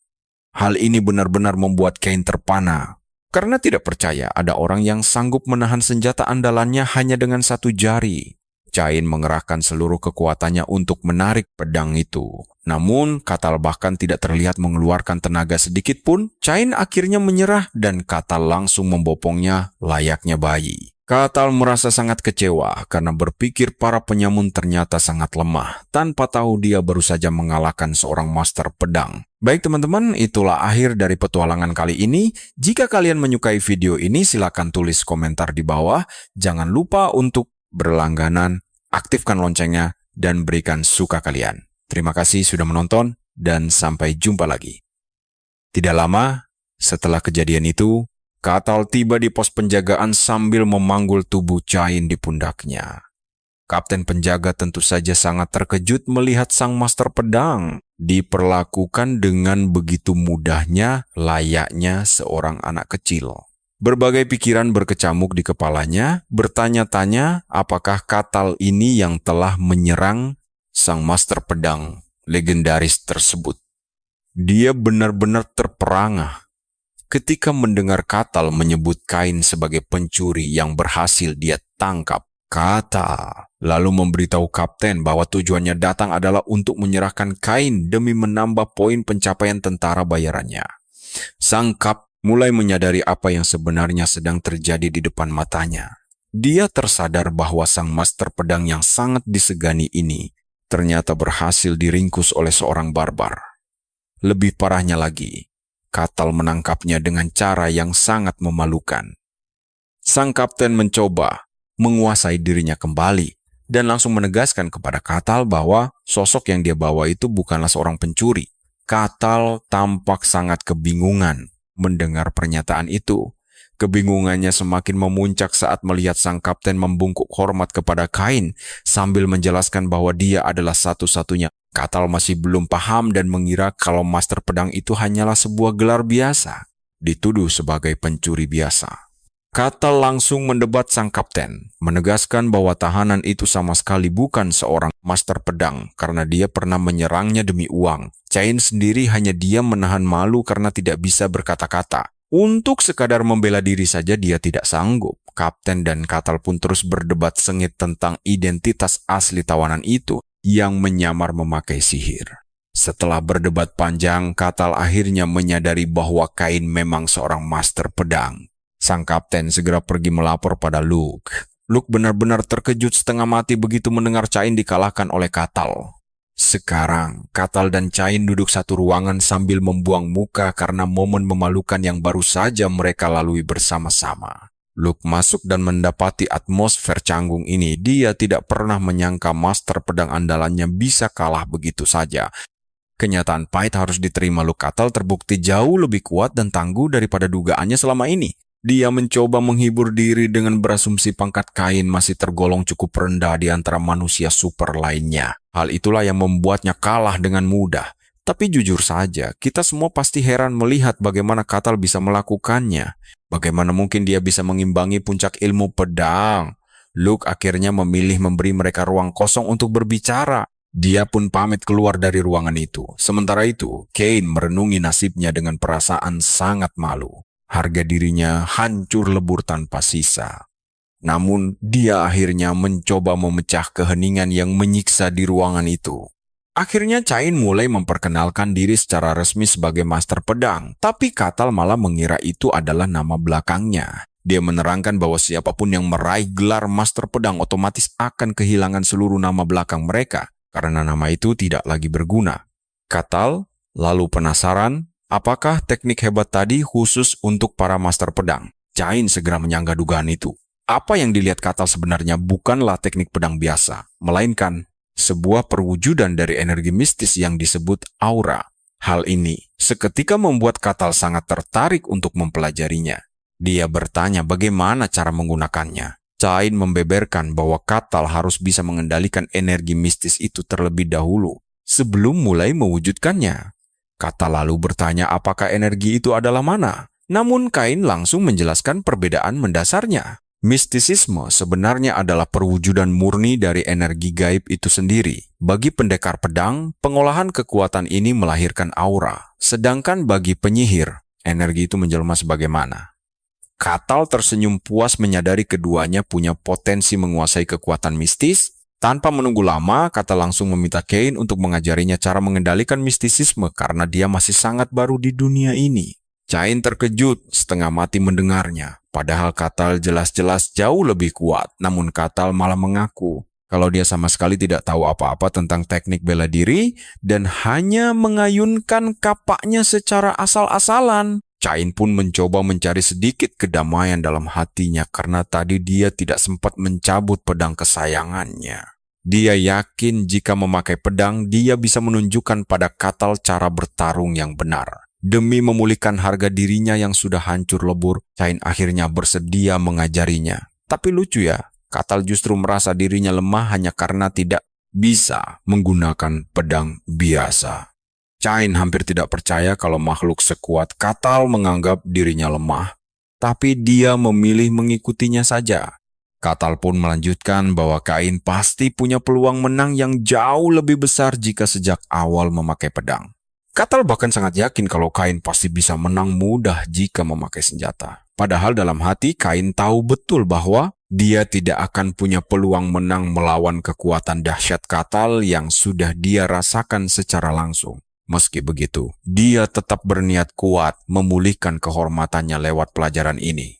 Hal ini benar-benar membuat Cain terpana, karena tidak percaya ada orang yang sanggup menahan senjata andalannya hanya dengan satu jari. Cain mengerahkan seluruh kekuatannya untuk menarik pedang itu. Namun, Katal bahkan tidak terlihat mengeluarkan tenaga sedikit pun. Cain akhirnya menyerah dan Katal langsung membopongnya layaknya bayi. Katal merasa sangat kecewa karena berpikir para penyamun ternyata sangat lemah, tanpa tahu dia baru saja mengalahkan seorang master pedang. Baik teman-teman, itulah akhir dari petualangan kali ini. Jika kalian menyukai video ini, silakan tulis komentar di bawah. Jangan lupa untuk berlangganan, aktifkan loncengnya, dan berikan suka kalian. Terima kasih sudah menonton, dan sampai jumpa lagi. Tidak lama setelah kejadian itu, Katal tiba di pos penjagaan sambil memanggul tubuh Cain di pundaknya. Kapten penjaga tentu saja sangat terkejut melihat sang master pedang diperlakukan dengan begitu mudahnya layaknya seorang anak kecil. Berbagai pikiran berkecamuk di kepalanya, bertanya-tanya apakah Katal ini yang telah menyerang sang master pedang legendaris tersebut. Dia benar-benar terperangah ketika mendengar Katal menyebut Cain sebagai pencuri yang berhasil dia tangkap. Katal lalu memberitahu kapten bahwa tujuannya datang adalah untuk menyerahkan Cain demi menambah poin pencapaian tentara bayarannya. Sang kap mulai menyadari apa yang sebenarnya sedang terjadi di depan matanya. Dia tersadar bahwa sang master pedang yang sangat disegani ini ternyata berhasil diringkus oleh seorang barbar. Lebih parahnya lagi, Katal menangkapnya dengan cara yang sangat memalukan. Sang kapten mencoba menguasai dirinya kembali dan langsung menegaskan kepada Katal bahwa sosok yang dia bawa itu bukanlah seorang pencuri. Katal tampak sangat kebingungan mendengar pernyataan itu. Kebingungannya semakin memuncak saat melihat sang kapten membungkuk hormat kepada Kain sambil menjelaskan bahwa dia adalah satu-satunya. Katal masih belum paham dan mengira kalau master pedang itu hanyalah sebuah gelar biasa, dituduh sebagai pencuri biasa. Katal langsung mendebat sang kapten, menegaskan bahwa tahanan itu sama sekali bukan seorang master pedang karena dia pernah menyerangnya demi uang. Cain sendiri hanya diam menahan malu karena tidak bisa berkata-kata. Untuk sekadar membela diri saja dia tidak sanggup. Kapten dan Katal pun terus berdebat sengit tentang identitas asli tawanan itu yang menyamar memakai sihir. Setelah berdebat panjang, Katal akhirnya menyadari bahwa Kain memang seorang master pedang. Sang kapten segera pergi melapor pada Luke. Luke benar-benar terkejut setengah mati begitu mendengar Cain dikalahkan oleh Katal. Sekarang, Katal dan Cain duduk satu ruangan sambil membuang muka karena momen memalukan yang baru saja mereka lalui bersama-sama. Luke masuk dan mendapati atmosfer canggung ini. Dia tidak pernah menyangka master pedang andalannya bisa kalah begitu saja. Kenyataan pahit harus diterima Luke. Katal terbukti jauh lebih kuat dan tangguh daripada dugaannya selama ini. Dia mencoba menghibur diri dengan berasumsi pangkat Kain masih tergolong cukup rendah di antara manusia super lainnya. Hal itulah yang membuatnya kalah dengan mudah. Tapi jujur saja, kita semua pasti heran melihat bagaimana Katal bisa melakukannya. Bagaimana mungkin dia bisa mengimbangi puncak ilmu pedang? Luke akhirnya memilih memberi mereka ruang kosong untuk berbicara. Dia pun pamit keluar dari ruangan itu. Sementara itu, Cain merenungi nasibnya dengan perasaan sangat malu. Harga dirinya hancur lebur tanpa sisa. Namun, dia akhirnya mencoba memecah keheningan yang menyiksa di ruangan itu. Akhirnya Cain mulai memperkenalkan diri secara resmi sebagai master pedang, tapi Katal malah mengira itu adalah nama belakangnya. Dia menerangkan bahwa siapapun yang meraih gelar master pedang otomatis akan kehilangan seluruh nama belakang mereka, karena nama itu tidak lagi berguna. Katal lalu penasaran, apakah teknik hebat tadi khusus untuk para master pedang? Cain segera menyangga dugaan itu. Apa yang dilihat Katal sebenarnya bukanlah teknik pedang biasa, melainkan sebuah perwujudan dari energi mistis yang disebut aura. Hal ini seketika membuat Katal sangat tertarik untuk mempelajarinya. Dia bertanya bagaimana cara menggunakannya. Cain membeberkan bahwa Katal harus bisa mengendalikan energi mistis itu terlebih dahulu sebelum mulai mewujudkannya. Katal lalu bertanya apakah energi itu adalah mana. Namun Cain langsung menjelaskan perbedaan mendasarnya. Mistisisme sebenarnya adalah perwujudan murni dari energi gaib itu sendiri. Bagi pendekar pedang, pengolahan kekuatan ini melahirkan aura. Sedangkan bagi penyihir, energi itu menjelma sebagaimana. Katal tersenyum puas menyadari keduanya punya potensi menguasai kekuatan mistis. Tanpa menunggu lama, Katal langsung meminta Cain untuk mengajarinya cara mengendalikan mistisisme karena dia masih sangat baru di dunia ini. Cain terkejut setengah mati mendengarnya. Padahal Katal jelas-jelas jauh lebih kuat. Namun Katal malah mengaku kalau dia sama sekali tidak tahu apa-apa tentang teknik bela diri dan hanya mengayunkan kapaknya secara asal-asalan. Cain pun mencoba mencari sedikit kedamaian dalam hatinya karena tadi dia tidak sempat mencabut pedang kesayangannya. Dia yakin jika memakai pedang, dia bisa menunjukkan pada Katal cara bertarung yang benar. Demi memulihkan harga dirinya yang sudah hancur lebur, Cain akhirnya bersedia mengajarinya. Tapi lucu ya, Katal justru merasa dirinya lemah hanya karena tidak bisa menggunakan pedang biasa. Cain hampir tidak percaya kalau makhluk sekuat Katal menganggap dirinya lemah. Tapi dia memilih mengikutinya saja. Katal pun melanjutkan bahwa Cain pasti punya peluang menang yang jauh lebih besar jika sejak awal memakai pedang. Katal bahkan sangat yakin kalau Cain pasti bisa menang mudah jika memakai senjata. Padahal dalam hati Cain tahu betul bahwa dia tidak akan punya peluang menang melawan kekuatan dahsyat Katal yang sudah dia rasakan secara langsung. Meski begitu, dia tetap berniat kuat memulihkan kehormatannya lewat pelajaran ini.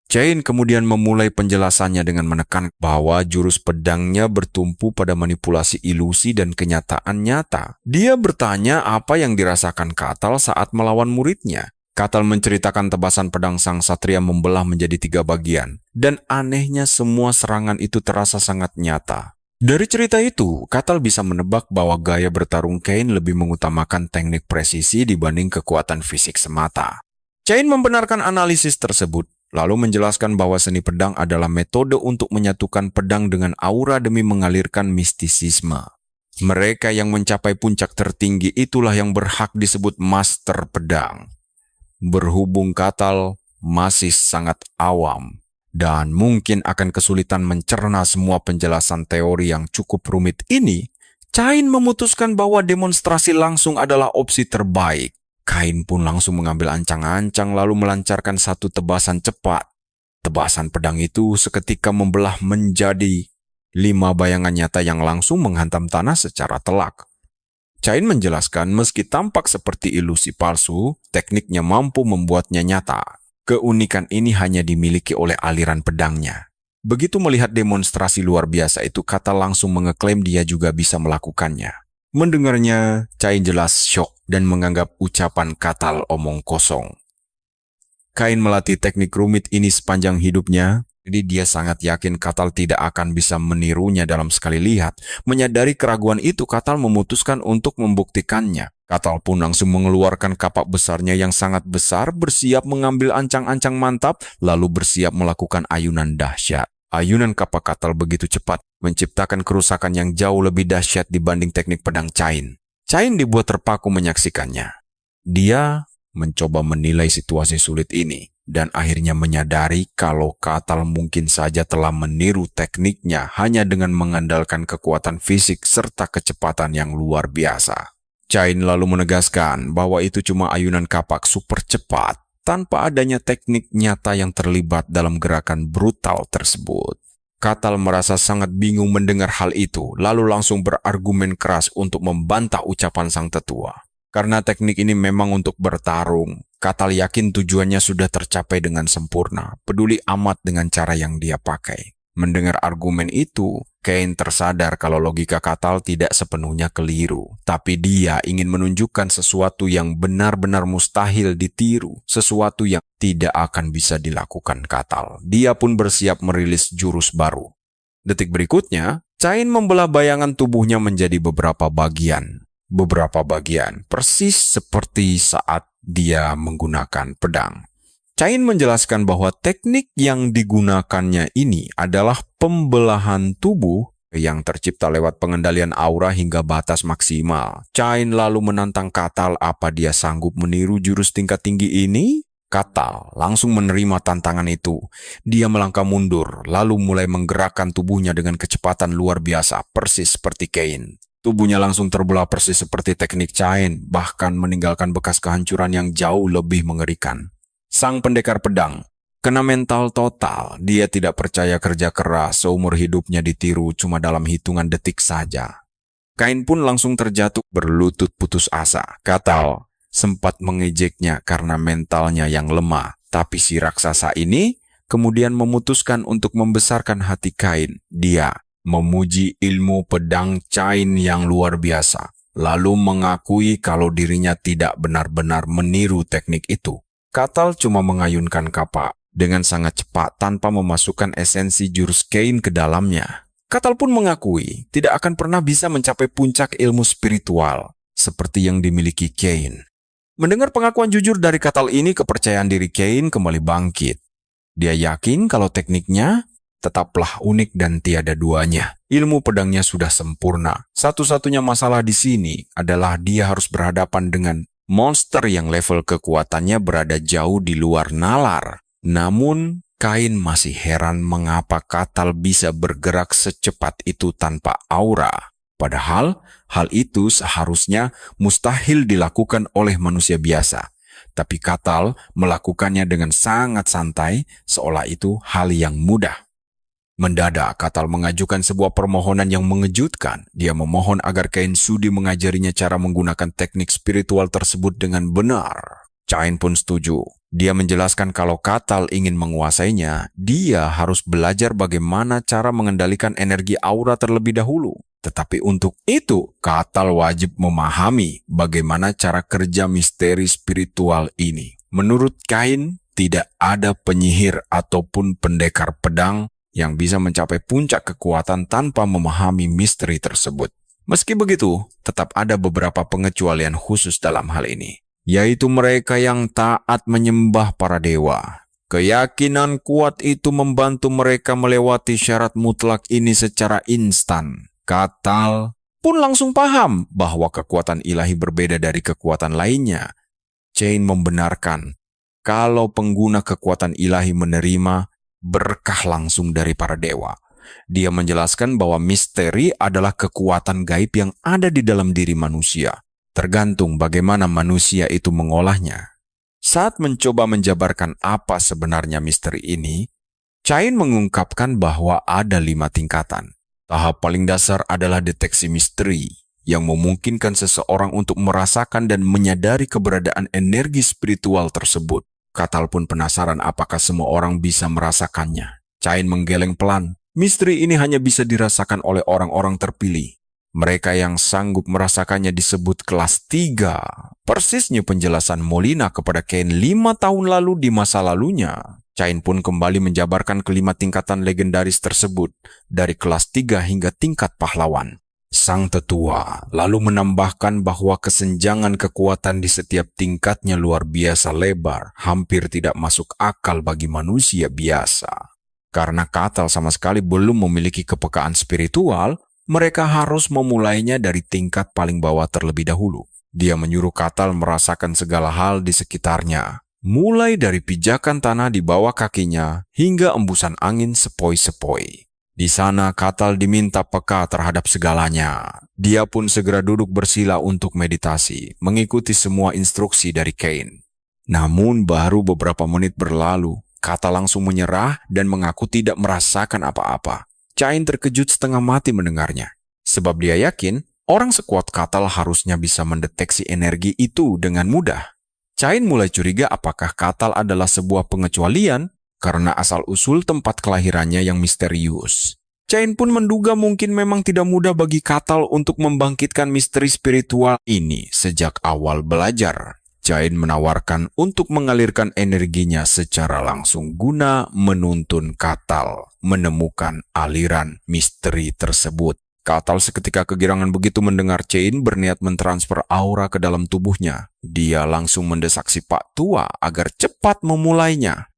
Chain kemudian memulai penjelasannya dengan menekan bahwa jurus pedangnya bertumpu pada manipulasi ilusi dan kenyataan nyata. Dia bertanya apa yang dirasakan Katal saat melawan muridnya. Katal menceritakan tebasan pedang sang satria membelah menjadi 3 bagian. Dan anehnya semua serangan itu terasa sangat nyata. Dari cerita itu, Katal bisa menebak bahwa gaya bertarung Cain lebih mengutamakan teknik presisi dibanding kekuatan fisik semata. Cain membenarkan analisis tersebut, lalu menjelaskan bahwa seni pedang adalah metode untuk menyatukan pedang dengan aura demi mengalirkan mistisisme. Mereka yang mencapai puncak tertinggi itulah yang berhak disebut master pedang. Berhubung Katal masih sangat awam dan mungkin akan kesulitan mencerna semua penjelasan teori yang cukup rumit ini, Cain memutuskan bahwa demonstrasi langsung adalah opsi terbaik. Cain pun langsung mengambil ancang-ancang lalu melancarkan satu tebasan cepat. Tebasan pedang itu seketika membelah menjadi 5 bayangan nyata yang langsung menghantam tanah secara telak. Cain menjelaskan meski tampak seperti ilusi palsu, tekniknya mampu membuatnya nyata. Keunikan ini hanya dimiliki oleh aliran pedangnya. Begitu melihat demonstrasi luar biasa itu, Katal langsung mengeklaim dia juga bisa melakukannya. Mendengarnya, Cain jelas syok dan menganggap ucapan Katal omong kosong. Cain melatih teknik rumit ini sepanjang hidupnya, jadi dia sangat yakin Katal tidak akan bisa menirunya dalam sekali lihat. Menyadari keraguan itu, Katal memutuskan untuk membuktikannya. Katal pun langsung mengeluarkan kapak besarnya yang sangat besar, bersiap mengambil ancang-ancang mantap, lalu bersiap melakukan ayunan dahsyat. Ayunan kapak Katal begitu cepat, menciptakan kerusakan yang jauh lebih dahsyat dibanding teknik pedang Cain. Cain dibuat terpaku menyaksikannya. Dia mencoba menilai situasi sulit ini, dan akhirnya menyadari kalau Katal mungkin saja telah meniru tekniknya hanya dengan mengandalkan kekuatan fisik serta kecepatan yang luar biasa. Cain lalu menegaskan bahwa itu cuma ayunan kapak super cepat, tanpa adanya teknik nyata yang terlibat dalam gerakan brutal tersebut. Katal merasa sangat bingung mendengar hal itu, lalu langsung berargumen keras untuk membantah ucapan sang tetua. Karena teknik ini memang untuk bertarung, Katal yakin tujuannya sudah tercapai dengan sempurna, peduli amat dengan cara yang dia pakai. Mendengar argumen itu, Cain tersadar kalau logika Katal tidak sepenuhnya keliru, tapi dia ingin menunjukkan sesuatu yang benar-benar mustahil ditiru, sesuatu yang tidak akan bisa dilakukan Katal. Dia pun bersiap merilis jurus baru. Detik berikutnya, Cain membelah bayangan tubuhnya menjadi beberapa bagian, persis seperti saat dia menggunakan pedang. Cain menjelaskan bahwa teknik yang digunakannya ini adalah pembelahan tubuh yang tercipta lewat pengendalian aura hingga batas maksimal. Cain lalu menantang Katal apa dia sanggup meniru jurus tingkat tinggi ini. Katal langsung menerima tantangan itu. Dia melangkah mundur, lalu mulai menggerakkan tubuhnya dengan kecepatan luar biasa, persis seperti Cain. Tubuhnya langsung terbelah persis seperti teknik Cain, bahkan meninggalkan bekas kehancuran yang jauh lebih mengerikan. Sang pendekar pedang kena mental total. Dia tidak percaya kerja keras seumur hidupnya ditiru cuma dalam hitungan detik saja. Cain pun langsung terjatuh berlutut putus asa. Katal sempat mengejeknya karena mentalnya yang lemah. Tapi si raksasa ini kemudian memutuskan untuk membesarkan hati Cain. Dia memuji ilmu pedang Cain yang luar biasa, lalu mengakui kalau dirinya tidak benar-benar meniru teknik itu. Katal cuma mengayunkan kapak dengan sangat cepat tanpa memasukkan esensi jurus Cain ke dalamnya. Katal pun mengakui tidak akan pernah bisa mencapai puncak ilmu spiritual seperti yang dimiliki Cain. Mendengar pengakuan jujur dari Katal ini, kepercayaan diri Cain kembali bangkit. Dia yakin kalau tekniknya tetaplah unik dan tiada duanya. Ilmu pedangnya sudah sempurna. Satu-satunya masalah di sini adalah dia harus berhadapan dengan monster yang level kekuatannya berada jauh di luar nalar. Namun, Cain masih heran mengapa Katal bisa bergerak secepat itu tanpa aura. Padahal, hal itu seharusnya mustahil dilakukan oleh manusia biasa. Tapi Katal melakukannya dengan sangat santai, seolah itu hal yang mudah. Mendadak, Katal mengajukan sebuah permohonan yang mengejutkan. Dia memohon agar Cain sudi mengajarinya cara menggunakan teknik spiritual tersebut dengan benar. Cain pun setuju. Dia menjelaskan kalau Katal ingin menguasainya, dia harus belajar bagaimana cara mengendalikan energi aura terlebih dahulu. Tetapi untuk itu, Katal wajib memahami bagaimana cara kerja misteri spiritual ini. Menurut Kain, tidak ada penyihir ataupun pendekar pedang yang bisa mencapai puncak kekuatan tanpa memahami misteri tersebut. Meski begitu, tetap ada beberapa pengecualian khusus dalam hal ini, yaitu mereka yang taat menyembah para dewa. Keyakinan kuat itu membantu mereka melewati syarat mutlak ini secara instan. Katal pun langsung paham bahwa kekuatan ilahi berbeda dari kekuatan lainnya. Chain membenarkan kalau pengguna kekuatan ilahi menerima berkah langsung dari para dewa. Dia menjelaskan bahwa misteri adalah kekuatan gaib yang ada di dalam diri manusia, tergantung bagaimana manusia itu mengolahnya. Saat mencoba menjabarkan apa sebenarnya misteri ini, Chain mengungkapkan bahwa ada 5 tingkatan. Tahap paling dasar adalah deteksi misteri, yang memungkinkan seseorang untuk merasakan dan menyadari keberadaan energi spiritual tersebut. Katal pun penasaran apakah semua orang bisa merasakannya. Chain menggeleng pelan. Misteri ini hanya bisa dirasakan oleh orang-orang terpilih. Mereka yang sanggup merasakannya disebut kelas 3. Persisnya penjelasan Molina kepada Kain 5 tahun lalu di masa lalunya. Chain pun kembali menjabarkan kelima tingkatan legendaris tersebut, dari kelas 3 hingga tingkat pahlawan. Sang tetua lalu menambahkan bahwa kesenjangan kekuatan di setiap tingkatnya luar biasa lebar, hampir tidak masuk akal bagi manusia biasa. Karena Katal sama sekali belum memiliki kepekaan spiritual, mereka harus memulainya dari tingkat paling bawah terlebih dahulu. Dia menyuruh Katal merasakan segala hal di sekitarnya, mulai dari pijakan tanah di bawah kakinya hingga embusan angin sepoi-sepoi. Di sana Katal diminta peka terhadap segalanya. Dia pun segera duduk bersila untuk meditasi, mengikuti semua instruksi dari Kain. Namun baru beberapa menit berlalu, Katal langsung menyerah dan mengaku tidak merasakan apa-apa. Chain terkejut setengah mati mendengarnya, sebab dia yakin orang sekuat Katal harusnya bisa mendeteksi energi itu dengan mudah. Chain mulai curiga apakah Katal adalah sebuah pengecualian karena asal-usul tempat kelahirannya yang misterius. Chain pun menduga mungkin memang tidak mudah bagi Katal untuk membangkitkan misteri spiritual ini sejak awal belajar. Chain menawarkan untuk mengalirkan energinya secara langsung guna menuntun Katal menemukan aliran misteri tersebut. Katal seketika kegirangan begitu mendengar Chain berniat mentransfer aura ke dalam tubuhnya. Dia langsung mendesak si Pak Tua agar cepat memulainya.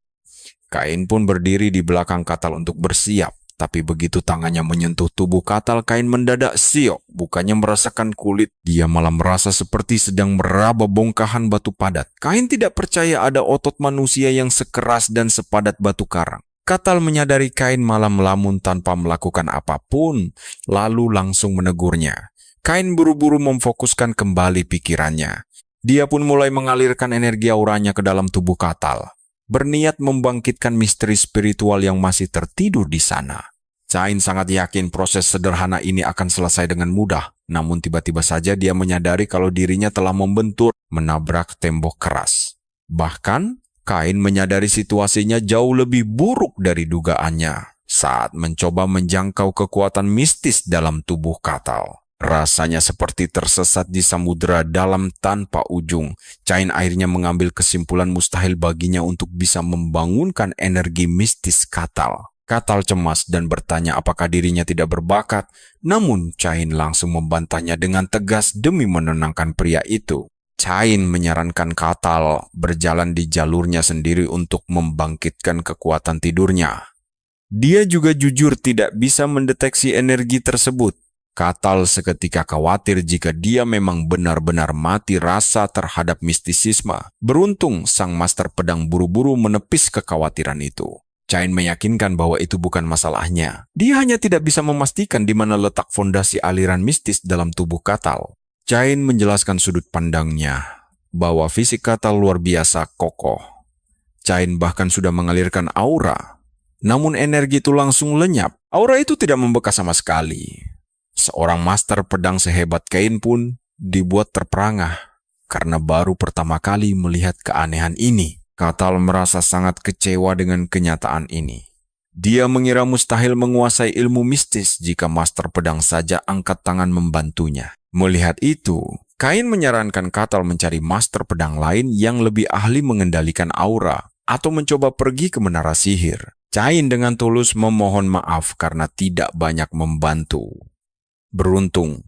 Kain pun berdiri di belakang Katal untuk bersiap. Tapi begitu tangannya menyentuh tubuh Katal, Kain mendadak siok. Bukannya merasakan kulit, dia malah merasa seperti sedang meraba bongkahan batu padat. Kain tidak percaya ada otot manusia yang sekeras dan sepadat batu karang. Katal menyadari Kain malah melamun tanpa melakukan apapun, lalu langsung menegurnya. Kain buru-buru memfokuskan kembali pikirannya. Dia pun mulai mengalirkan energi auranya ke dalam tubuh Katal, berniat membangkitkan misteri spiritual yang masih tertidur di sana. Chain sangat yakin proses sederhana ini akan selesai dengan mudah, namun tiba-tiba saja dia menyadari kalau dirinya telah membentur, menabrak tembok keras. Bahkan, Kain menyadari situasinya jauh lebih buruk dari dugaannya saat mencoba menjangkau kekuatan mistis dalam tubuh Katal. Rasanya seperti tersesat di samudera dalam tanpa ujung. Chain akhirnya mengambil kesimpulan mustahil baginya untuk bisa membangunkan energi mistis Katal. Katal cemas dan bertanya apakah dirinya tidak berbakat, namun Chain langsung membantahnya dengan tegas demi menenangkan pria itu. Chain menyarankan Katal berjalan di jalurnya sendiri untuk membangkitkan kekuatan tidurnya. Dia juga jujur tidak bisa mendeteksi energi tersebut. Katal seketika khawatir jika dia memang benar-benar mati rasa terhadap mistisisme. Beruntung sang master pedang buru-buru menepis kekhawatiran itu. Chain meyakinkan bahwa itu bukan masalahnya. Dia hanya tidak bisa memastikan di mana letak fondasi aliran mistis dalam tubuh Katal. Chain menjelaskan sudut pandangnya, bahwa fisik Katal luar biasa kokoh. Chain bahkan sudah mengalirkan aura. Namun energi itu langsung lenyap. Aura itu tidak membekas sama sekali. Seorang master pedang sehebat Kain pun dibuat terperangah karena baru pertama kali melihat keanehan ini. Katal merasa sangat kecewa dengan kenyataan ini. Dia mengira mustahil menguasai ilmu mistis jika Master Pedang saja angkat tangan membantunya. Melihat itu, Kain menyarankan Katal mencari Master Pedang lain yang lebih ahli mengendalikan aura atau mencoba pergi ke menara sihir. Cain dengan tulus memohon maaf karena tidak banyak membantu. Beruntung,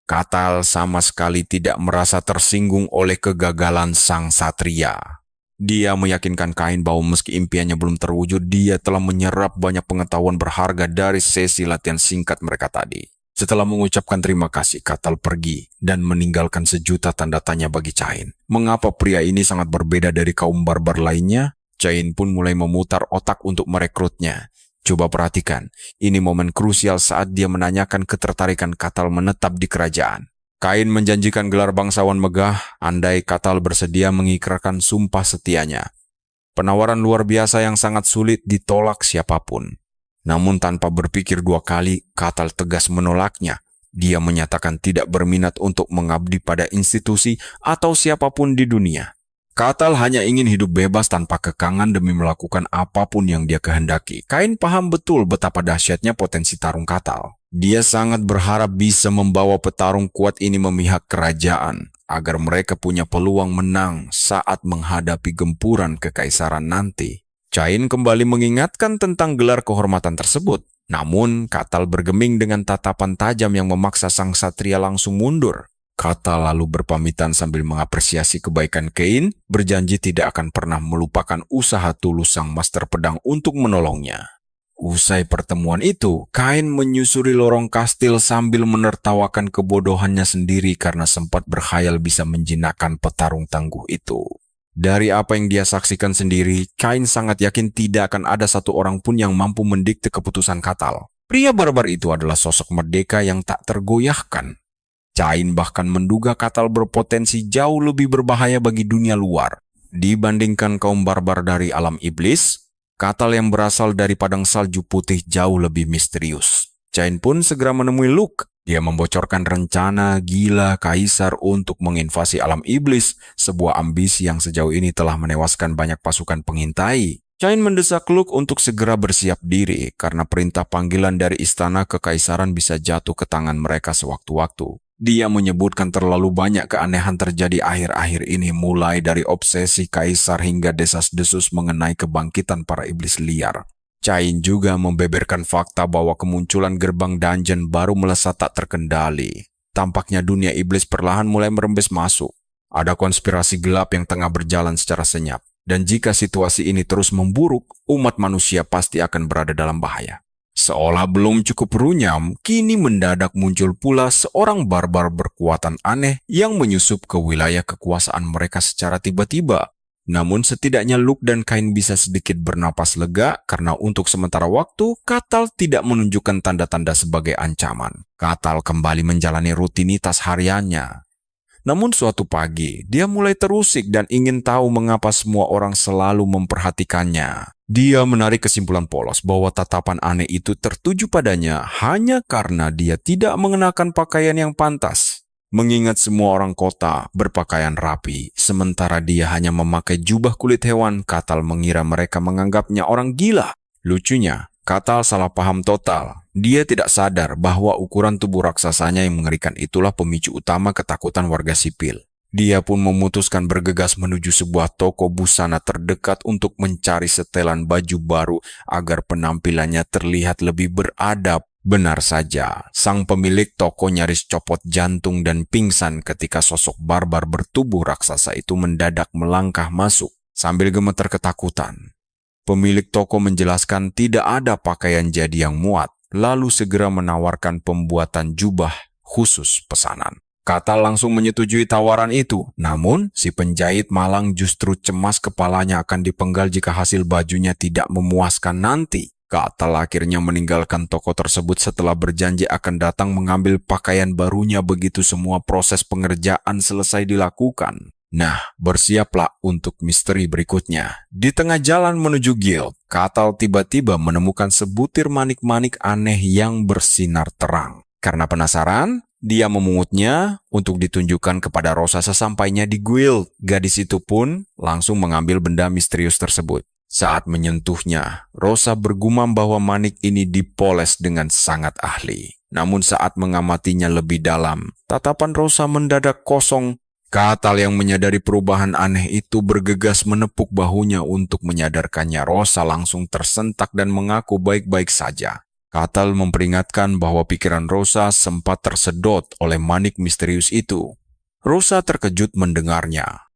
Katal sama sekali tidak merasa tersinggung oleh kegagalan sang satria. Dia meyakinkan Kain bahwa meski impiannya belum terwujud, dia telah menyerap banyak pengetahuan berharga dari sesi latihan singkat mereka tadi. Setelah mengucapkan terima kasih, Katal pergi dan meninggalkan sejuta tanda tanya bagi Cain. Mengapa pria ini sangat berbeda dari kaum barbar lainnya? Cain pun mulai memutar otak untuk merekrutnya. Coba perhatikan, ini momen krusial saat dia menanyakan ketertarikan Katal menetap di kerajaan. Kain menjanjikan gelar bangsawan megah andai Katal bersedia mengikrarkan sumpah setianya. Penawaran luar biasa yang sangat sulit ditolak siapapun. Namun tanpa berpikir dua kali, Katal tegas menolaknya. Dia menyatakan tidak berminat untuk mengabdi pada institusi atau siapapun di dunia. Katal hanya ingin hidup bebas tanpa kekangan demi melakukan apapun yang dia kehendaki. Kain paham betul betapa dahsyatnya potensi tarung Katal. Dia sangat berharap bisa membawa petarung kuat ini memihak kerajaan, agar mereka punya peluang menang saat menghadapi gempuran kekaisaran nanti. Cain kembali mengingatkan tentang gelar kehormatan tersebut. Namun, Katal bergeming dengan tatapan tajam yang memaksa sang satria langsung mundur. Katal lalu berpamitan sambil mengapresiasi kebaikan Cain, berjanji tidak akan pernah melupakan usaha tulus sang Master Pedang untuk menolongnya. Usai pertemuan itu, Cain menyusuri lorong kastil sambil menertawakan kebodohannya sendiri karena sempat berkhayal bisa menjinakkan petarung tangguh itu. Dari apa yang dia saksikan sendiri, Cain sangat yakin tidak akan ada satu orang pun yang mampu mendikte keputusan Katal. Pria barbar itu adalah sosok merdeka yang tak tergoyahkan. Cain bahkan menduga Katal berpotensi jauh lebih berbahaya bagi dunia luar. Dibandingkan kaum barbar dari alam iblis, Katal yang berasal dari padang salju putih jauh lebih misterius. Cain pun segera menemui Luke. Dia membocorkan rencana gila kaisar untuk menginvasi alam iblis, sebuah ambisi yang sejauh ini telah menewaskan banyak pasukan pengintai. Cain mendesak Luke untuk segera bersiap diri karena perintah panggilan dari istana kekaisaran bisa jatuh ke tangan mereka sewaktu-waktu. Dia menyebutkan terlalu banyak keanehan terjadi akhir-akhir ini, mulai dari obsesi kaisar hingga desas-desus mengenai kebangkitan para iblis liar. Cain juga membeberkan fakta bahwa kemunculan gerbang dungeon baru melesat tak terkendali. Tampaknya dunia iblis perlahan mulai merembes masuk. Ada konspirasi gelap yang tengah berjalan secara senyap. Dan jika situasi ini terus memburuk, umat manusia pasti akan berada dalam bahaya. Seolah belum cukup runyam, kini mendadak muncul pula seorang barbar berkekuatan aneh yang menyusup ke wilayah kekuasaan mereka secara tiba-tiba. Namun setidaknya Luke dan Cain bisa sedikit bernapas lega karena untuk sementara waktu, Katal tidak menunjukkan tanda-tanda sebagai ancaman. Katal kembali menjalani rutinitas hariannya. Namun suatu pagi, dia mulai terusik dan ingin tahu mengapa semua orang selalu memperhatikannya. Dia menarik kesimpulan polos bahwa tatapan aneh itu tertuju padanya hanya karena dia tidak mengenakan pakaian yang pantas. Mengingat semua orang kota berpakaian rapi, sementara dia hanya memakai jubah kulit hewan, Katal mengira mereka menganggapnya orang gila. Lucunya, Katal salah paham total. Dia tidak sadar bahwa ukuran tubuh raksasanya yang mengerikan itulah pemicu utama ketakutan warga sipil. Dia pun memutuskan bergegas menuju sebuah toko busana terdekat untuk mencari setelan baju baru agar penampilannya terlihat lebih beradab. Benar saja, sang pemilik toko nyaris copot jantung dan pingsan ketika sosok barbar bertubuh raksasa itu mendadak melangkah masuk sambil gemetar ketakutan. Pemilik toko menjelaskan tidak ada pakaian jadi yang muat, lalu segera menawarkan pembuatan jubah khusus pesanan. Katal langsung menyetujui tawaran itu, namun si penjahit malang justru cemas kepalanya akan dipenggal jika hasil bajunya tidak memuaskan nanti. Katal akhirnya meninggalkan toko tersebut setelah berjanji akan datang mengambil pakaian barunya begitu semua proses pengerjaan selesai dilakukan. Nah, bersiaplah untuk misteri berikutnya. Di tengah jalan menuju guild, Katal tiba-tiba menemukan sebutir manik-manik aneh yang bersinar terang. Karena penasaran, Dia memungutnya untuk ditunjukkan kepada Rosa sesampainya di guild. Gadis itu pun langsung mengambil benda misterius tersebut. Saat menyentuhnya, Rosa bergumam bahwa manik ini dipoles dengan sangat ahli. Namun saat mengamatinya lebih dalam, tatapan Rosa mendadak kosong. Katal yang menyadari perubahan aneh itu bergegas menepuk bahunya untuk menyadarkannya. Rosa langsung tersentak dan mengaku baik-baik saja. Katal memperingatkan bahwa pikiran Rosa sempat tersedot oleh manik misterius itu. Rosa terkejut mendengarnya.